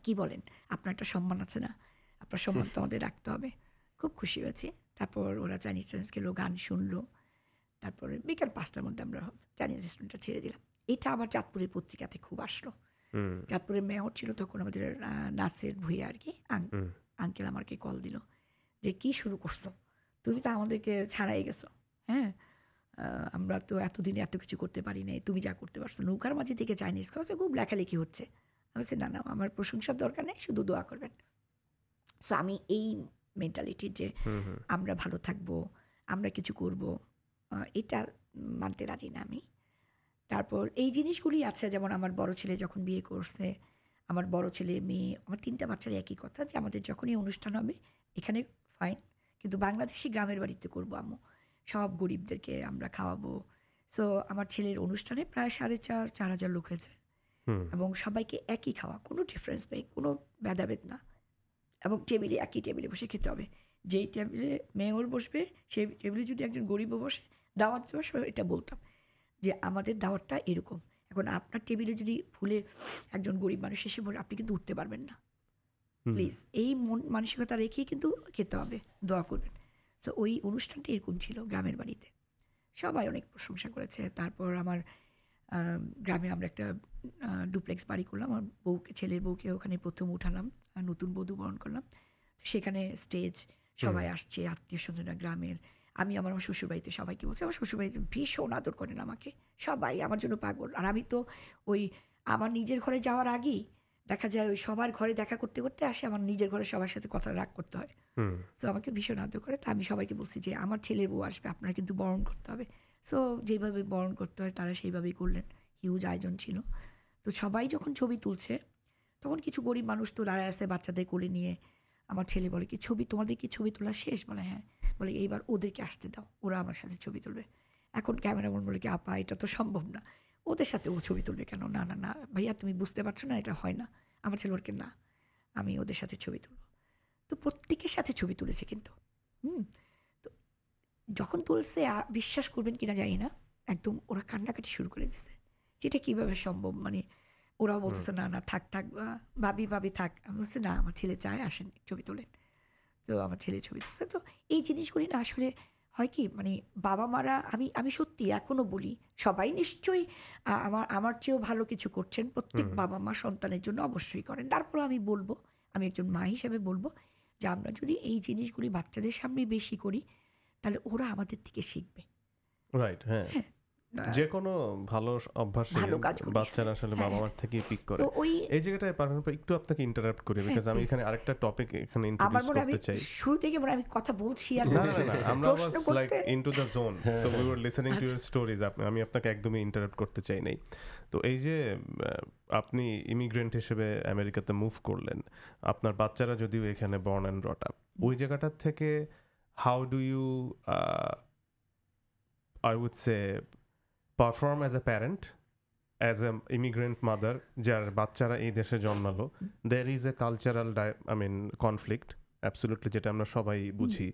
Speaker 3: কি বলেন, আপনার একটা সম্মান আছে না, আপনার সম্মান তো আমাদের রাখতে হবে। খুব খুশি হয়েছি। তারপর ওরা চাইনিজ গেলো, গান শুনলো, তারপরে বিকাল 5টার মধ্যে আমরা চাইনিজ রেস্টুরেন্টটা ছেড়ে দিলাম। এটা আবার চাঁদপুরের পত্রিকাতে খুব আসলো। চাঁদপুরের মেয়র ছিল তখন আমাদের নাসের ভুইয়া আর কি, আঙ্কেল আমাকে কল দিল যে কি শুরু করছো, তুমি তো আমাদেরকে ছাড়াই গেছো, হ্যাঁ আমরা তো এতদিনে এত কিছু করতে পারি নাই, তুমি যা করতে পারছো, নৌকার মাঝে থেকে চাইনিজ খাওয়া খুব লেখালেখি হচ্ছে। আমি বলছি না আমার প্রশংসার দরকার নেই, শুধু দোয়া করবেন। সো আমি এই মেন্টালিটির যে আমরা ভালো থাকবো, আমরা কিছু করব, এটা মানতে রাজি না আমি। তারপর এই জিনিসগুলি আছে, যেমন আমার বড় ছেলে যখন বিয়ে করছে, আমার বড় ছেলে মেয়ে, আমার 3টা বাচ্চার একই কথা যে আমাদের যখনই অনুষ্ঠান হবে এখানে ফাইন, কিন্তু বাংলাদেশি গ্রামের বাড়িতে করবো আম্মু, সব গরিবদেরকে আমরা খাওয়াবো। সো আমার ছেলের অনুষ্ঠানে প্রায় 4,500 লোক হয়েছে, এবং সবাইকে একই খাওয়া, কোনো ডিফারেন্স নেই, কোনো ভেদাভেদ না, এবং টেবিলে একই টেবিলে বসে খেতে হবে। যেই টেবিলে মেয়র বসবে সেই টেবিলে যদি একজন গরিবও বসে, দাওয়াত বসে, এটা বলতাম যে আমাদের দাওয়াতটা এরকম। এখন আপনার টেবিলে যদি ভুলে একজন গরিব মানুষ এসে বলে, আপনি কিন্তু উঠতে পারবেন না, প্লিজ এই মানসিকতা রেখেই কিন্তু খেতে হবে, দোয়া করবেন। সো ওই অনুষ্ঠানটা এরকম ছিল গ্রামের বাড়িতে, সবাই অনেক প্রশংসা করেছে। তারপর আমার গ্রামে আমরা একটা ডুপ্লেক্স বাড়ি করলাম, আমার ছেলের বউকে ওখানে প্রথম উঠালাম, নতুন বধূ বরণ করলাম। সেখানে স্টেজ, সবাই আসছে, আত্মীয় স্বজনরা গ্রামের, আমি আমার শ্বশুরবাড়িতে সবাইকে বলছি, আমার শ্বশুরবাড়িতে ভীষণ আদর করেন আমাকে, সবাই আমার জন্য পাগল। আর আমি তো ওই আমার নিজের ঘরে যাওয়ার আগেই দেখা যায় ওই সবার ঘরে দেখা করতে করতে আসে, আমার নিজের ঘরে সবার সাথে কথা রাগ করতে হয়। সো আমাকে ভীষণ আদর করে। তো আমি সবাইকে বলছি যে আমার ছেলের বউ আসবে, আপনারা কিন্তু বরণ করতে হবে। সো যেভাবে বরণ করতে হয় তারা সেইভাবেই করলেন, হিউজ আয়োজন ছিল। তো সবাই যখন ছবি তুলছে তখন কিছু গরিব মানুষ তো দাঁড়ায় আছে বাচ্চাদের কোলে নিয়ে। আমার ছেলে বলে কি ছবি, তোমাদের কি ছবি তোলা শেষ? বলে হ্যাঁ। বলে এইবার ওদেরকে আসতে দাও, ওরা আমার সাথে ছবি তুলবে। এখন ক্যামেরাম্যান বলে কি আপা এটা তো সম্ভব না, ওদের সাথে ও ছবি তুলবে কেন? না না না ভাইয়া তুমি বুঝতে পারছো না, এটা হয় না। আমার ছেলে বলকে না আমি ওদের সাথে ছবি তুলব। তো প্রত্যেকের সাথে ছবি তুলেছে কিন্তু তো যখন তুলছে বিশ্বাস করবেন কিনা জানি না, একদম ওরা কান্নাকাটি শুরু করে দিছে, যেটা কীভাবে সম্ভব। মানে ওরাও বলতেছে না না থাক থাক ভাবি থাক। আমি বলছি না আমার ছেলে চায়, আসেন ছবি তোলেন। তো আমার ছেলে ছবি তুলছে। তো এই জিনিসগুলি না আসলে হয় কি, মানে বাবা মারা, আমি সত্যি এখনও বলি সবাই নিশ্চয়ই আমার চেয়েও ভালো কিছু করছেন, প্রত্যেক বাবা মা সন্তানের জন্য অবশ্যই করেন। তারপর আমি বলবো, আমি একজন মা হিসেবে বলবো যে আমরা যদি এই জিনিসগুলি বাচ্চাদের সামনে বেশি করি তাহলে ওরা আমাদের থেকে শিখবে।
Speaker 1: রাইট, হ্যাঁ। যে কোনো ভালো অভ্যাস বাচ্চারা আসলে বাবা মার থেকেই পিক করে। এই জায়গাটায় পারভীন আপা একটু আপনাকে ইন্টারাপ্ট করি, বিকজ আমি এখানে আরেকটা টপিক এখানে ইন্ট্রোডিউস করতে চাই।
Speaker 3: শুরু থেকে আমি কথা বলছি আর
Speaker 1: না আমরা was like into the zone, so we were listening to your stories. আমি আপনাকে একদমই ইন্টারাপ্ট করতে চাই নাই। তো এই যে আপনি ইমিগ্রেন্ট হিসেবে আমেরিকাতে মুভ করলেন, আপনার বাচ্চারা যদিও এখানে বর্ন অ্যান্ড ব্রট আপ, ওই জায়গাটার থেকে how do you I would say perform as a parent, as an immigrant mother যার বাচ্চারা এই দেশে জন্মালো? There is a cultural conflict absolutely, যেটা আমরা সবাই বুঝি।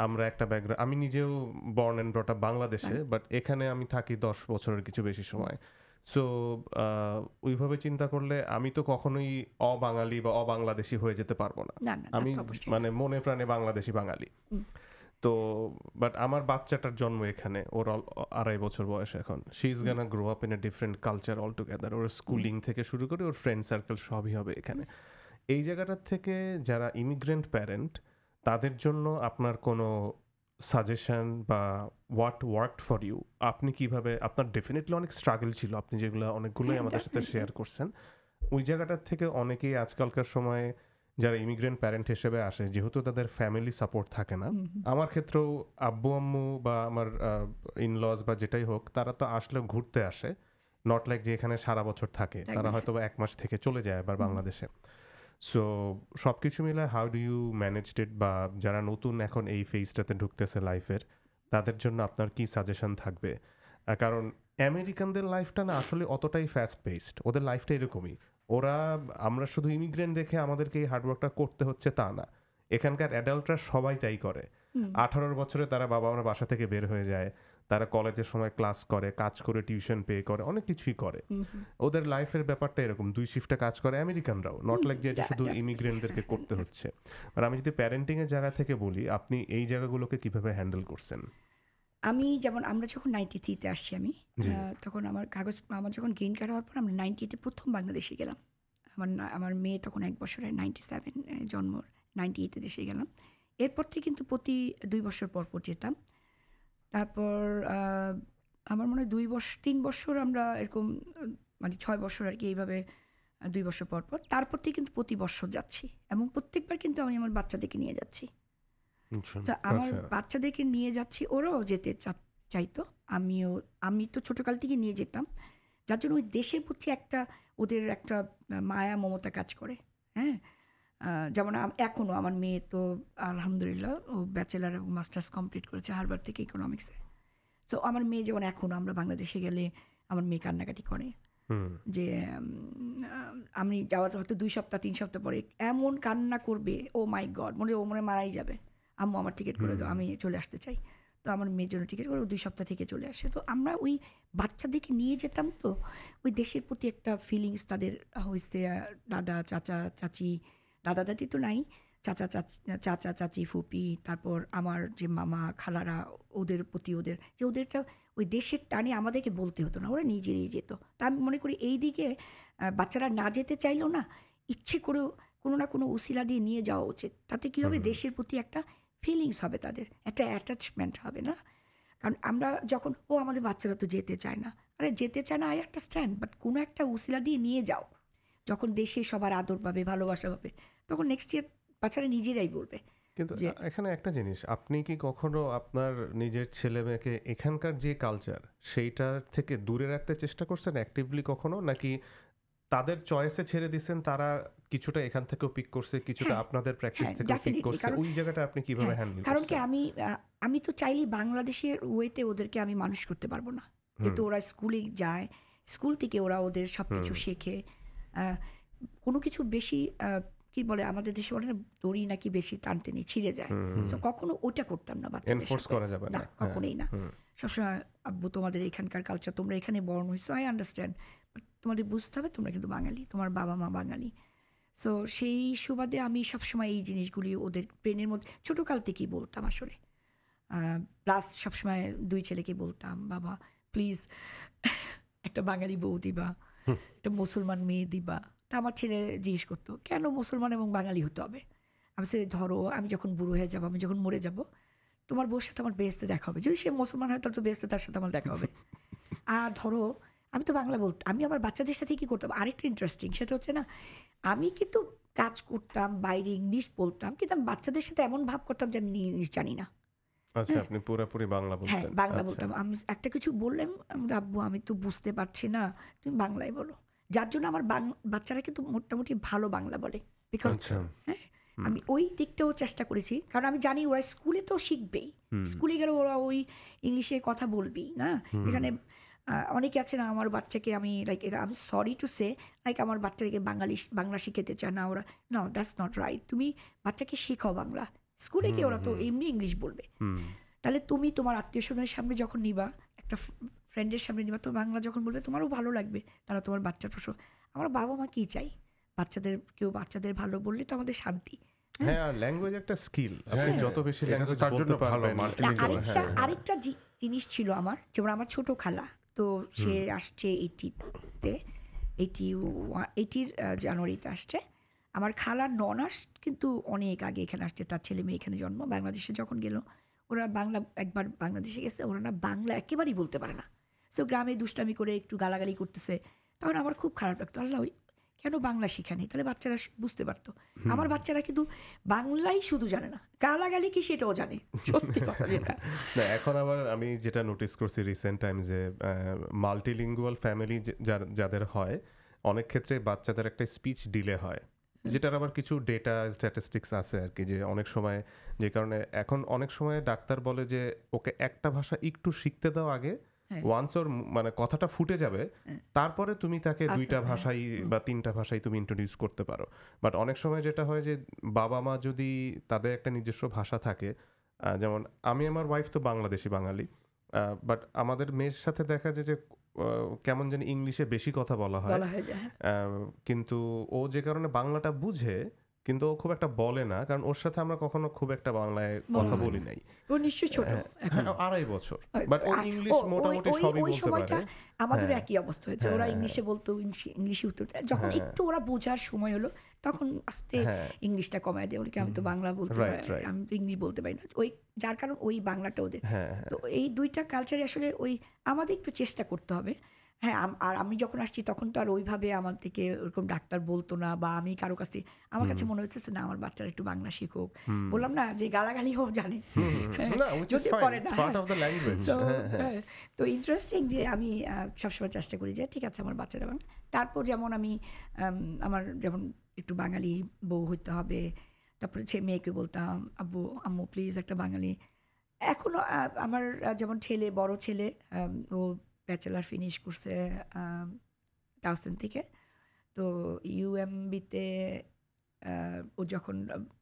Speaker 1: আমরা একটা ব্যাকগ্রাউন্ড, আমি নিজেও বর্ন অ্যান্ড ব্রট আপ বাংলাদেশে, বাট এখানে আমি থাকি 10 বছরের কিছু বেশি সময়। সো ওইভাবে চিন্তা করলে আমি তো কখনোই অবাঙালি বা অবাংলাদেশি হয়ে যেতে পারবো না। আমি মানে মনে প্রাণে বাংলাদেশি বাঙালি। তো বাট আমার বাচ্চাটার জন্ম এখানে, ওর 2.5 বছর বয়স এখন। She is Gaana grow up in a different culture all together. Or schooling থেকে শুরু করে ওর ফ্রেন্ড সার্কেল সবই হবে এখানে। এই জায়গাটার থেকে যারা ইমিগ্রেন্ট প্যারেন্ট, তাদের জন্য আপনার কোনো সাজেশন বা হোয়াট ওয়ার্কড ফর ইউ? আপনি কিভাবে, আপনার ডেফিনেটলি অনেক স্ট্রাগল ছিল, আপনি যেগুলো অনেকগুলোই আমাদের সাথে শেয়ার করছেন। ওই জায়গাটার থেকে অনেকেই আজকালকার সময়ে যারা ইমিগ্রেন্ট প্যারেন্ট হিসেবে আসে, যেহেতু তাদের ফ্যামিলি সাপোর্ট থাকে না, আমার ক্ষেত্রেও আব্বু আম্মু বা আমার ইনলজ বা যেটাই হোক, তারা তো আসলে ঘুরতে আসে, নট লাইক যে এখানে সারা বছর থাকে। তারা হয়তো 1 মাস থেকে চলে যায় আবার বাংলাদেশে। সো সব কিছু মিলে হাউ ডু ইউ ম্যানেজড ইট? বা যারা নতুন এখন এই ফেজটাতে ঢুকতেছে লাইফের, তাদের জন্য আপনার কি সাজেশন থাকবে? কারণ আমেরিকানদের লাইফটা না আসলে অতটাই ফাস্ট পেসড, ওদের লাইফটা এরকমই। ওরা, আমরা শুধু ইমিগ্রেন্ট দেখে আমাদেরকে এই হার্ডওয়ার্কটা করতে হচ্ছে তা না, এখানকার অ্যাডাল্টরা সবাই তাই করে। 18 বছরে তারা বাবা মার বাসা থেকে বের হয়ে যায়, তারা কলেজের সময় ক্লাস করে, কাজ করে, টিউশন পে করে, অনেক কিছুই করে। ওদের লাইফের ব্যাপারটা এরকম, 2 শিফটে কাজ করে আমেরিকানরাও, নট লাইক যে এটা শুধু ইমিগ্রেন্টদেরকে করতে হচ্ছে। আর আমি যদি প্যারেন্টিংয়ের জায়গা থেকে বলি, আপনি এই জায়গাগুলোকে কিভাবে হ্যান্ডেল করছেন?
Speaker 3: আমি যেমন, আমরা যখন 93-তে আসছি, আমি তখন আমার যখন গ্রিন কার্ড হওয়ার পর আমরা 98-এ প্রথম বাংলাদেশে গেলাম। আমার মেয়ে তখন 1 বছরে, 97 জন্ম, 98-এ দেশে গেলাম। এরপর থেকে কিন্তু প্রতি 2 বছর পর যেতাম। তারপর আমার মনে হয় 3 বছর আমরা এরকম, মানে 6 বছর আর কি, এইভাবে 2 বছর পর। তারপর থেকে কিন্তু প্রতি বছর যাচ্ছি, এবং প্রত্যেকবার কিন্তু আমি আমার বাচ্চাদেরকে নিয়ে যাচ্ছি। আমার বাচ্চাদেরকে নিয়ে যাচ্ছি, ওরাও যেতে চাইতো, আমি তো ছোটকাল থেকে নিয়ে যেতাম, যার জন্য ওই দেশের প্রতি ওদের একটা মায়া মমতা কাজ করে। হ্যাঁ, যেমন এখনও আমার মেয়ে তো আলহামদুলিল্লাহ ও ব্যাচেলার এবং মাস্টার্স কমপ্লিট করেছে হার্ভার্ড থেকে ইকোনমিক্সে। সো আমার মেয়ে যেমন এখনও আমরা বাংলাদেশে গেলে আমার মেয়ে কান্নাকাটি করে যে আমি যাওয়ার হয়তো 2 সপ্তাহ 3 সপ্তাহ পরে এমন কান্না করবে, ও মাই গড, ও মনে মারাই যাবে, আম্মু আমার টিকিট করে দাও, আমি চলে আসতে চাই। তো আমার মেয়ের জন্য টিকিট করে 2 সপ্তাহ থেকে চলে আসে। তো আমরা ওই বাচ্চাদেরকে নিয়ে যেতাম, তো ওই দেশের প্রতি একটা ফিলিংস তাদের হয়েছে। দাদা চাচা চাচি, দাদা দাদি তো নাই, চাচা চাচি ফুপি, তারপর আমার যে মামা খালারা, ওদের প্রতি ওদেরটা ওই দেশের টানে আমাদেরকে বলতে হতো না, ওরা নিজেই যেত। তা আমি মনে করি এই দিকে বাচ্চারা না যেতে চাইলেও না, ইচ্ছে করেও কোনো না কোনো উসিলা দিয়ে নিয়ে যাওয়া উচিত। তাতে কী হবে, দেশের প্রতি একটা ফিলিংস হবে তাদের, একটা অ্যাটাচমেন্ট হবে না। কারণ আমরা যখন আমাদের বাচ্চারা তো যেতে চায় না, আরে যেতে চায় না, আই আন্ডারস্ট্যান্ড, বাট কোনো একটা উসিলা দিয়ে নিয়ে যাও। যখন দেশে সবার আদর পাবে, ভালোবাসা পাবে, তখন নেক্সট ইয়ার বাচ্চারা নিজেরাই বলবে।
Speaker 1: কিন্তু এখানে একটা জিনিস, আপনি কি কখনো আপনার নিজের ছেলে মেয়েকে এখানকার যে কালচার সেইটার থেকে দূরে রাখতে চেষ্টা করছেন অ্যাক্টিভলি কখনো, নাকি তাদের চয়েসে ছেড়ে দিচ্ছেন, তারা কিছুটা এখান থেকেও পিক করছে, কিছুটা আপনাদের প্র্যাকটিস থেকেও পিক করছে, ওই জায়গাটা আপনি কিভাবে হ্যান্ডেল
Speaker 3: কারণ কি
Speaker 1: করছেন?
Speaker 3: আমি তো চাইলেই বাংলাদেশের ওয়েতে ওদেরকে আমি মানুষ করতে পারবো না, যেহেতু ওরা স্কুলে যায়, স্কুল থেকে ওরা ওদের সব কিছু শেখে। কোনো কিছু বেশি কি বলে আমাদের দেশে বলে না, দড়ি নাকি বেশি টানতে নেই, ছিঁড়ে যায়। তো কখনো ওটা করতাম না বাচ্চাদের
Speaker 1: এনফোর্স
Speaker 3: সাথে,
Speaker 1: করা যাবে না,
Speaker 3: কখনোই না। সবসময় আব্বু তোমাদের এখানকার কালচার, তোমরা এখানে বর্ণ হয়েছো, আই আন্ডারস্ট্যান্ড, তোমাদের বুঝতে হবে তোমরা কিন্তু বাঙালি, তোমার বাবা মা বাঙালি। সো সেই সুবাদে আমি সবসময় এই জিনিসগুলি ওদের ব্রেনের মধ্যে ছোটোকাল থেকেই বলতাম আসলে। প্লাস সবসময় দুই ছেলেকে বলতাম, বাবা প্লিজ একটা বাঙালি বউ দিবা, একটা মুসলমান মেয়ে দিবা। তা আমার ছেলে জিজ্ঞেস করতো, কেন মুসলমান এবং বাঙালি হতে হবে? আমি সে ধরো আমি যখন বুড়ো হয়ে যাবো, আমি যখন মরে যাব, তোমার বউর সাথে আমার বেহেস্তে দেখা হবে, যদি সে মুসলমান হয় তাহলে তো বেহেস্তে তার সাথে আমার দেখা হবে। আর ধরো আমি তো বাংলা বলতাম, আমি আমার বাচ্চাদের সাথে কী করতাম, আরেকটা ইন্টারেস্টিং, সেটা হচ্ছে না, আমি কিন্তু কাজ করতাম বাইরে, ইংলিশ বলতাম, কিন্তু আমি বাচ্চাদের সাথে এমন ভাব করতাম যে আমি ইংলিশ জানি না।
Speaker 1: আচ্ছা, আপনি পুরোপুরি বাংলা বলতেন?
Speaker 3: হ্যাঁ, বাংলা বলতাম। আমি একটা কিছু বললাম, আব্বু আমি তো বুঝতে পারছি না, তুমি বাংলায় বলো। যার জন্য আমার বাচ্চারা কিন্তু মোটামুটি ভালো বাংলা বলে, বিকজ হ্যাঁ আমি ওই দিকটাও চেষ্টা করেছি, কারণ আমি জানি ওরা স্কুলে তো শিখবেই, স্কুলে গেলে ওরা ওই ইংলিশে কথা বলবেই না। এখানে অনেকে আছে না, আমার বাচ্চাকে আমি লাইক এটা আমি সরি টু সে, লাইক আমার বাচ্চাকে বাংলা শিখাতে চায় না ওরা, না দ্যাটস নট রাইট। তুমি বাচ্চাকে শেখাও বাংলা, স্কুলে গিয়ে ওরা তো এমনি ইংলিশ বলবে। তাহলে তুমি তোমার আত্মীয় স্বজনের সামনে যখন নিবা, একটা ফ্রেন্ডের সামনে নিবা, তো বাংলা যখন বলবে তোমারও ভালো লাগবে, তারা তোমার বাচ্চার প্রশ্ন। আমার বাবা মা কী চাই, বাচ্চাদের ভালো বললে তো আমাদের শান্তি।
Speaker 1: হ্যাঁ, আর ল্যাঙ্গুয়েজ একটা স্কিল, আপনি যত বেশি ল্যাঙ্গুয়েজ বলতে পারবেন।
Speaker 3: আরেকটা জিনিস ছিল আমার, যেমন আমার ছোট খালা, তো সে আসছে 80 জানুয়ারিতে আসছে। আমার খালার ননাস কিন্তু অনেক আগে এখানে আসছে, তার ছেলে মেয়ে এখানে জন্ম। বাংলাদেশে যখন গেল, ওরা বাংলা একবার বাংলাদেশে গেছে, ওরা না বাংলা একেবারেই বলতে পারে না। সো গ্রামে দুষ্টামি করে একটু গালাগালি করতেছে, তখন আমার খুব খারাপ লাগতো, আল্লাহ কেন বাংলা শিখানি, তাহলে বাচ্চারা বুঝতে পারতো। আমার বাচ্চারা কিন্তু বাংলাই শুধু জানে না, গালাগালি কি সেটাও জানে, সত্যি কথা যেটা।
Speaker 1: না, এখন আবার আমি যেটা নোটিস করছি রিসেন্ট টাইম, যে মাল্টিলিঙ্গুয়াল ফ্যামিলি যাদের হয়, অনেক ক্ষেত্রে বাচ্চাদের একটা স্পিচ ডিলে হয়, যেটার আবার কিছু ডেটা স্ট্যাটিস্টিক্স আছে আর কি, যে অনেক সময় যে কারণে এখন অনেক সময় ডাক্তার বলে যে ওকে একটা ভাষা একটু শিখতে দাও আগে, ওয়ান্স ওর মানে কথাটা ফুটে যাবে, তারপরে তুমি তাকে দুইটা ভাষাই বা তিনটা ভাষাই তুমি ইন্ট্রোডিউস করতে পারো। বাট অনেক সময় যেটা হয় যে বাবা মা যদি তাদের একটা নিজস্ব ভাষা থাকে, যেমন আমি আমার ওয়াইফ তো বাংলাদেশি বাঙালি, বাট আমাদের মেয়ের সাথে দেখা যায় যে কেমন যেন ইংলিশে বেশি কথা বলা হয়, কিন্তু ও যে কারণে বাংলাটা বুঝে, কিন্তু ও খুব একটা বলে না, কারণ ওর সাথে আমরা কখনো খুব একটা বাংলায় কথা বলি নাই।
Speaker 3: ও নিশ্চয়ই ছোট,
Speaker 1: 2.5 বছর, বাট ও ইংলিশ মোটামুটি সবই বলতে পারে।
Speaker 3: আমাদেরও একই অবস্থা হয়েছে, ওরা ইংলিশে বলতো, ইংলিশে উত্তর, যখন একটু ওরা বোঝার সময় হলো তখন আস্তে ইংলিশটা কমায় দেয়, বলি আমি তো বাংলা বলতে পারি, আমি তো ইংলিশ বলতে পারি না, ওই যার কারণ ওই বাংলাটা ওদের। তো এই দুইটা কালচারে আসলে ওই আমাদের একটু চেষ্টা করতে হবে। হ্যাঁ, আর আমি যখন আসছি তখন তো আর ওইভাবে আমার থেকে ওরকম ডাক্তার বলতো না, বা আমি কারো কাছে, আমার কাছে মনে হচ্ছে না আমার বাচ্চারা একটু বাংলা শিখুক। বললাম না যে গালাগালিও জানে, তো ইন্টারেস্টিং যে আমি সবসময় চেষ্টা করি যে ঠিক আছে আমার বাচ্চারা বাংলা। তারপর যেমন আমি আমার যেমন একটু বাঙালি বউ হইতে হবে, তারপরে মেয়েকে বলতাম আব্বু আম্মু প্লিজ একটা বাঙালি। এখনও আমার যেমন বড় ছেলে, ও ব্যাচেলার ফিনিশ করছে টাউসেন থেকে, তো ইউএমবিতে ও যখন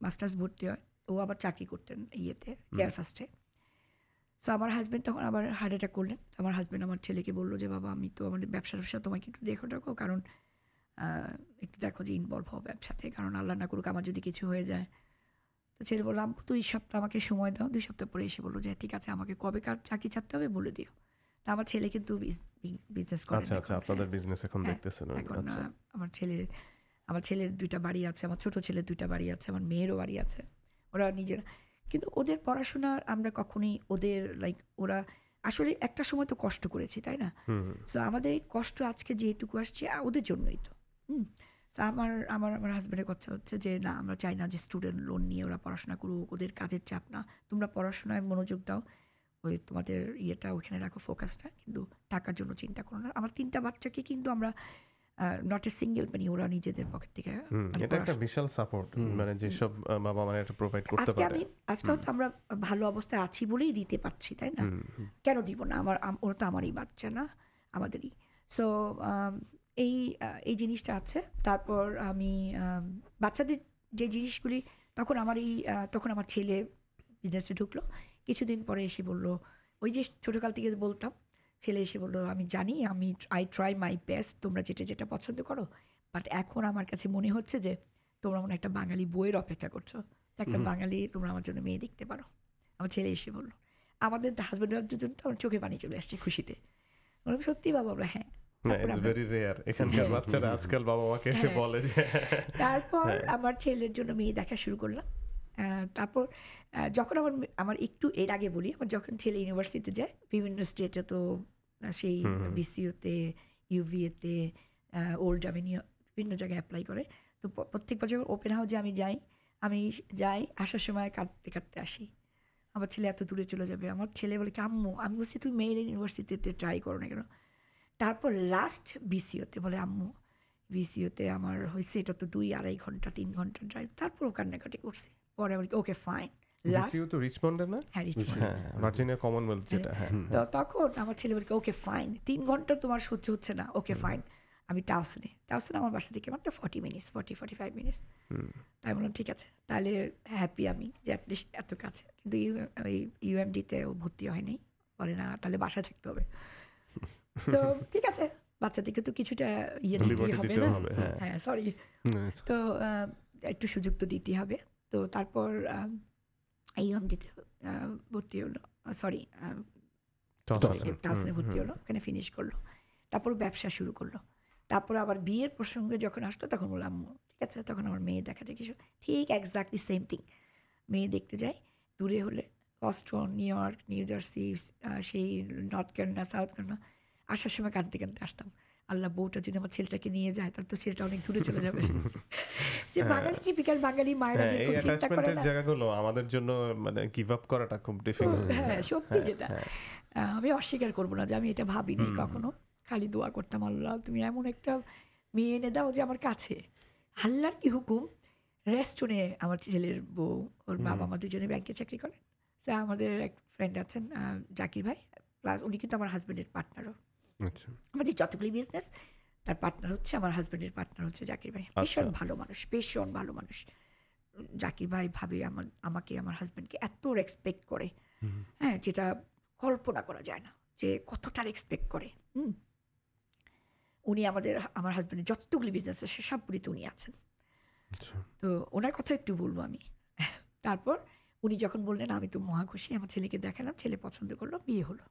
Speaker 3: মাস্টার্স ভর্তি হয়, ও আবার চাকরি করতেন ইয়েতে কেয়ার ফার্স্টে। সো আমার হাজব্যান্ড তখন আবার হার্ট অ্যাটাক করলেন। আমার হাজব্যান্ড আমার ছেলেকে বললো যে বাবা আমি তো আমাদের ব্যবসা তোমাকে একটু দেখো, কারণ একটু দেখো যে ইনভলভ হও ব্যবসাতে, কারণ আল্লাহ না করুক আমার যদি কিছু হয়ে যায়। তো ছেলে বললাম 2 সপ্তাহ আমাকে সময় দাও। 2 সপ্তাহ পরে এসে বললো যে ঠিক আছে আমাকে কবে কার চাকরি ছাড়তে হবে বলে দিও। তা আমার ছেলে কিন্তু বিজনেস করে।
Speaker 1: আচ্ছা, আপনাদের বিজনেস এখন দেখতেছেন?
Speaker 3: এখন আমার ছেলের 2টা বাড়ি আছে, আমার ছোট ছেলের 2টা বাড়ি আছে, আমার মেয়েরও বাড়ি আছে, ওরা নিজের। কিন্তু ওদের পড়াশোনা আমরা কখনোই ওদের ওরা আসলে একটা সময় তো কষ্ট করেছি, তাই না? সো আমাদের এই কষ্ট আজকে যেটুকু আসছে ওদের জন্যই তো। সো আমার আমার আমার হাজব্যান্ডের কথা হচ্ছে যে না, আমরা চাই না যে স্টুডেন্ট লোন নিয়ে ওরা পড়াশোনা করুক, ওদের কাজের চাপ না, তোমরা পড়াশোনায় মনোযোগ দাও, ওই তোমাদের ইয়েটা ওইখানে রাখো, ফোকাসটা, কিন্তু টাকার জন্য চিন্তা করো না। আমার 3টা বাচ্চাকে কিন্তু আমরা নট এ সিঙ্গেল পেনি ওরা নিজেদের পকেট থেকে
Speaker 1: এটা একটা বিশাল সাপোর্ট, মানে যেসব বাবা মানে এটা প্রোভাইড করতে পারে।
Speaker 3: আজকাল তো আমরা ভালো অবস্থায় আছি বলেই দিতে পারছি, তাই না? কেন দিব না? ওরা তো আমারই বাচ্চা না, আমাদেরই। সো এই জিনিসটা আছে। তারপর আমি বাচ্চাদের যে জিনিসগুলি তখন আমার ছেলে বিজনেসে ঢুকলো, কিছুদিন পরে এসে বললো, ওই যে ছোটোকাল থেকে বলতাম, ছেলে এসে বললো আমি জানি, আই ট্রাই মাই বেস্ট, তোমরা যেটা যেটা পছন্দ করো, বাট এখন আমার কাছে মনে হচ্ছে যে তোমরা মনে একটা বাঙালি বইয়ের অপেক্ষা করছো, তো একটা বাঙালি তোমরা আমার জন্য মেয়ে দেখতে পারো। আমার ছেলে এসে বললো, আমাদের হাজব্যান্ডের জন্য তো আমার চোখে পানি চলে আসছে খুশিতে। বললাম সত্যি বাবা? আমরা হ্যাঁ।
Speaker 1: এখানকার বাচ্চারা আজকাল বাবা মাকে এসে বলে যে।
Speaker 3: তারপর আমার ছেলের জন্য মেয়ে দেখা শুরু করলাম। তারপর যখন আমার একটু এর আগে বলি, আমার যখন ছেলে ইউনিভার্সিটিতে যায় বিভিন্ন স্টেটে, তো সেই বিসিউতে, ইউভিএতে, ওল্ড অ্যাভিনিউ বিভিন্ন জায়গায় অ্যাপ্লাই করে। তো প্রত্যেকবার যখন ওপেন হাউসে আমি যাই আসার সময় কাঁদতে কাঁদতে আসি, আমার ছেলে এত দূরে চলে যাবে। আমার ছেলে বলে কি আম্মু, আমি বলছি তুমি মেইল ইউনিভার্সিটিতে ট্রাই করো না কেন? তারপর লাস্ট বিসিওতে বলে আম্মু বিসিওতে আমার হয়েছে, এটা তো 2-2.5 ঘন্টা 3 ঘন্টা ড্রাইভ। তারপর ও কান্নাকাটি করছে। পরে আমি ওকে ফাইন,
Speaker 1: তো রিচমন্ডে না?
Speaker 3: হ্যাঁ, রিচমন্ড,
Speaker 1: ভার্জিনিয়া কমনওয়েলথ যেটা। হ্যাঁ,
Speaker 3: তো তখন আমার ছেলে বলে ওকে ফাইন, 3 ঘন্টা তোমার সহ্য হচ্ছে না, ওকে ফাইন। আমি টাউসনে আমার বাসা থেকে মাত্র 40-45 মিনিটস। তাই বললাম ঠিক আছে, তাহলে হ্যাপি আমি যে অ্যাটলিস্ট এত কাছে। কিন্তু ইউএমডিতে ও ভর্তি হয়নি, বলে না তাহলে বাসায় থাকতে হবে। তো ঠিক আছে, বাচ্চাদেরকে তো কিছুটা দিতেই হবে না? হ্যাঁ, সরি, তো একটু সুযোগ তো দিতেই হবে। তো তারপর ইউএমডিতে ভর্তি হলো, সরি টাউসনে ভর্তি হলো, ওখানে ফিনিশ করলো। তারপর ব্যবসা শুরু করলো। তারপর আবার বিয়ের প্রসঙ্গে যখন আসলো তখন বললাম ঠিক আছে, তখন আমার মেয়ে দেখা দেখি ঠিক এক্স্যাক্টলি সেম থিং। মেয়ে দেখতে যাই, দূরে হলে Boston, new York, new jersey, সেই নর্থ ক্যারোলিনা, সাউথ ক্যারোলিনা, আসার সময় কাঁদতে কাঁদতে আসতাম, আল্লাহ বউটা যদি আমার ছেলেটাকে নিয়ে যায় তাহলে তো ছেলেটা অনেক দূরে চলে যাবে। যে বাঙালি টিপিক্যাল বাঙালি মায়েরা যে চিন্তা করে না,
Speaker 1: জায়গাগুলো আমাদের জন্য মানে গিভ আপ করাটা খুব ডিফিকাল্ট।
Speaker 3: হ্যাঁ, সত্যি যেটা আমি অস্বীকার করবো না যে আমি এটা ভাবিনি কখনো, খালি দোয়া করতাম আল্লাহ তুমি এমন একটা মেয়ে এনে দাও যে আমার কাছে। আল্লাহর কি হুকুম, রেস্টুরেন্টে আমার ছেলের বউ, ওর বাবা মা দুজনে ব্যাংকে চাকরি করেন। সে আমাদের এক ফ্রেন্ড আছেন জাকির ভাই, প্লাস উনি কিন্তু আমার হাজব্যান্ডের পার্টনারও। আমাদের যতগুলি বিজনেস তার পার্টনার হচ্ছে, আমার হাজব্যান্ডের পার্টনার হচ্ছে জাকির ভাই। ভীষণ ভালো মানুষ, ভীষণ ভালো মানুষ। জাকির ভাই ভাবে আমাকে আমার হাজব্যান্ডকে এত রেসপেক্ট করে, হ্যাঁ, যেটা কল্পনা করা যায় না যে কতটা রেসপেক্ট করে। উনি আমার হাজব্যান্ডের যতগুলি বিজনেস আছে সবগুলিতে উনি আছেন। তো ওনার কথা একটু বলবো আমি। তারপর উনি যখন বললেন আমি তো মহা খুশি, আমার ছেলেকে দেখালাম, ছেলে পছন্দ করলো, বিয়ে হলো।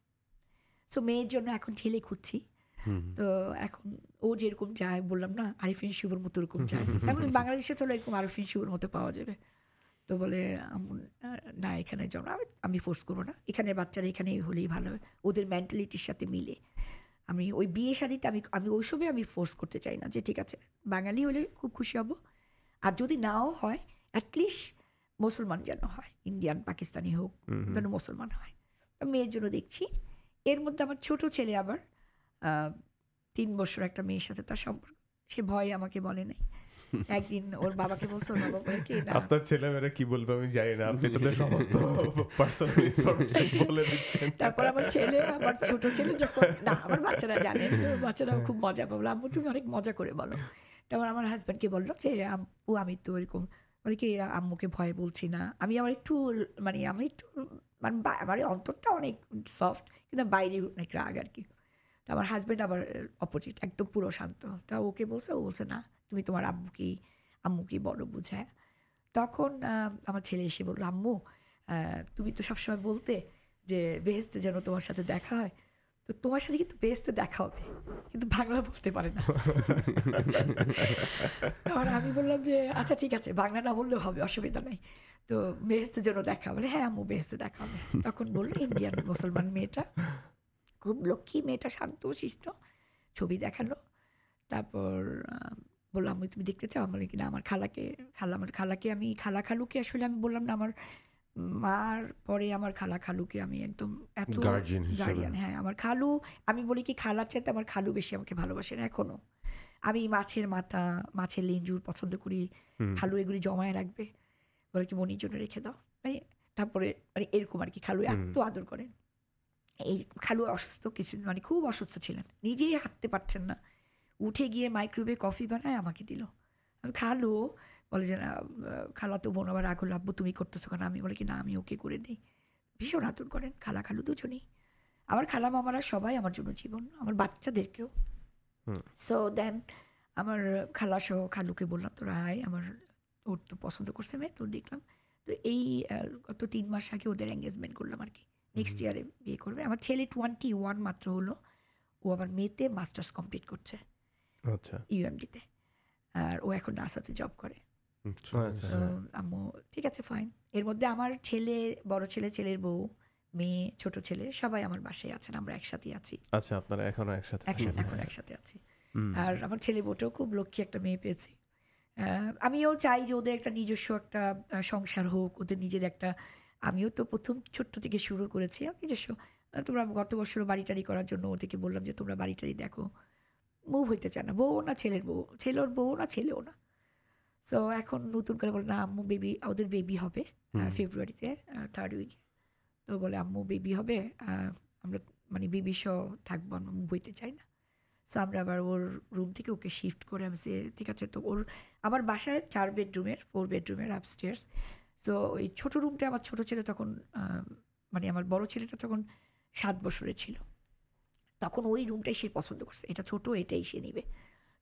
Speaker 3: সো মেয়ের জন্য এখন ছেলে খুঁজছি। তো এখন ও যেরকম চায়, বললাম না আরিফিন শুভর মতো ওরকম চায়, কারণ বাংলাদেশে তো এরকম আরিফিন শুভর মতো পাওয়া যাবে। তো বলে না এখানে জন্ম, আমি ফোর্স করবো না, এখানের বাচ্চারা এখানেই হলেই ভালো হবে, ওদের মেন্টালিটির সাথে মিলে। আমি ওই বিয়ে শাদিতে আমি ওইসবে আমি ফোর্স করতে চাই না যে ঠিক আছে বাঙালি হলে খুব খুশি হব, আর যদি নাও হয় অ্যাটলিস্ট মুসলমান যেন হয়, ইন্ডিয়ান পাকিস্তানি হোক, যেন মুসলমান হয়। তো মেয়ের জন্য দেখছি। এর মধ্যে আমার ছোট ছেলে আবার 3 বছর একটা মেয়ের সাথে তার সম্পর্ক, সে ভয় আমাকে বলে নাই। একদিন ওর বাবাকে বলছে, ওর বাবা বলে কি না
Speaker 1: আপনার ছেলেমেয়েরা কি বলবে আমি জানি না, আপনি তাদের সমস্ত পার্সোনাল ইনফরমেশন বলে দিচ্ছেন।
Speaker 3: তারপর আমার ছোট ছেলে যখন না, আমার বাচ্চারা জানে, বাচ্চারাও খুব মজা পাবো, আম্মু তুমি অনেক মজা করে বলো। তারপর আমার হাজব্যান্ডকে বললো যে আমি তো এরকম বলে কি আম্মুকে ভয় বলছি না, আমি একটু আমার অন্তরটা অনেক সফট, কিন্তু বাইরে অনেক রাগ আর কি। তো আমার হাজব্যান্ড আবার অপোজিট, একদম পুরো শান্ত। তা ওকে বলছে, ও বলছে না তুমি তোমার আম্মুকে বলো বুঝায়। তখন আমার ছেলে এসে বললো আম্মু তুমি তো সবসময় বলতে যে বেহেশতে যেন তোমার সাথে দেখা হয়, তো তোমার সাথে কিন্তু বেহেশতে দেখা হবে, কিন্তু বাংলা বলতে পারে না। তখন আমি বললাম যে আচ্ছা ঠিক আছে বাংলা না বললেও হবে, অসুবিধা নেই। তো বেহেস্তের জন্য দেখা বলে, হ্যাঁ আম্মু বেহেস্তে দেখা হবে। তখন বললো ইন্ডিয়ান মুসলমান মেয়েটা, খুব লক্ষ্মী মেয়েটা, শান্ত শিষ্ট, ছবি দেখালো। তারপর বললাম তুমি দেখতে চাও? আমি বলি কিনা আমার খালাকে আমি খালুকে আসলে আমি বললাম না, আমার মার পরে আমার খালুকে আমি একদম এত গার্জিয়ান। হ্যাঁ আমার খালু, আমি বলি কি খালার চাইতে আমার খালু বেশি আমাকে ভালোবাসেন এখনো। আমি মাছের মাথা, মাছের লেঞ্জুর পছন্দ করি, খালু এগুলি জমায় রাখবে, বলে কি মনির জন্য রেখে দাও। তারপরে মানে এরকম আর কি, খালু এত আদর করেন। এই খালু অসুস্থ কিছু, মানে খুব অসুস্থ ছিলেন, নিজেই হাঁটতে পারছেন না, উঠে গিয়ে মাইক্রোওয়েভে কফি বানায় আমাকে দিল। আমি খালু বলে যে না, খালা তো বোন আবার রাগ হলো, আব্বু তুমি করতেছো কেন? আমি বলি কি না আমি ওকে করে দিই। ভীষণ আদর করেন খালু দুজনেই। আমার খালা মামারা সবাই আমার জন্য জীবন, আমার বাচ্চাদেরকেও। সো দেন আমার খালা সহ খালুকে বললাম তোরা আয়, আমার ওর তো পছন্দ করছে মেয়ে, তোর দেখলাম। তো এই গত 3 মাস আগে ওদের এঙ্গেজমেন্ট করলাম আর কি, নেক্সট ইয়ারে বিয়ে করবে। আমার ছেলে 21 মাত্র হলো, ও আবার মেতে মাস্টার্স কমপ্লিট করছে ইউএমডিতে, আর ও এখন নাসাতে জব করে। আম্মু ঠিক আছে ফাইন। এর মধ্যে আমার ছেলে, বড় ছেলে, ছেলের বউ, মেয়ে, ছোট ছেলে সবাই আমার বাসায় আছেন, আমরা একসাথে আছি।
Speaker 1: আচ্ছা, আপনারা এখনো একসাথে?
Speaker 3: এখন একসাথে আছি। আর আমার ছেলে বউটাও খুব লক্ষ্মী একটা মেয়ে পেয়েছি। আমিও চাই যে ওদের একটা নিজস্ব একটা সংসার হোক, ওদের নিজের একটা, আমিও তো প্রথম ছোট্ট থেকে শুরু করেছি নিজস্ব। তোমরা গত বছর বাড়ি টাড়ি করার জন্য ওদেরকে বললাম যে তোমরা বাড়ি টাড়ি দেখো, মুভ হইতে চায় না, বউ না ছেলের বউ, ছেলের বউ না ছেলেও না। সো এখন নতুন করে বলে না আম্মু বেবি, ওদের বেবি হবে ফেব্রুয়ারিতে 3rd উইকে। তো বলে আম্মু বেবি হবে, আমরা মানে বেবি সহ থাকবো, আমরা মুভ হইতে চাই না। সো আমরা আবার ওর রুম থেকে ওকে শিফট করে আমি ঠিক আছে। তো ওর আমার বাসায় 4 বেডরুমের 4 বেডরুমের আপস্টেয়ার্স। সো ওই ছোটো রুমটা আমার ছোটো ছেলে তখন মানে আমার বড় ছেলেটা তখন 7 বছরের ছিল, তখন ওই রুমটাই সে পছন্দ করছে, এটা ছোট, এটাই সে নিবে।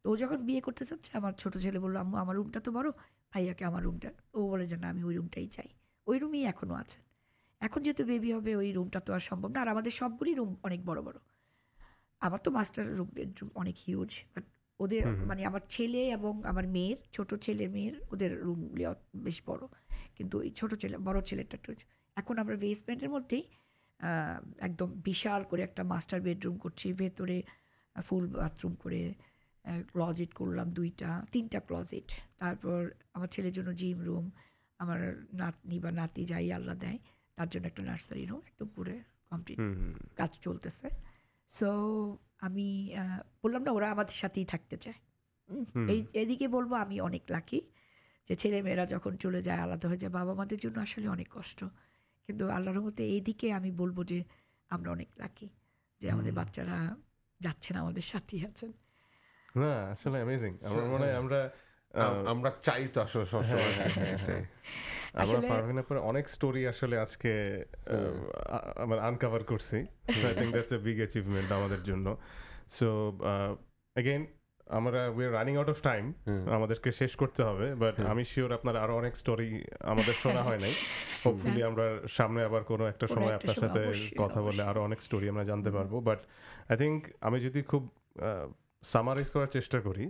Speaker 3: তো ও যখন বিয়ে করতে চাচ্ছে, আমার ছোটো ছেলে বললো আম্মু আমার রুমটা তো বড়, ভাইয়াকে আমার রুমটা। ও বলে যে না আমি ওই রুমটাই চাই। ওই রুমেই এখনও আছে। এখন যেহেতু বেবি হবে ওই রুমটা তো আর সম্ভব না, আর আমাদের সবগুলি রুম অনেক বড় বড়। আমার তো মাস্টার রুম বেডরুম অনেক হিউজ, বাট ওদের মানে আমার ছেলে এবং আমার মেয়ের, ছোট ছেলে মেয়ের ওদের রুমগুলি বেশ বড়, কিন্তু ওই ছোটো ছেলে বড় ছেলেটা একটু। এখন আমরা বেসমেন্টের মধ্যেই একদম বিশাল করে একটা মাস্টার বেডরুম করছি, ভেতরে ফুল বাথরুম করে ক্লজেট করলাম 3টা ক্লজেট। তারপর আমার ছেলের জন্য জিম রুম, আমার নাতনি বা নাতি যাই আল্লাহ দেয় তার জন্য একটা নার্সারি রুম, একদম পুরো কমপ্লিট কাজ চলতেছে। সো আমি বললাম না ওরা আমাদের সাথেই থাকতে চায়। এদিকে বলবো আমি অনেক লাকি যে ছেলেমেয়েরা যখন চলে যায় আলাদা হয়ে যায়, বাবা মাদের জন্য আসলে অনেক কষ্ট, কিন্তু আল্লাহর মতে এইদিকে আমি বলবো যে আমরা অনেক লাকি যে আমাদের বাচ্চারা যাচ্ছেন, আমাদের সাথেই আছেন।
Speaker 1: না আসলে অ্যামেজিং। আমার মনে হয়
Speaker 2: আমরা চাই তো আসলে সবসময়।
Speaker 1: আমরা পারভিন আপুর অনেক স্টোরি আসলে আজকে আমরা আনকভার করছি। I think that's a big achievement আমাদের জন্য। সো अगेन আমরা we are running out of time, আমাদেরকে শেষ করতে হবে, বাট আমি শিওর আপনার আরো অনেক স্টোরি আমাদের শোনা হয় নাই। হোপফুলি আমরা সামনে আবার কোনো একটা সময় আপনার সাথে কথা বলে আরো অনেক স্টোরি আমরা জানতে পারবো। বাট আই থিঙ্ক আমি যদি খুব সামারাইজ করার চেষ্টা করি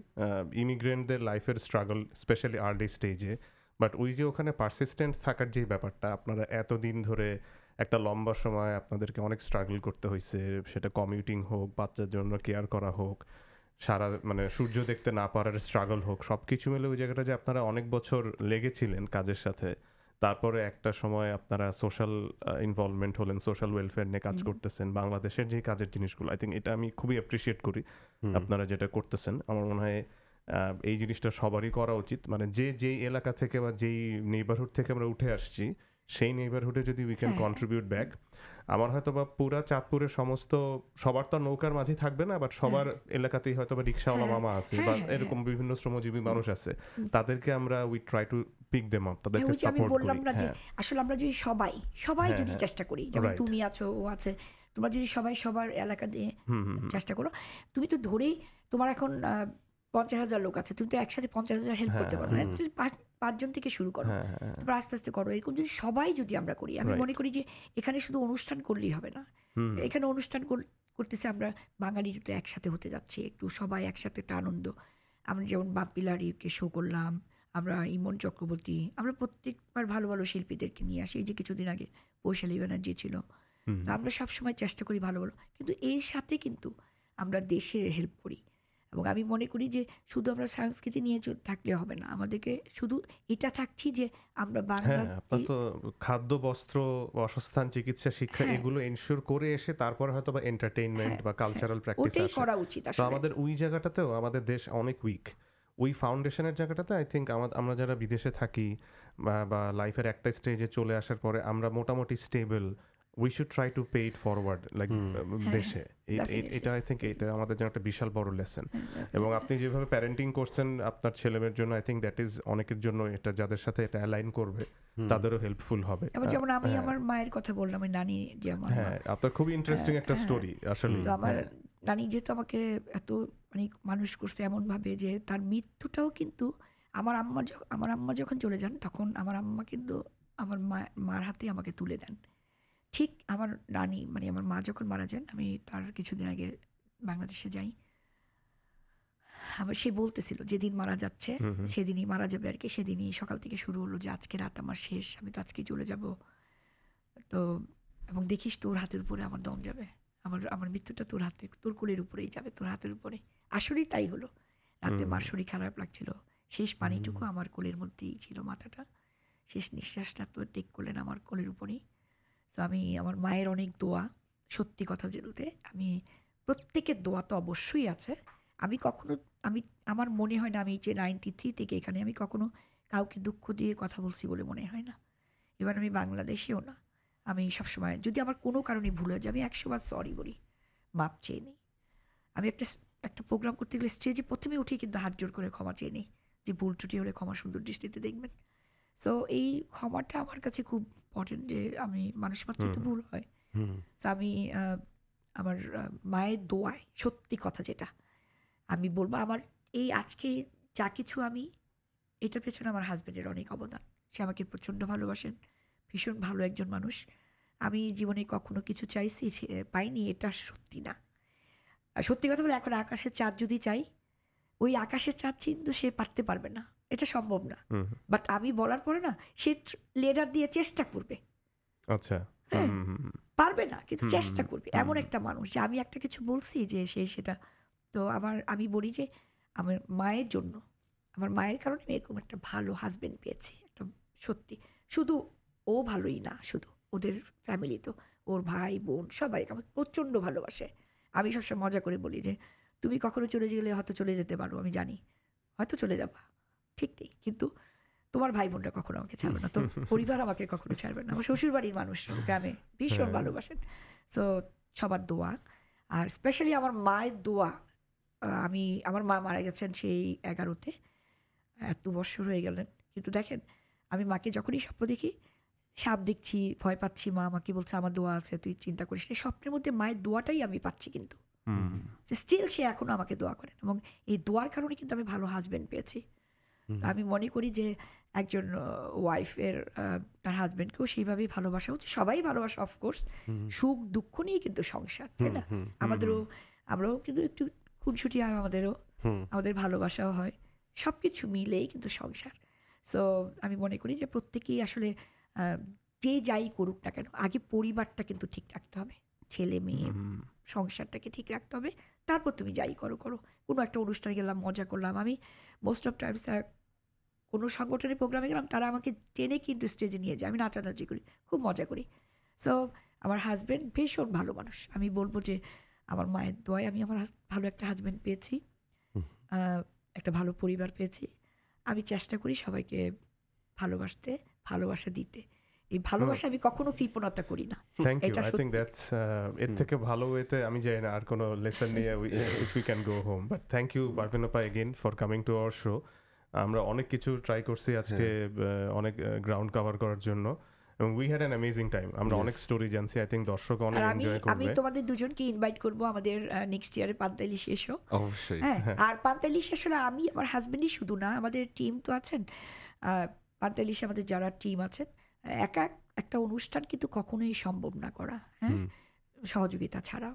Speaker 1: ইমিগ্রেন্টদের লাইফের স্ট্রাগল, স্পেশালি আর্লি স্টেজে, বাট ওই যে ওখানে পারসিস্টেন্ট থাকার যে ব্যাপারটা, আপনারা এতদিন ধরে একটা লম্বা সময় আপনাদেরকে অনেক স্ট্রাগল করতে হয়েছে, সেটা কমিউটিং হোক, বাচ্চার জন্য কেয়ার করা হোক, সারা মানে সূর্য দেখতে না পারার স্ট্রাগল হোক, সব কিছু মিলে ওই জায়গাটা যে আপনারা অনেক বছর লেগেছিলেন কাজের সাথে, তারপরে একটা সময় আপনারা সোশ্যাল ইনভলভমেন্ট হলেন, সোশ্যাল ওয়েলফেয়ার নিয়ে কাজ করতেছেন, বাংলাদেশের যে কাজের জিনিসগুলো, আই থিঙ্ক এটা আমি খুবই অ্যাপ্রিসিয়েট করি আপনারা যেটা করতেছেন। আমার মনে হয় এই জিনিসটা সবারই করা উচিত। মানে যেই এলাকা থেকে বা যেই নেইবারহুড থেকে আমরা উঠে আসছি, সেই নেইবারহুডে যদি উই ক্যান কন্ট্রিবিউট ব্যাক। আমার হয়তো বা পুরা চাঁদপুরের সমস্ত সবার তো নৌকার মাঝে থাকবে না, বাট সবার এলাকাতেই হয়তো বা রিক্সাওয়ালা মামা আছে বা এরকম বিভিন্ন শ্রমজীবী মানুষ আছে, তাদেরকে আমরা we try to pick them up, তাদেরকে সাপোর্ট করি।
Speaker 3: আসলে আমরা যদি সবাই যদি চেষ্টা করি, যেমন তুমি আছো, ও আছে, তোমরা যদি সবার এলাকা দিয়ে চেষ্টা করো, তুমি তো ধরেই তোমার এখন 50,000 লোক আছে, তুমি তো একসাথে 50,000 হেল্প করতে পারো না, 5 জন থেকে শুরু করো, তারপর আস্তে আস্তে করো। এরকম যদি সবাই যদি আমরা করি, আমি মনে করি যে এখানে শুধু অনুষ্ঠান করলেই হবে না, এখানে অনুষ্ঠান করতেছে আমরা বাঙালিরা তো একসাথে হতে যাচ্ছি, একটু সবাই একসাথে একটা আনন্দ। আমরা যেমন বাপ্পি লাহিড়ীকে শো করলাম, আমরা ইমন চক্রবর্তী, আমরা প্রত্যেকবার ভালো ভালো শিল্পীদেরকে নিয়ে আসি। এই যে কিছুদিন আগে বৈশালী ব্যানার্জি ছিল, তো আমরা সবসময় চেষ্টা করি ভালো ভালো, কিন্তু এর সাথে কিন্তু আমরা দেশের হেল্প করি। এবং আমি মনে করি যে শুধু আমরা সংস্কৃতি নিয়ে থাকলে হবে না, আমাদেরকে শুধু এটা থাকছি যে আমরা বাংলা
Speaker 1: আপনার তো খাদ্য, বস্ত্র, বাসস্থান, চিকিৎসা, শিক্ষা এগুলো এনশিওর করে এসে তারপরে হয়তো বা এন্টারটেইনমেন্ট বা কালচারাল প্র্যাকটিস
Speaker 3: ওটাই
Speaker 1: আসে।
Speaker 3: করা উচিত
Speaker 1: তো
Speaker 3: আসলে।
Speaker 1: আমাদের ওই জায়গাটাতেও আমাদের দেশ অনেক উইক। ওই ফাউন্ডেশনের জায়গাটাতে আই থিঙ্ক আমরা যারা বিদেশে থাকি বা লাইফের একটা স্টেজে চলে আসার পরে আমরা মোটামুটি stable, we should try to pay it forward like দেশে। এটা আই থিঙ্ক এটা আমাদের জন্য একটা বিশাল বড় লেসন। এবং আপনি যেভাবে প্যারেন্টিং করছেন আপনার ছেলেমেয়ের জন্য, আই থিঙ্ক দ্যাট ইজ অনেকের জন্য এটা, যাদের সাথে এটা অ্যালাইন করবে তাদেরও হেল্পফুল হবে।
Speaker 3: এবার যেমন আমি আমার মায়ের কথা বললাম, আমি নানি যে আমার
Speaker 1: হ্যাঁ, আপনার খুবই ইন্টারেস্টিং একটা স্টোরি আসলে।
Speaker 3: তো আমার নানি যেহেতু আমাকে এত মানে মানুষ করছে এমনভাবে যে তার মৃত্যুটাও কিন্তু আমার আম্মা যখন চলে যান তখন আমার আম্মা কিন্তু আমার মার হাতে আমাকে তুলে দেন। ঠিক আমার নানি মানে আমার মা যখন মারা যান, আমি তার কিছুদিন আগে বাংলাদেশে যাই, আবার সে বলতেছিল যেদিন মারা যাচ্ছে সেদিনই মারা যাবে আর কি, সেদিনই সকাল থেকে শুরু হলো যে আজকে রাত আমার শেষ, আমি তো আজকেই চলে যাব, তো এবং দেখিস তোর হাতের উপরে আমার দম যাবে, আমার মৃত্যুটা তোর হাতে, তোর কোলের উপরেই যাবে, তোর হাতের উপরে। আসলেই তাই হলো। রাতে মার শরীর খারাপ লাগছিল, শেষ পানিটুকু আমার কোলের মধ্যেই ছিল, মাথাটা শেষ নিঃশ্বাসটা তো টেক করলেন আমার কোলের উপরেই। তো আমি আমার মায়ের অনেক দোয়া, সত্যি কথা বলতে আমি প্রত্যেকের দোয়া তো অবশ্যই আছে। আমি আমার মনে হয় না আমি যে 93 থেকে এখানে আমি কখনো কাউকে দুঃখ দিয়ে কথা বলছি বলে মনে হয় না। এবার আমি বাংলাদেশেও না, আমি সবসময় যদি আমার কোনো কারণে ভুল হয়ে যায় আমি 100বার সরি বলি, মাপ চেয়ে নিই। আমি একটা প্রোগ্রাম করতে গেলে স্টেজে প্রথমে উঠেই কিন্তু হাত জোর করে ক্ষমা চেয়ে নিই, যে ভুল ত্রুটি হলে ক্ষমা সুন্দর দৃষ্টিতে দেখবেন। সো এই ক্ষমাটা আমার কাছে খুব ইম্পর্টেন্ট, যে আমি মানুষ মাত্রই তো ভুল হয়। সো আমি আমার মায়ের দোয়ায় সত্যি কথা যেটা আমি বলবো, আমার এই আজকে যা কিছু আমি, এটার পেছনে আমার হাজব্যান্ডের অনেক অবদান। সে আমাকে প্রচণ্ড ভালোবাসেন, ভীষণ ভালো একজন মানুষ। আমি জীবনে কখনো কিছু চাইছি পাইনি, এটা সত্যি না। আর সত্যি কথা বলে এখন আকাশের চাঁদ যদি চাই, ওই আকাশের চাঁদ কিন্তু সে পারতে পারবে না, এটা সম্ভব না। বাট আমি বলার পরে না, সে লেডার দিয়ে চেষ্টা করবে।
Speaker 1: আচ্ছা,
Speaker 3: পারবে না কিন্তু চেষ্টা করবে, এমন একটা মানুষ যে আমি একটা কিছু বলছি যে সে সেটা। তো আমি বলি যে আমার মায়ের জন্য, আমার মায়ের কারণে আমি এরকম একটা ভালো হাজবেন্ড পেয়েছি। একটা সত্যি, শুধু ও ভালোই না, শুধু ওদের ফ্যামিলি তো, ওর ভাই বোন সবাই আমাকে প্রচণ্ড ভালোবাসে। আমি সবসময় মজা করে বলি যে তুমি কখনো চলে গেলে হয়তো চলে যেতে পারো, আমি জানি হয়তো চলে যাবা, ঠিক নেই, কিন্তু তোমার ভাই বোনরা কখনো আমাকে ছাড়বে না, তোর পরিবার আমাকে কখনো ছাড়বে না। আমার শ্বশুর বাড়ির মানুষ গ্রামে ভীষণ ভালোবাসেন। সো সবার দোয়া, আর স্পেশালি আমার মায়ের দোয়া। আমার মা মারা গেছেন সেই 11তে, এত বছর হয়ে গেলেন, কিন্তু দেখেন আমি মাকে যখনই স্বপ্ন দেখি, সাপ দেখছি, ভয় পাচ্ছি, মা আমাকে বলছে আমার দোয়া আছে, তুই চিন্তা করিস না। স্বপ্নের মধ্যে মায়ের দোয়াটাই আমি পাচ্ছি, কিন্তু স্টিল সে এখনও আমাকে দোয়া করেন, এবং এই দোয়ার কারণে কিন্তু আমি ভালো হাজব্যান্ড পেয়েছি। আমি মনে করি যে একজন ওয়াইফের তার হাজব্যান্ডকেও সেইভাবেই ভালোবাসা উচিত। সবাই ভালোবাসা, অফকোর্স, সুখ দুঃখ নিয়ে কিন্তু সংসার, তাই না? আমরাও কিন্তু একটু খুনসুটি হয়, আমাদের ভালোবাসাও হয়, সব কিছু মিলেই কিন্তু সংসার। সো আমি মনে করি যে প্রত্যেকেই আসলে যে যাই করুক না কেন, আগে পরিবারটা কিন্তু ঠিক রাখতে হবে, ছেলে মেয়ে সংসারটাকে ঠিক রাখতে হবে, তারপর তুমি যাই করো। কোনো একটা অনুষ্ঠানে গেলাম, মজা করলাম, আমি মোস্ট অফ টাইমস কোনো সংগঠনের প্রোগ্রামে গেলাম, তারা আমাকে টেনে কিন্তু স্টেজে নিয়ে যায়, আমি নাচানাচি করি, খুব মজা করি। সো আমার হাজব্যান্ড ভীষণ ভালো মানুষ। আমি বলবো যে আমার মায়ের দোয়ায় আমি আমার ভালো একটা হাজব্যান্ড পেয়েছি, একটা ভালো পরিবার পেয়েছি। আমি চেষ্টা করি সবাইকে ভালোবাসা দিতে। এই ভালোবাসা আমি কখনো কৃপণতা করি না।
Speaker 1: Thank you. I think that's এর থেকে ভালো ওয়েতে আমি জানি না আর কোনো লেসন নিয়ে if we can go home. But thank you Parvin আপা again for coming to our show. আমরা অনেক কিছু ট্রাই করছি আজকে, অনেক গ্রাউন্ড কভার করার জন্য, এবং we had an amazing time. আমরা অনেক স্টোরি জানছি, আই থিংক দর্শক অনেক এনজয় করবে।
Speaker 3: আমি তোমাদের দুজনকে ইনভাইট করব আমাদের নেক্সট ইয়ারে পান্তালি শেষও।
Speaker 2: অবশ্যই।
Speaker 3: আর পান্তালি শেষ হলে আমি আমার হাজবেন্ডই শুধু না, আমাদের টিম তো আছেন, পান্তালি আমাদের যারা টিম আছেন, একটা অনুষ্ঠান কিন্তু কখনোই সম্ভব না করা, হ্যাঁ, সহযোগিতা ছাড়া।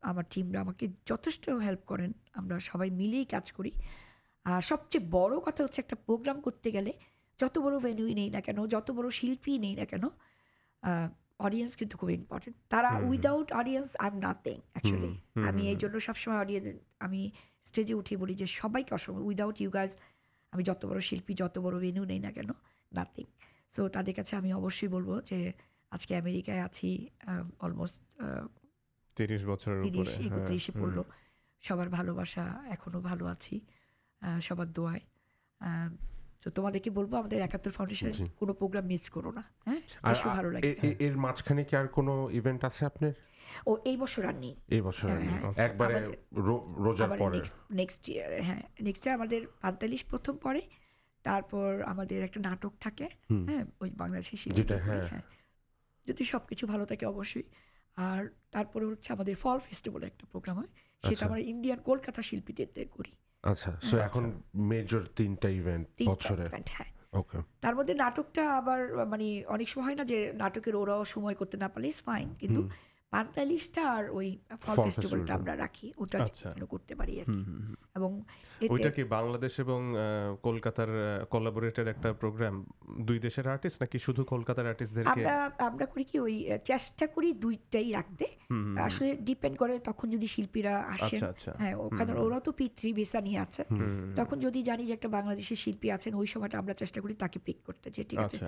Speaker 3: আমার টিমরা আমাকে যথেষ্ট হেল্প করেন, আমরা সবাই মিলেই কাজ করি। আর সবচেয়ে বড় কথা হচ্ছে একটা প্রোগ্রাম করতে গেলে যত বড় ভেন্যুই নেই না কেন, যত বড় শিল্পী নেই না কেন, অডিয়েন্স কিন্তু খুব ইম্পর্টেন্ট। তারা without audience I am nothing actually. আমি এই জন্য সবসময় আমি স্টেজে উঠে বলি যে সবাইকে অসম্ভব, উইদাউট ইউ গাইজ আমি যত বড় শিল্পী, যত বড় ভেন্যু নেই না কেন, নাথিং। সো তাদের কাছে আমি অবশ্যই বলবো যে আজকে আমেরিকায় আছি অলমোস্ট
Speaker 1: 30 বছরের উপরে,
Speaker 3: 31 পড়লো। সবার ভালোবাসা, এখনো ভালো আছি সবার দোয়ায়। তো তোমাদেরকে বলবো আমাদের 71 ফাউন্ডেশনের কোনো প্রোগ্রাম মিস করো না। হ্যাঁ, ভালো লাগে।
Speaker 2: এর মাঝখানে কি আর কোনো ইভেন্ট আছে আপনার?
Speaker 3: ও এই বছর আর নেই,
Speaker 2: এই বছর একবারে রোজার পরে
Speaker 3: নেক্সট ইয়ার। হ্যাঁ, নেক্সট ইয়ার আমাদের 45 প্রথম পরে, তারপর আমাদের একটা নাটক থাকে, হ্যাঁ, ওই বাংলাদেশি শিল্পী, হ্যাঁ, যদি সবকিছু ভালো থাকে অবশ্যই। আর তারপরে হচ্ছে আমাদের ফল ফেস্টিভ্যাল একটা প্রোগ্রাম হয়, সেটা আমরা ইন্ডিয়ান কলকাতা শিল্পীদের করি।
Speaker 2: আচ্ছা, সো এখন মেজর 3টা ইভেন্ট বছরে।
Speaker 3: হ্যাঁ,
Speaker 2: ওকে।
Speaker 3: তার মধ্যে নাটকটা আবার মানে অনেক সময় হয় না যে নাটকের ওরাও সময় করতে না পারলে ফাইন, কিন্তু 45টা আর ওই ফল ফেস্টিভ্যালটা আমরা রাখি, ওটা যেন করতে পারি আর কি। এবং
Speaker 1: ওইটা কি বাংলাদেশ এবং কলকাতার কোলাবোরেটেড একটা প্রোগ্রাম, দুই দেশের আর্টিস্ট নাকি শুধু কলকাতার আর্টিস্টদেরকে?
Speaker 3: আমরা করি কি ওই চেষ্টা করি দুইটাই রাখতে, আসলে ডিপেন্ড করে তখন যদি শিল্পীরা আসেন। হ্যাঁ, ওখানে ওরা তো P3 ভিসা নিয়ে আছে, তখন যদি জানি যে একটা বাংলাদেশের শিল্পী আছেন ওই সময়টা আমরা চেষ্টা করি তাকে পিক করতে, যে ঠিক আছে।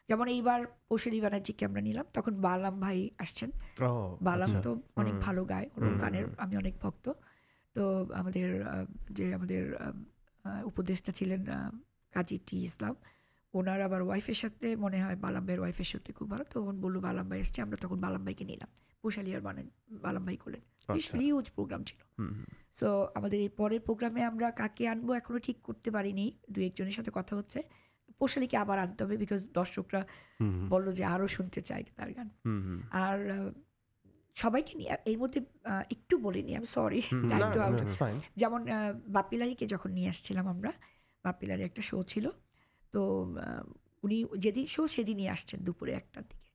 Speaker 3: যেমন এইবার পৌশালী ব্যানার্জিকে আমরা নিলাম, তখন বালাম ভাই আসছেন। বালাম তো অনেক ভালো গায়, ওর গানের আমি অনেক ভক্ত। তো আমাদের উপদেষ্টা ছিলেন কাজী টি ইসলাম, ওনার আবার ওয়াইফের সাথে মনে হয় বালাম ভাইয়ের ওয়াইফের সাথে খুব ভালো, তো বললো বালাম ভাই আসছে, আমরা তখন বালাম ভাইকে নিলাম। পৌশালী আর বালাম ভাই করলেন, হিউজ প্রোগ্রাম ছিল। সো আমাদের এই পরের প্রোগ্রামে আমরা কাকে আনবো এখনো ঠিক করতে পারিনি, দু একজনের সাথে কথা হচ্ছে। পৌশালীকে আবার আনতে হবে, বিকজ দর্শকরা বললো যে আরো শুনতে চাই তার গান। আর সবাইকে নিয়ে এর মধ্যে একটু বলিনি, আমি সরি, যেমন বাপ্পিলারিকে যখন নিয়ে আসছিলাম আমরা, বাপ্পিলারি একটা শো ছিল, তো উনি যেদিন শো সেদিনই আসছেন দুপুরে 1টার দিকে।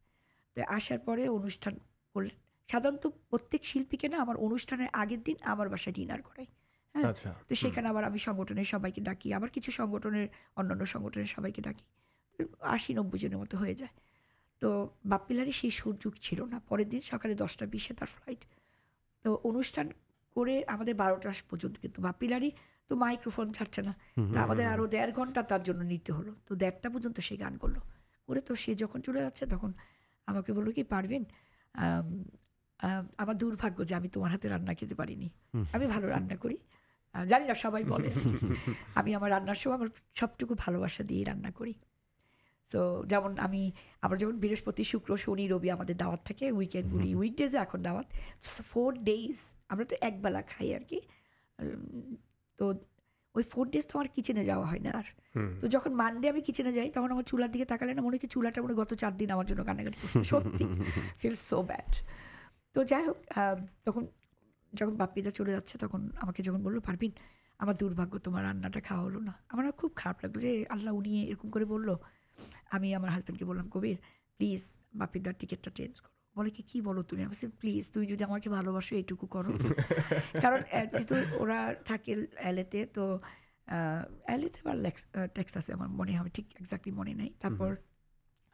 Speaker 3: তো আসার পরে অনুষ্ঠান করলেন। সাধারণত প্রত্যেক শিল্পীকে না আমার অনুষ্ঠানের আগের দিন আমার বাসায় ডিনার করাই। হ্যাঁ, তো সেখানে আবার আমি সংগঠনের সবাইকে ডাকি, আবার কিছু সংগঠনের অন্যান্য সংগঠনের সবাইকে ডাকি, 80-90 জনের মতো হয়ে যায়। তো বাপ্পিলারি সেই সুযোগ ছিল না, পরের দিন সকালে 10:20 তার ফ্লাইট। তো অনুষ্ঠান করে আমাদের 12টা পর্যন্ত, কিন্তু বাপ্পিলারি তো মাইক্রোফোন ছাড়ছে না, আমাদের আরও 1.5 ঘন্টা তার জন্য নিতে হলো। তো 1:30টা পর্যন্ত সে গান করলো, করে তো সে যখন চলে যাচ্ছে তখন আমাকে বললো কি, পারবেন, আমার দুর্ভাগ্য যে আমি তোমার হাতে রান্না খেতে পারিনি। আমি ভালো রান্না করি, জানি না সবাই বলে, আমি আমার রান্নার সময় আমার সবটুকু ভালোবাসা দিয়ে রান্না করি। সো যেমন আমরা যেমন বৃহস্পতি, শুক্র, শনি, রবি আমাদের দাওয়াত থাকে, উইকেন্ডগুলি, উইকডেজে এখন দাওয়াত, 4 days আমরা তো একবেলা খাই আর কি। তো ওই 4 days তো আমার কিচেনে যাওয়া হয় না আর। তো যখন মানডে আমি কিচেনে যাই তখন আমার চুলার দিকে তাকালে না মনে হয় চুলাটা মনে গত 4 দিন আমার জন্য কান্নাকাটি করছে, সত্যি ফিল সো ব্যাড। তো যাই হোক, যখন বাপ্পিদা চলে যাচ্ছে তখন আমাকে যখন বললো, পারবিন, আমার দুর্ভাগ্য তোমার রান্নাটা খাওয়া হলো না, আমার খুব খারাপ লাগলো যে আল্লাহ উনি এরকম করে বললো। আমি আমার হাজব্যান্ডকে বললাম, কবির প্লিজ বাপ্পিদার টিকিটটা চেঞ্জ করো। বলে কি বলো তুমি? আমি বলছি প্লিজ তুই যদি আমাকে ভালোবাসো এইটুকু করো। কারণ যেহেতু ওরা থাকে এলএতে, তো এলএতে বা টেক্সাসে আমার মনে হয়, ঠিক এক্স্যাক্টলি মনে নেই। তারপর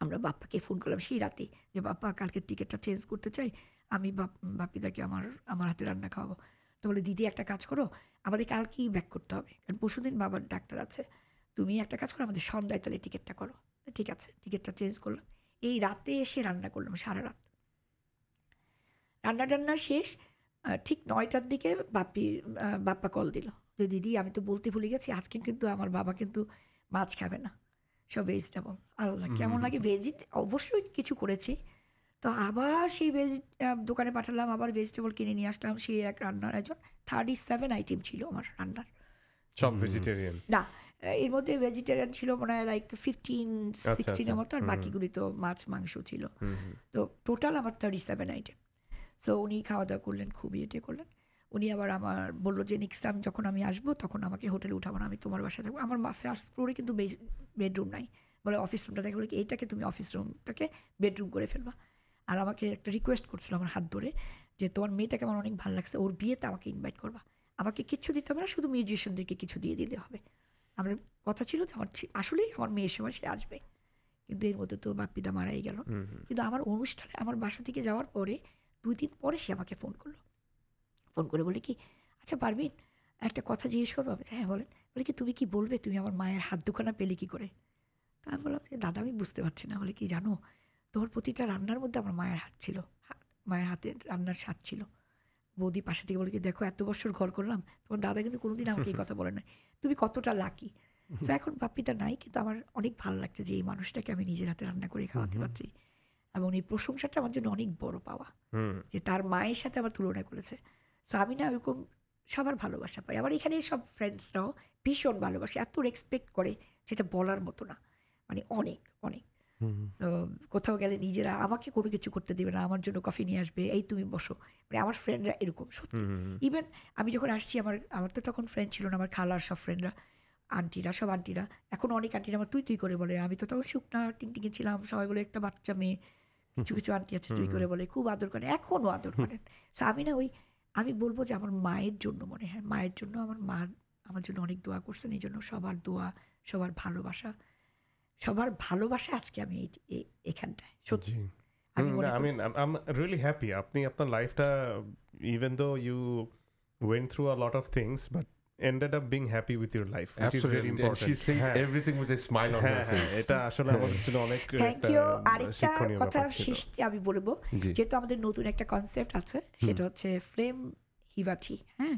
Speaker 3: আমরা বাপ্পাকে ফোন করলাম সেই রাতে যে বাপ্পা কালকে টিকিটটা চেঞ্জ করতে চাই, আমি বাপ্পিদাকে আমার হাতে রান্না খাওয়াবো। তো বলে দিদি একটা কাজ করো, আমাদের কালকেই ব্যাক করতে হবে, কারণ পরশুদিন বাবার ডাক্তার আছে, তুমি একটা কাজ করো আমাদের সন্ধ্যায় তাহলে টিকিটটা করো। ঠিক আছে, টিকিটটা চেঞ্জ করলাম। এই রাতে এসে রান্না করলাম সারা রাত, রান্না শেষ। ঠিক 9টার দিকে বাপ্পা কল দিল যে দিদি আমি তো বলতে ভুলে গেছি, আজকে কিন্তু আমার বাবা কিন্তু মাছ খাবে না, সব ভেজিটেবল। আল্লাহ কেমন লাগে, অবশ্যই কিছু করেছি। তো আবার সেই দোকানে পাঠালাম, আবার ভেজিটেবল কিনে নিয়ে আসলাম। সেই এক রান্নার আয়োজন 37 আইটেম ছিল আমার রান্নার,
Speaker 1: সব ভেজিটেরিয়ান না,
Speaker 3: এর মধ্যে ভেজিটেরিয়ান ছিল মনে হয় লাইক 15-16 মতো, আর বাকিগুলি তো মাছ মাংস ছিল। তো টোটাল আমার 37 আইটেম। সো উনি খাওয়া দাওয়া করলেন, খুবই করলেন। উনি আবার আমার বললো যে নেক্সট টাইম যখন আমি আসবো তখন আমাকে হোটেলে উঠাবো না, আমি তোমার বাসায় থাকবো। আমার ফার্স্ট ফ্লোরে কিন্তু বেডরুম নাই, বলে অফিস রুমটা দেখে, বলে এইটাকে তুমি অফিস রুমটাকে বেডরুম করে ফেলবা। আর আমাকে একটা রিকোয়েস্ট করছিল আমার হাত ধরে যে তোমার মেয়েটাকে আমার অনেক ভালো লাগছে, ওর বিয়েতে আমাকে ইনভাইট করবা। আমাকে কিচ্ছু দিতে হবে না, শুধু মিউজিশিয়ানদেরকে কিছু দিয়ে দিলে হবে। আমার কথা ছিল যে আসলেই আমার মেয়ের সময় সে আসবে, কিন্তু এর মধ্যে তো বাপ্পিদা মারাই গেল। কিন্তু আমার অনুষ্ঠানে আমার বাসা থেকে যাওয়ার পরে 2 দিন পরে সে আমাকে ফোন করে বলে কি, আচ্ছা পারবিন একটা কথা জিজ্ঞেস করবো? হ্যাঁ বলেন। বলে কি, তুমি কি বলবে তুমি আমার মায়ের হাত দুখানা পেলে কি করে? তা আমি বললাম যে দাদা আমি বুঝতে পারছি না। বলে কি, জানো তোর প্রতিটা রান্নার মধ্যে আমার মায়ের হাত ছিল, মায়ের হাতের রান্নার স্বাদ ছিল। বৌদি পাশে থেকে বলে কি, দেখো এত বছর ঘর করলাম, তোমার দাদা কিন্তু কোনোদিন আমাকে এই কথা বলে নাই, তুমি কতটা লাকি। তো এখন বাপ্পিটা নাই, কিন্তু আমার অনেক ভালো লাগছে যে এই মানুষটাকে আমি নিজের হাতে রান্না করে খাওয়াতে পারছি, এবং এই প্রশংসাটা আমার জন্য অনেক বড় পাওয়া, যে তার মায়ের সাথে আমার তুলনা করেছে। সো আমি না ওরকম সবার ভালোবাসা পাই। আমার এখানে সব ফ্রেন্ডসরাও ভীষণ ভালোবাসে, এত রেসপেক্ট করে যেটা বলার মতো না, মানে অনেক অনেক। তো কোথাও গেলে নিজেরা আমাকে কোনো কিছু করতে দেবে না, আমার জন্য কফি নিয়ে আসবে, এই তুমি বসো, মানে আমার ফ্রেন্ডরা এরকম সত্যি। ইভেন আমি যখন আসছি, আমার তো তখন ফ্রেন্ড ছিল না, আমার খালার সব ফ্রেন্ডরা, আন্টিরা, সব আন্টিরা, এখন অনেক আন্টিরা আমার তুই করে বলে। আমি তো তখন শুকনা টিংটিংয়ে ছিলাম, সবাই বলে একটা বাচ্চা মেয়ে। কিছু কিছু আন্টি আছে তুই করে বলে, খুব আদর করে, এখনও আদর করেন। সো আমি না আমি বলবো যে আমার মায়ের জন্য মনে হয়, মায়ের জন্য আমার মা আমার জন্য অনেক দোয়া করছেন, এই জন্য সবার দোয়া, সবার ভালোবাসা আজকে আমি এখানটায় সত্যি।
Speaker 1: I'm really happy আপনি আপনার লাইফটা, even though you went through a lot of things, but ended up being happy with your life, which is very important.
Speaker 2: She said everything with a smile on her face.
Speaker 1: এটা আসলে আমাদের জন্য অনেক
Speaker 3: thank you. আরেকটা কথা শেষে আমি বলবো, যেহেতু আমাদের নতুন একটা কনসেপ্ট আছে, সেটা হচ্ছে ফ্লেম হিবাচি, হ্যাঁ,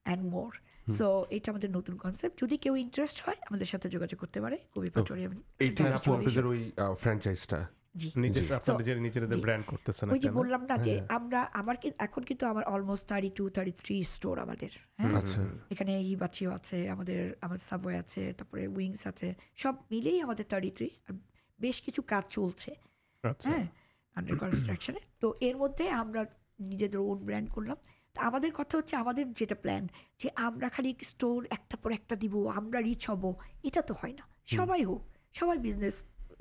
Speaker 3: অ্যান্ড মোর। সো এটা আমাদের নতুন কনসেপ্ট, যদি কেউ ইন্টারেস্ট হয় আমাদের সাথে যোগাযোগ করতে পারে। কবি পাটোয়ারি
Speaker 2: এইটা আপনাদের ওই ফ্র্যাঞ্চাইজটা
Speaker 1: নিজেদের ব্র্যান্ড করতেছেন।
Speaker 3: ওই যে বললাম না যে এখন কিন্তু আমার অলমোস্ট 32-33 স্টোর আমাদের, হ্যাঁ। এখানে হিবাচিও আছে, আমাদের সাবওয়ে আছে, তারপরে উইংস আছে, সব মিলেই আমাদের 33। আর বেশ কিছু কাজ চলছে, হ্যাঁ, আন্ডার কনস্ট্রাকশনে। তো এর মধ্যে আমরা নিজেদের ওন ব্র্যান্ড করলাম। তা আমাদের কথা হচ্ছে, আমাদের যেটা প্ল্যান, যে আমরা খালি স্টোর একটা পর একটা দিব, আমরা রিচ হব, এটা তো হয় না। সবাই হোক, সবাই বিজনেস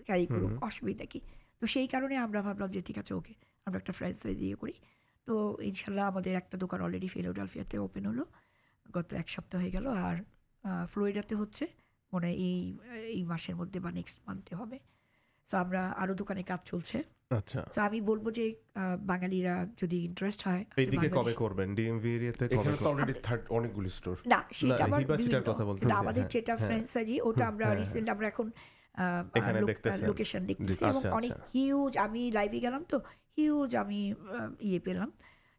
Speaker 3: ক্যারি করুক, অসুবিধা কি। তো সেই কারণে আমরা ভাবলাম যে ঠিক আছে, ওকে আমরা একটা ফ্র্যাঞ্চাইজ দিয়ে করি। তো ইনশাল্লাহ আমাদের একটা দোকান অলরেডি ফিলাডেলফিয়াতে ওপেন হলো, গত 1 সপ্তাহ হয়ে গেল। আর ফ্লোরিডাতে হচ্ছে মনে হয় এই মাসের মধ্যে বা নেক্সট মান্থে হবে। সো আমরা আরও দোকানে কাজ চলছে।
Speaker 1: আচ্ছা,
Speaker 3: তো আমি বলবো যে বাঙালিরা যদি ইন্টারেস্ট হয়,
Speaker 1: এইদিকে কবে করবেন? ডিএমভি এরিয়াতে কবে করবেন?
Speaker 2: অলরেডি অলরেডি স্টোর
Speaker 3: না, সেটা আমার
Speaker 1: কথা বলতেছি।
Speaker 3: আমাদের যেটা ফ্র্যাঞ্চাইজি, ওটা আমরা রিসেন্ট আমরা এখন লোকেশন দেখতেছি, এবং অনেক হিউজ। আমি লাইভে গেলাম তো হিউজ, আমি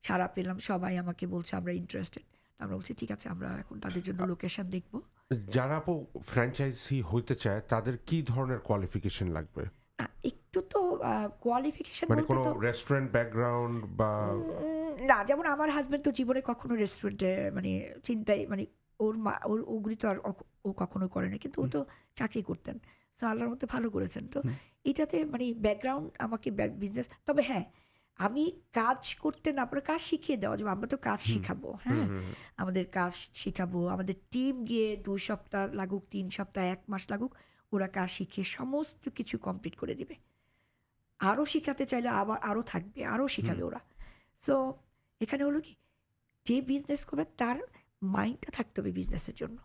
Speaker 3: সারা পেলাম, সবাই আমাকে বলছে আমরা ইন্টারেস্টেড। আমরা বলছি ঠিক আছে, আমরা এখন তাদের জন্য লোকেশন দেখবো।
Speaker 2: যারা ফ্র্যাঞ্চাইজি হইতে চায় তাদের কি ধরনের কোয়ালিফিকেশন লাগবে?
Speaker 3: একটু তো কোয়ালিফিকেশন,
Speaker 2: মানে কোনো রেস্টুরেন্ট ব্যাকগ্রাউন্ড বা
Speaker 3: না, যেমন আমার হাজবেন্ড তো জীবনে কখনো রেস্টুরেন্টে মানে চিন্তায়, মানে ওগুলি তো আর ও কখনো করে না, কিন্তু ও তো চাকরি করতেন। সো আল্লাহর মধ্যে ভালো করেছেন। তো এটাতে মানে ব্যাকগ্রাউন্ড আমাকে বিজনেস, তবে হ্যাঁ আমি কাজ করতে না পারে কাজ শিখিয়ে দেওয়া যাবে, আমরা তো কাজ শিখাবো, হ্যাঁ, আমাদের কাজ শিখাবো। আমাদের টিম গিয়ে 2 সপ্তাহ লাগুক, 3 সপ্তাহ, 1 মাস লাগুক, ওরা কাজ শিখিয়ে সমস্ত কিছু কমপ্লিট করে দিবে। আরও শিখাতে চাইলে আবার আরও থাকবে, আরও শিখাবে ওরা। সো এখানে হলো কি, যে বিজনেস করবে তার মাইন্ডটা থাকতে হবে বিজনেসের জন্য।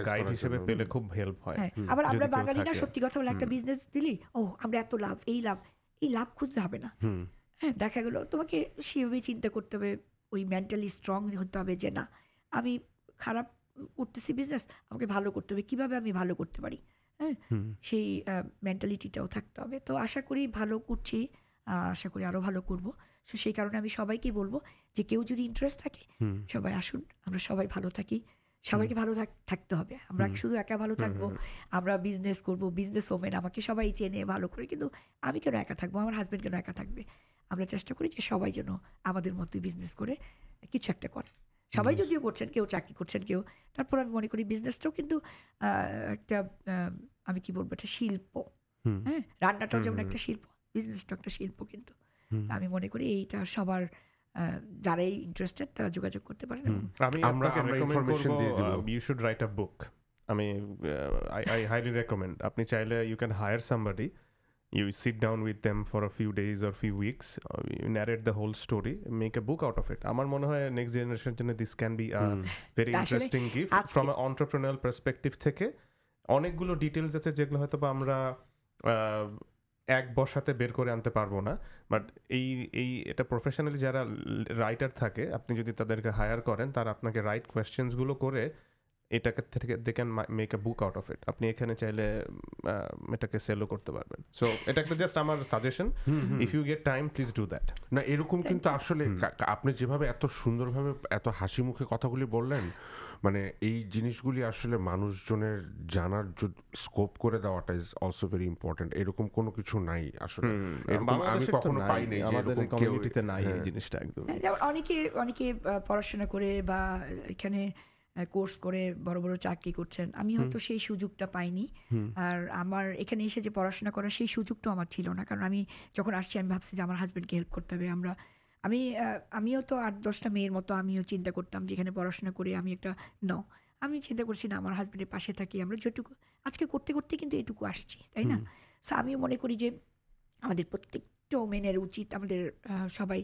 Speaker 1: গাইড হিসেবে পেলে খুব হেল্প হয়।
Speaker 3: আবার আমরা বাঙালিরা সত্যি কথা বলে, একটা বিজনেস দিলি, আমরা এত লাভ, এই লাভ খুঁজতে হবে না। হ্যাঁ, দেখা গেলো তোমাকে সেভাবেই চিন্তা করতে হবে, ওই মেন্টালি স্ট্রং হতে হবে যে না, আমি খারাপ করতেছি বিজনেস, আমাকে ভালো করতে হবে, কীভাবে আমি ভালো করতে পারি, হ্যাঁ, সেই মেন্টালিটিটাও থাকতে হবে। তো আশা করি ভালো করছি, আশা করি আরও ভালো করবো। সো সেই কারণে আমি সবাইকেই বলবো যে কেউ যদি ইন্টারেস্ট থাকে সবাই আসুন, আমরা সবাই ভালো থাকি, সবাইকে ভালো থাকতে হবে। আমরা শুধু একা ভালো থাকবো, আমরা বিজনেস করবো, বিজনেস ওমেন, আমাকে সবাই চেনে ভালো করে, কিন্তু আমি কেন একা থাকবো, আমার হাজব্যান্ড কেন একা থাকবে। আমরা চেষ্টা করি যে সবাই যেন আমাদের মতোই বিজনেস করে কিছু একটা করে। সবাই যদিও করছেন, কেউ চাকরি করছেন, কেউ, তারপর আমি মনে করি বিজনেসটাও কিন্তু একটা আমি কি বলবো, একটা শিল্প, হ্যাঁ, রান্নাটাও যেমন একটা শিল্প, বিজনেসটাও একটা শিল্প। কিন্তু আমি মনে করি এইটা সবার যারাই ইন্টারেস্টেড তারা যোগাযোগ করতে পারেন।
Speaker 1: আমি আপনাকে রেকমেন্ড করব, you should write a book. আমি আই হাইলি রেকমেন্ড, আপনি চাইলে you can hire somebody you sit down with them for a few days or few weeks, you narrate the whole story, make a book out of it. আমার মনে হয় next জেনারেশনের জন্য this can be very interesting gift from a entrepreneurial perspective থেকে। অনেকগুলো details আছে যেগুলো হয়তো বা আমরা এক বসাতে বের করে আনতে পারবো না, বাট এটা প্রফেশনালি যারা রাইটার থাকে, আপনি যদি তাদেরকে হায়ার করেন, তারা আপনাকে রাইট কোয়েশ্চেন্সগুলো করে এটাকে থেকে they can make a book out of it. আপনি এখানে চাইলে এটাকে সেলও করতে পারবেন। সো এটা একটা জাস্ট আমার suggestion, if you get time please do that.
Speaker 2: না এরকম কিন্তু আসলে আপনি যেভাবে এত সুন্দরভাবে এত হাসি মুখে কথাগুলি বললেন, মানে এই জিনিসগুলি আসলে মানুষজনের জানার স্কোপ করে দেওয়াটা ইজ অলসো ভেরি ইম্পর্টেন্ট। এরকম কোনো কিছু নাই আসলে, এরকম আমি কখনো পাই নাই,
Speaker 1: আমাদের কমিউনিটিতে নাই এই জিনিসটা একদম।
Speaker 3: যেমন অনেকে পড়াশোনা করে বা এখানে কোর্স করে বড় বড় চাকরি করছেন, আমি হয়তো সেই সুযোগটা পাইনি। আর আমার এখানে এসে যে পড়াশোনা করার সেই সুযোগটাও আমার ছিল না, কারণ আমি যখন আসছি আমি ভাবছি যে আমার হাজব্যান্ডকে হেল্প করতে হবে। আমিও তো 8-10টা মেয়ের মতো আমিও চিন্তা করতাম যে এখানে পড়াশোনা করে আমি একটা আমি চিন্তা করছি না আমার হাজব্যান্ডের পাশে থাকি, আমরা যেটুকু আজকে করতে করতে কিন্তু এটুকু আসছি, তাই না? সো আমিও মনে করি যে আমাদের প্রত্যেকটা মেনের উচিত আমাদের সবাই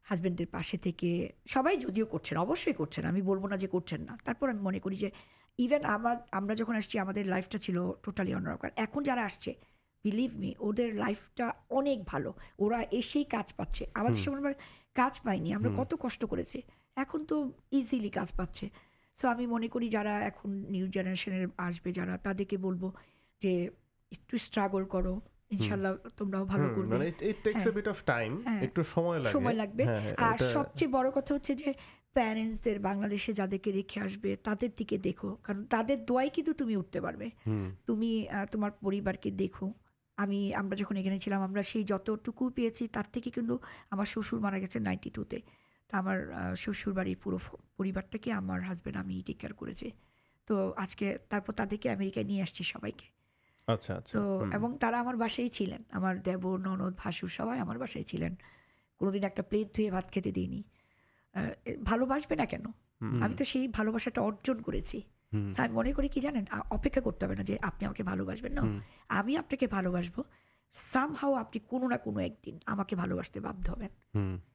Speaker 3: হাজব্যান্ডের পাশে থেকে, সবাই যদিও করছেন, অবশ্যই করছেন, আমি বলবো না যে করছেন না, তারপর আমি মনে করি যে ইভেন আমরা যখন আসছি আমাদের লাইফটা ছিল টোটালি অন্যরকম। এখন যারা আসছে বিলিভ মি ওদের লাইফটা অনেক ভালো, ওরা এসেই কাজ পাচ্ছে। আমাদের সময় আমরা কাজ পাইনি, আমরা কত কষ্ট করেছি, এখন তো ইজিলি কাজ পাচ্ছে। সো আমি মনে করি যারা এখন নিউ জেনারেশনের আসবে যারা, তাদেরকে বলবো যে একটু স্ট্রাগল করো, ইনশাআল্লাহ তোমরাও ভালো করবে।
Speaker 1: মানে it takes a bit of time, একটু সময় লাগবে।
Speaker 3: আর সবচেয়ে বড় কথা হচ্ছে যে প্যারেন্টসদের, বাংলাদেশে যাদেরকে রেখে আসবে তাদের দিকে দেখো, কারণ তাদের দোয়াই কিন্তু তুমি উঠতে পারবে। তুমি তোমার পরিবারকে দেখো। আমরা যখন এখানে ছিলাম আমরা সেই যতটুকু পেয়েছি তার থেকে কিন্তু আমার শ্বশুর মারা গেছে 92-তে। তা আমার শ্বশুর বাড়ির পুরো পরিবারটাকে আমার হাজব্যান্ড আমি টেক কেয়ার করেছি। তো আজকে তারপর তাদেরকে আমেরিকায় নিয়ে আসছি সবাইকে।
Speaker 1: আচ্ছা।
Speaker 3: তো এবং তারা আমার বাসায় ছিলেন, আমার দেবর, ননদ, ভাসুর সবাই আমার বাসায় ছিলেন। কোনোদিন একটা প্লেট ধুয়ে ভাত খেতে দিইনি। ভালোবাসবে না কেন? আমি তো সেই ভালোবাসাটা অর্জন করেছি। আমি মনে করি কি জানেন, অপেক্ষা করতে হবে না যে আপনি আমাকে ভালোবাসবেন, না, আমি আপনাকে ভালোবাসবো। সামহাও আপনি কোনো না কোনো একদিন আমাকে ভালোবাসতে বাধ্য হবেন।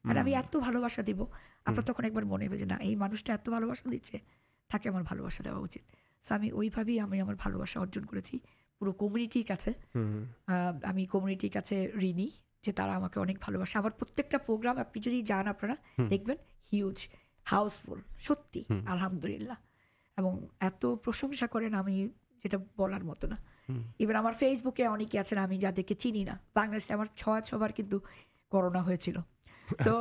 Speaker 3: আর আমি এত ভালোবাসা দিব, আপনার তখন একবার মনে হবে যে না, এই মানুষটা এত ভালোবাসা দিচ্ছে, তাকে আমার ভালোবাসা দেওয়া উচিত। সো আমি ওইভাবেই আমার ভালোবাসা অর্জন করেছি পুরো কমিউনিটির কাছে। আমি কমিউনিটির কাছে ঋণী যে তারা আমাকে অনেক ভালোবাসে। আমার প্রত্যেকটা প্রোগ্রাম আপনি যদি যান আপনারা দেখবেন হিউজ, হাউসফুল, সত্যি আলহামদুলিল্লাহ। এবং এত প্রশংসা করেন আমি যেটা বলার মতো না। এবার আমার ফেসবুকে অনেকে আছেন আমি যাদেরকে চিনি না। বাংলাদেশে আমার 6বার কিন্তু করোনা হয়েছিল। সো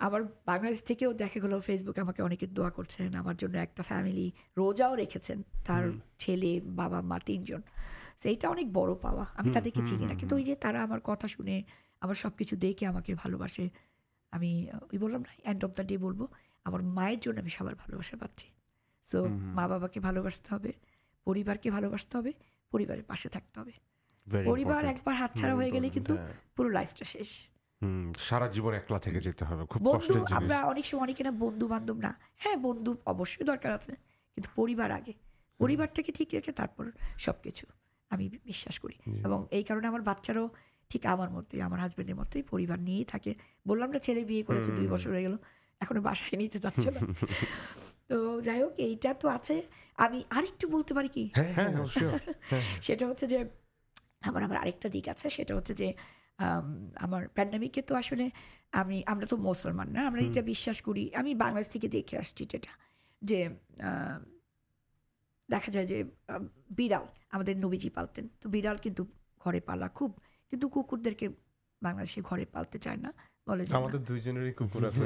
Speaker 3: আমার বাংলাদেশ থেকেও দেখা গেলো ফেসবুকে আমাকে অনেকে দোয়া করছেন আমার জন্য। একটা ফ্যামিলি রোজাও রেখেছেন, তার ছেলে, বাবা, মা 3 জন। সো এইটা অনেক বড় পাওয়া। আমি তাদেরকে চিনি না, কিন্তু ওই যে তারা আমার কথা শুনে, আমার সব কিছু দেখে আমাকে ভালোবাসে। আমি ওই বললাম না, এন্ড অফ দ্য ডে বলবো আমার মায়ের জন্য আমি সবার ভালোবাসা পাচ্ছি। সো মা বাবাকে ভালোবাসতে হবে, পরিবারকে ভালোবাসতে হবে, পরিবারের পাশে থাকতে হবে। পরিবার একবার হাতছাড়া হয়ে গেলে কিন্তু পুরো লাইফটা শেষ।
Speaker 2: সারা জীবন একলা থেকে যেতে হবে, খুব
Speaker 3: কষ্টের জিনিস। আমরা অনেক সময় অনেকে না বন্ধু বান্ধব না, হ্যাঁ বন্ধু অবশ্যই দরকার আছে, কিন্তু পরিবার আগে। পরিবারটাকে ঠিক রেখে তারপর সবকিছু, আমি বিশ্বাস করি। এবং এই কারণে আমার বাচ্চারাও ঠিক আমার মতোই, আমার হাজবেন্ডের মতোই পরিবার নিয়েই থাকে। বললাম না, ছেলে বিয়ে করেছে 2 বছর হয়ে গেল, এখনো বাসায় নিতে চাচ্ছে না। তো যাই হোক, এইটা তো আছে। আমি আরেকটু বলতে পারি কি? সেটা হচ্ছে যে আমার আরেকটা দিক আছে, সেটা হচ্ছে যে আমার প্যান্ডামিকে তো আসলে আমরা তো মুসলমান না, আমরা এটা বিশ্বাস করি। আমি বাংলাদেশ থেকে দেখে আসছি যেটা, যে দেখা যায় যে বিড়াল আমাদের নবীজি পালতেন, তো বিড়াল কিন্তু ঘরে পালা খুব, কিন্তু কুকুরদেরকে বাংলাদেশে ঘরে পালতে চায় না, বলে যে
Speaker 1: আমাদের 2 জনেরই কুকুর আছে।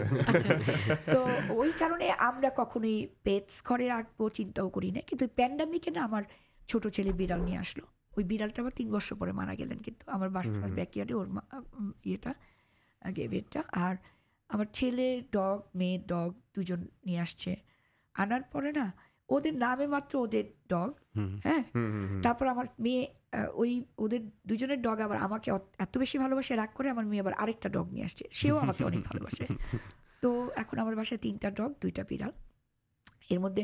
Speaker 3: তো ওই কারণে আমরা কখনোই পেটস ঘরে রাখবো চিন্তাও করি না। কিন্তু প্যান্ডামিকে না আমার ছোট ছেলে বিড়াল নিয়ে আসলো, ওই বিড়ালটা আবার 3 বছর পরে মারা গেলেন, কিন্তু আমার বাসার ব্যাকইয়ার্ডে ওর গেভেটটা। আর আমার ছেলে ডগ, মেয়ে ডগ 2 জন নিয়ে আসছে। আনার পরে না ওদের নামে মাত্র ওদের ডগ, হ্যাঁ, তারপর আমার মেয়ে ওই ওদের 2 জনের ডগ আবার আমাকে এত বেশি ভালোবাসে, রাগ করে আমার মেয়ে আবার আরেকটা ডগ নিয়ে আসছে, সেও আমাকে অনেক ভালোবাসে। তো এখন আমার বাসায় 3টা ডগ, 2টা বিড়াল। এর মধ্যে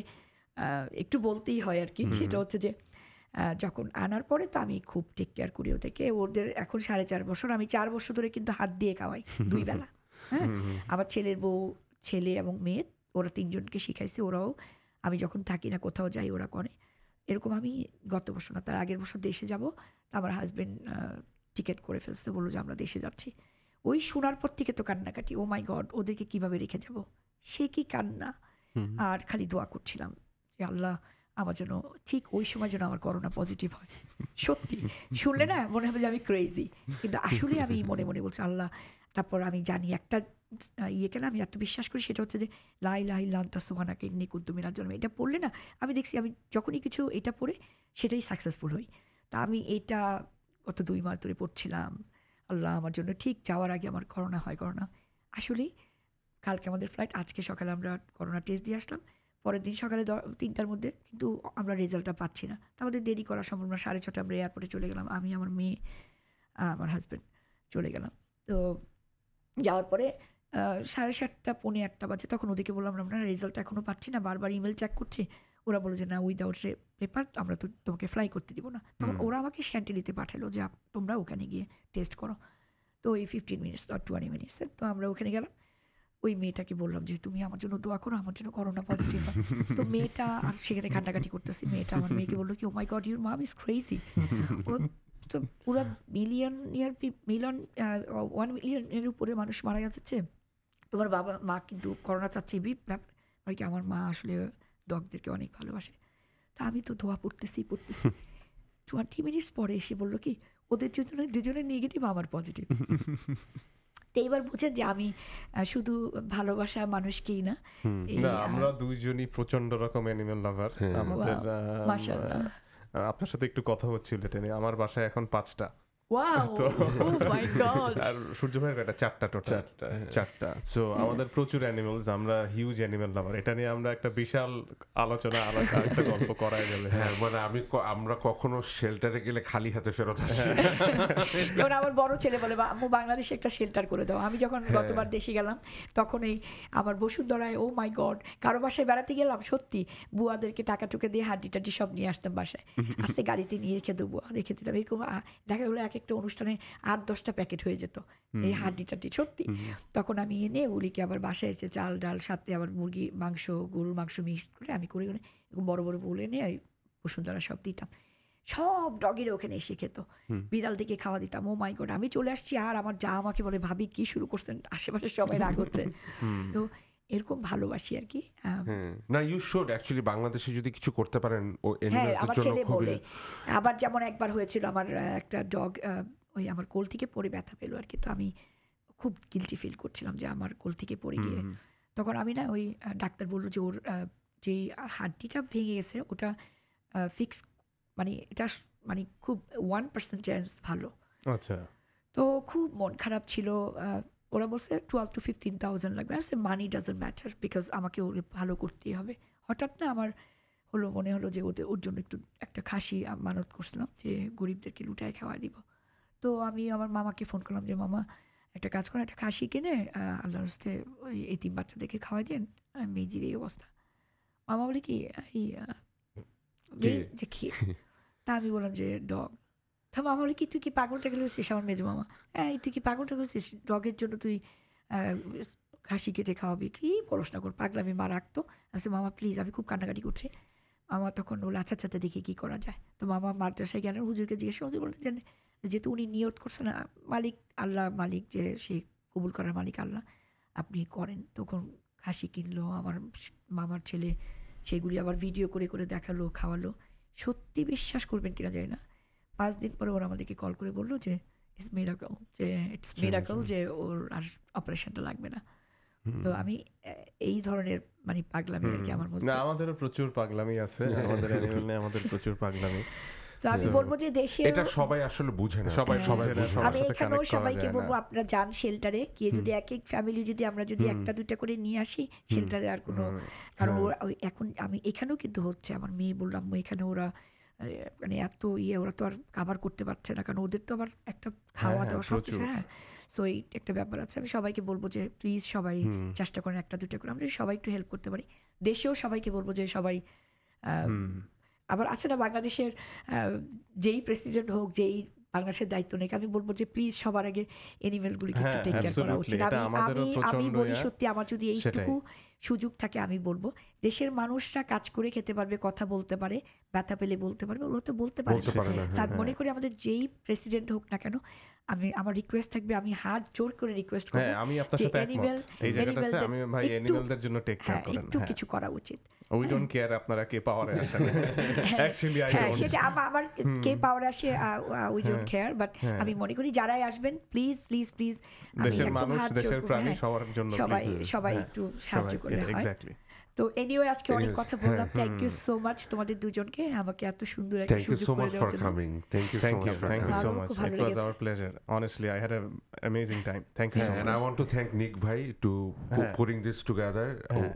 Speaker 3: একটু বলতেই হয় আর কি, সেটা হচ্ছে যে যখন আনার পরে তো আমি খুব টেক কেয়ার করি ওদেরকে। ওদের এখন 4.5 বছর, আমি 4 বছর ধরে কিন্তু হাত দিয়ে খাওয়াই 2 বেলা। হ্যাঁ, আমার ছেলের বউ, ছেলে এবং মেয়ে, ওরা 3 জনকে শিখাইছি। ওরাও আমি যখন থাকি না কোথাও যাই ওরা করে এরকম। আমি গত বছর না তার আগের বছর দেশে যাব, আমার হাজব্যান্ড টিকিট করে ফেলছে, বললো যে আমরা দেশে যাচ্ছি। ওই শোনার পর থেকে তো কান্নাকাটি, ও মাই গড ওদেরকে কিভাবে রেখে যাব, সে কি কান্না। আর খালি দোয়া করছিলাম যে আল্লাহ আমার জন্য ঠিক ওই সময় যেন আমার করোনা পজিটিভ হয়। সত্যি শুনলে না মনে হবে যে আমি ক্রেজি, কিন্তু আসলে আমি মনে মনে বলছি আল্লাহ। তারপর আমি জানি একটা ইয়েকে না আমি এত বিশ্বাস করি, সেটা হচ্ছে যে লা ইলাহা ইল্লা আনতা সুবহানাকা ইন্নী কুনতু মিনাজ জালিমিন। এটা পড়লে না আমি দেখছি আমি যখনই কিছু এটা পড়ে সেটাই সাকসেসফুল হই। তা আমি এটা গত 2 মাস ধরে পড়ছিলাম, আল্লাহ আমার জন্য ঠিক যাওয়ার আগে আমার করোনা হয়। করোনা আসলেই কালকে আমাদের ফ্লাইট, আজকে সকালে আমরা করোনা টেস্ট দিয়ে আসলাম, পরের দিন সকালে 3টার মধ্যে, কিন্তু আমরা রেজাল্টটা পাচ্ছি না। তো আমাদের দেরি করা সম্ভব না, 6:30 আমরা এয়ারপোর্টে চলে গেলাম, আমি আমার মেয়ে আমার হাজব্যান্ড চলে গেলাম। তো যাওয়ার পরে 7:30 পৌনে 1টা বাজে, তখন ওদেরকে বললাম আমরা রেজাল্ট এখনও পাচ্ছি না, বারবার ইমেল চেক করছি। ওরা বলে যে না উইদাউট পেপার আমরা তো তোমাকে ফ্লাই করতে দিব না। তখন ওরা আমাকে শ্যান্টিলিতে পাঠালো যে তোমরা ওখানে গিয়ে টেস্ট করো। তো এই 15 মিনিটস আর 20 মিনিটস, তো আমরা ওখানে গেলাম। ওই মেয়েটাকে বললাম যে তুমি আমার জন্য দোয়া করো, আমার জন্য করোনা পজিটিভ হয়। তো মেয়েটা আর সেখানে কান্নাকাটি করতেছি, মেয়েটা আমার মেয়েকে বললো কি oh my god your mom is crazy. তো পুরো মিলিয়ন 1 মিলিয়নের উপরে মানুষ মারা যাচ্ছে, তোমার বাবা মা কিন্তু করোনা চাচ্ছে আর কি। আমার মা আসলে ডগদেরকে অনেক ভালোবাসে। তা আমি তো দোয়া পড়তেছি 20 মিনিটস পরে এসে বললো কি ওদের দুজনের নেগেটিভ, আমার পজিটিভ। তো এইবার বুঝেন যে আমি শুধু ভালোবাসা মানুষকেই না,
Speaker 1: আমরা দুইজনই প্রচন্ড রকম অ্যানিমেল লাভার। আমাদের
Speaker 3: মাশাআল্লাহ
Speaker 1: আপনার সাথে একটু কথা হচ্ছিল এটা নিয়ে। আমার বাসায় এখন 5টা।
Speaker 3: Wow oh my god.
Speaker 1: আর সূর্য ভাইয়ের এটা 4টা টোটাল, 4টা। সো আমাদের প্রচুর অ্যানিমেলস, আমরা হিউজ অ্যানিমেল লাভার। এটা নিয়ে আমরা একটা বিশাল আলোচনা আলাদা একটা গল্প করাই যাবে।
Speaker 2: হ্যাঁ, মানে আমরা কখনো শেল্টারে গেলে খালি হাতে ফেরত আসি।
Speaker 3: যেমন আমার বড় ছেলে বলে আম্মু বাংলাদেশে একটা শেল্টার করে দাও। আমি যখন গতবার দেশে গেলাম তখন এই আমার বসুন্ধরায় ও মাই গড কারো বাসায় বেড়াতে গেলাম, সত্যি বুয়াদেরকে টাকা টুকে দিয়ে হাড্ডি টাড্ডি সব নিয়ে আসতাম বাসায়, আস্তে গাড়িতে নিয়ে রেখে দেবো, রেখে দিতাম। এরকম দেখা গেলো একটা অনুষ্ঠানে 8-10টা প্যাকেট হয়ে যেত এই হাড্ডি টাড্ডি, সত্যি। তখন আমি এনে ওগুলিকে আবার বাসায় এসে চাল ডাল সাথে আবার মুরগি মাংস গরুর মাংস মিক্স করে আমি করে এরকম বড় বড় বলে এনে বসুন্ধরা সব দিতাম, সব ডগের ওখানে এসে খেত। বিড়াল দিকে খাওয়া দিতাম। ও মাই গড আমি চলে আসছি আর আমার যা আমাকে বলে ভাবি কি শুরু করছেন, আশেপাশে সবাই রাগ হচ্ছে। তো এরকম ভালোবাসি আর কি।
Speaker 2: না ইউ শুড অ্যাকচুয়ালি বাংলাদেশে যদি কিছু করতে পারেন ও
Speaker 3: হ্যাঁ আমার ছেলে
Speaker 2: খুবই।
Speaker 3: বলে আবার যেমন একবার হয়েছিল আমার একটা ডগ ওই আমার কোল থেকে পড়ে ব্যথা পেলো আর কি। তো আমি খুব গিল্টি ফিল করছিলাম যে আমার কোল থেকে পড়ে গিয়ে, তখন আমি না ওই ডাক্তার বললো যে ওর যেই হাড্ডিটা ভেঙে গেছে ওটা ফিক্স, মানে এটা মানে খুব 1% চান্স ভালো।
Speaker 1: আচ্ছা।
Speaker 3: তো খুব মন খারাপ ছিল। ওরা বলছে 12,000 to 15,000 লাগবে। আসলে মানি ডাজন্ট ম্যাটার, বিকজ আমাকে ওর ভালো করতেই হবে। হঠাৎ না আমার মনে হলো যে ওর জন্য একটা খাসি মানত করছিলাম যে গরিবদেরকে লুটায় খাওয়া দিব। তো আমি আমার মামাকে ফোন করলাম যে মামা একটা কাজ করেন, একটা খাসি কিনে আল্লাহর হস্তে ওই এতিম বাচ্চাদেরকে খাওয়াই দেন, মেজির এই অবস্থা। মামা বলে কি যে কি, তা আমি বললাম যে ডগ। তা মামা বলে কি তুই কি পাগলটা গেলে হচ্ছিস, আমার মেজো মামা, হ্যাঁ তুই কি পাগলটা করছিস, ডগের জন্য তুই খাসি কেটে খাওয়াবি, কি পড়াশোনা কর, পাগলামি মা রাখতো। আমি মামা প্লিজ, আমি খুব কান্নাকাটি করছি। মামা তখন বলে আচ্ছা আচ্ছা দেখি কী করা যায়। তো মামা মাদ্রাসায় গেলেন, হুজুরকে জিজ্ঞেস হুজুর বললেন যে যেহেতু উনি নিয়ত করছে না, মালিক আল্লাহ, মালিক যে সে কবুল করার মালিক আল্লাহ, আপনি করেন। তখন খাসি কিনলো আমার মামার ছেলে, সেগুলি আবার ভিডিও করে করে দেখালো, খাওয়ালো। সত্যি বিশ্বাস করবেন কিনা যায় না, 5 দিন পরে ওরা আমাদেরকে কল করে বললো যে ইটস মিরাকল, যে ওর আর অপারেশনটা লাগবে না। তো আমি এই ধরনের মানে পাগলামি আর কি আমার মধ্যে।
Speaker 1: না আমাদেরও প্রচুর পাগলামি আছে, আমাদের অ্যানিমেল নিয়ে আমাদের প্রচুর পাগলামি।
Speaker 3: তো আমি বলবো যে দেশে
Speaker 2: এটা সবাই আসলে বুঝে না,
Speaker 1: সবাই
Speaker 3: আমি এখানেও সবাইকে বলবো আপনারা যান শেল্টারে গিয়ে, যদি এক এক ফ্যামিলি যদি আমরা যদি 1টা-2টা করে নিয়ে আসি শেল্টারে, আর কোনো কারণ এখন আমি এখানেও কিন্তু হচ্ছে, আমার মেয়ে বললাম এখানে ওরা মানে এত ওরা তো আর কাভার করতে পারছে না, কারণ ওদের তো আবার একটা খাওয়া দাওয়া সব কিছু। হ্যাঁ, সো এই একটা ব্যাপার আছে। আমি সবাইকে বলবো যে প্লিজ সবাই চেষ্টা করেন 1টা-2টা করে, আমরা সবাই একটু হেল্প করতে পারি। দেশেও সবাইকে বলবো যে সবাই আবার আছে না বাংলাদেশের যেই প্রেসিডেন্ট হোক, যেই বাংলাদেশের দায়িত্ব নেই, আমি বলবো যে প্লিজ সবার আগে এনিমেলগুলিকে একটু টেক কেয়ার করা উচিত। আমি বলি সত্যি, আমার যদি এইটুকু সুযোগ থাকে আমি বলবো দেশের মানুষরা কাজ করে খেতে পারবে, কথা বলতে পারে, ব্যথা পেলে বলতে পারবে, ওগুলো তো বলতে পারে না। স্যার মনে করি আমাদের যেই প্রেসিডেন্ট হোক না কেন, আমার রিকোয়েস্ট থাকবে, আমি হাত জোর করে রিকোয়েস্ট করব,
Speaker 1: আমি আপনার সাথে একমত এই জায়গাটাতে। আমি ভাই অ্যানিমেলদের জন্য টেক কেয়ার করেন,
Speaker 3: একটু কিছু করা উচিত।
Speaker 1: উই ডোন্ট কেয়ার আপনারা কে পাওয়ারে আসেন, অ্যাকচুয়ালি আই ডোন্ট।
Speaker 3: সেটা আমার কে পাওয়ারে আসে, উই ডোন্ট কেয়ার, বাট আমি মনে করি যারাই আসবেন প্লিজ প্লিজ প্লিজ,
Speaker 1: দেশের মানুষ, দেশের প্রাণী, সবার জন্য
Speaker 3: সবাই একটু সাহায্য করলে হয়। তো এনিওয়ে আজকে অনেক কথা বললাম। থ্যাংক ইউ সো মাচ তোমাদের দুজনকে আমাকে এত সুন্দর একটা সুযোগ করে দেওয়ার জন্য।
Speaker 2: Thank you so much.
Speaker 1: It was our pleasure. Honestly, I had an amazing time. Thank you so much.
Speaker 2: And I want to thank Nick bhai to putting this together.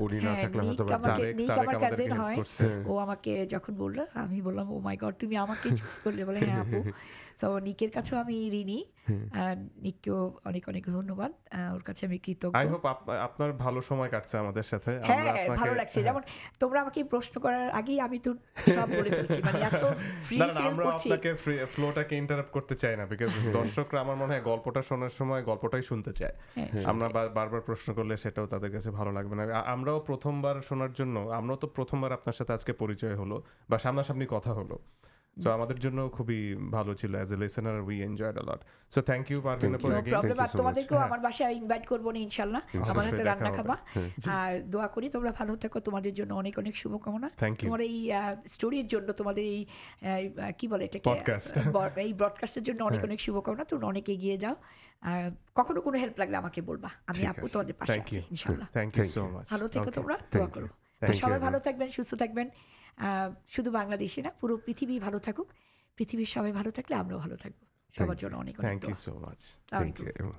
Speaker 2: উনি না থাকলে হয়তো
Speaker 3: নিক আমার কাজিন হয়, ও আমাকে যখন বললো আমি বললাম ও মাই গড তুমি আমাকে চুজ করলে, বলে হ্যাঁ আপু। সো নিকের কাছেও আমি ঋণী, নিককেও অনেক অনেক ধন্যবাদ, ওর কাছে আমি কৃতজ্ঞ।
Speaker 1: আই হোপ আপনার ভালো সময় কাটছে আমাদের সাথে।
Speaker 3: হ্যাঁ ভালো লাগছে, যেমন তোমরা আমাকে প্রশ্ন করার আগেই আমি তো সব বলে ফেলছি, মানে এত ফ্রি ফিল করছি।
Speaker 1: আপনাকে ফ্লোটাকে ইন্টারাপ্ট করতে চাই না, বিকজ দর্শকরা আমার মনে হয় গল্পটা শোনার সময় গল্পটাই শুনতে চায়। আমরা বারবার প্রশ্ন করলে সেটাও তাদের কাছে ভালো লাগবে না। আমরাও প্রথমবার শোনার জন্য, আমরাও তো প্রথমবার আপনার সাথে আজকে পরিচয় হলো বা সামনাসামনি কথা হলো, সো আমাদের জন্য খুবই ভালো ছিল। As a listener we enjoyed a lot. So thank you Parveen আপু এগেইন।
Speaker 3: প্রবলেম, আর তোমাদেরকেও আমার বাসায় ইনভাইট করব না ইনশাআল্লাহ, আমার হাতে রান্না খাবা। আর দোয়া করি তোমরা ভালো থাকো, তোমাদের জন্য অনেক অনেক শুভকামনা। তোমার এই স্টোরির জন্য, তোমাদের এই কি বলে এটাকে, এই ব্রডকাস্টের জন্য অনেক অনেক শুভকামনা। তোমরা অনেক এগিয়ে যাও, কখনো কোনো হেল্প লাগলে আমাকে বলবা, আমি আপু তোমাদের পাশে আছি ইনশাআল্লাহ।
Speaker 1: Thank you so much.
Speaker 3: ভালো থেকো তোমরা, দোয়া করো সবাই ভালো থাকবেন, সুস্থ থাকবেন। শুধু বাংলাদেশে না, পুরো পৃথিবী ভালো থাকুক। পৃথিবীর সবাই ভালো থাকলে আমরাও ভালো থাকবো। সবার জন্য অনেক অনেক
Speaker 1: thank you so much.
Speaker 3: Thank you.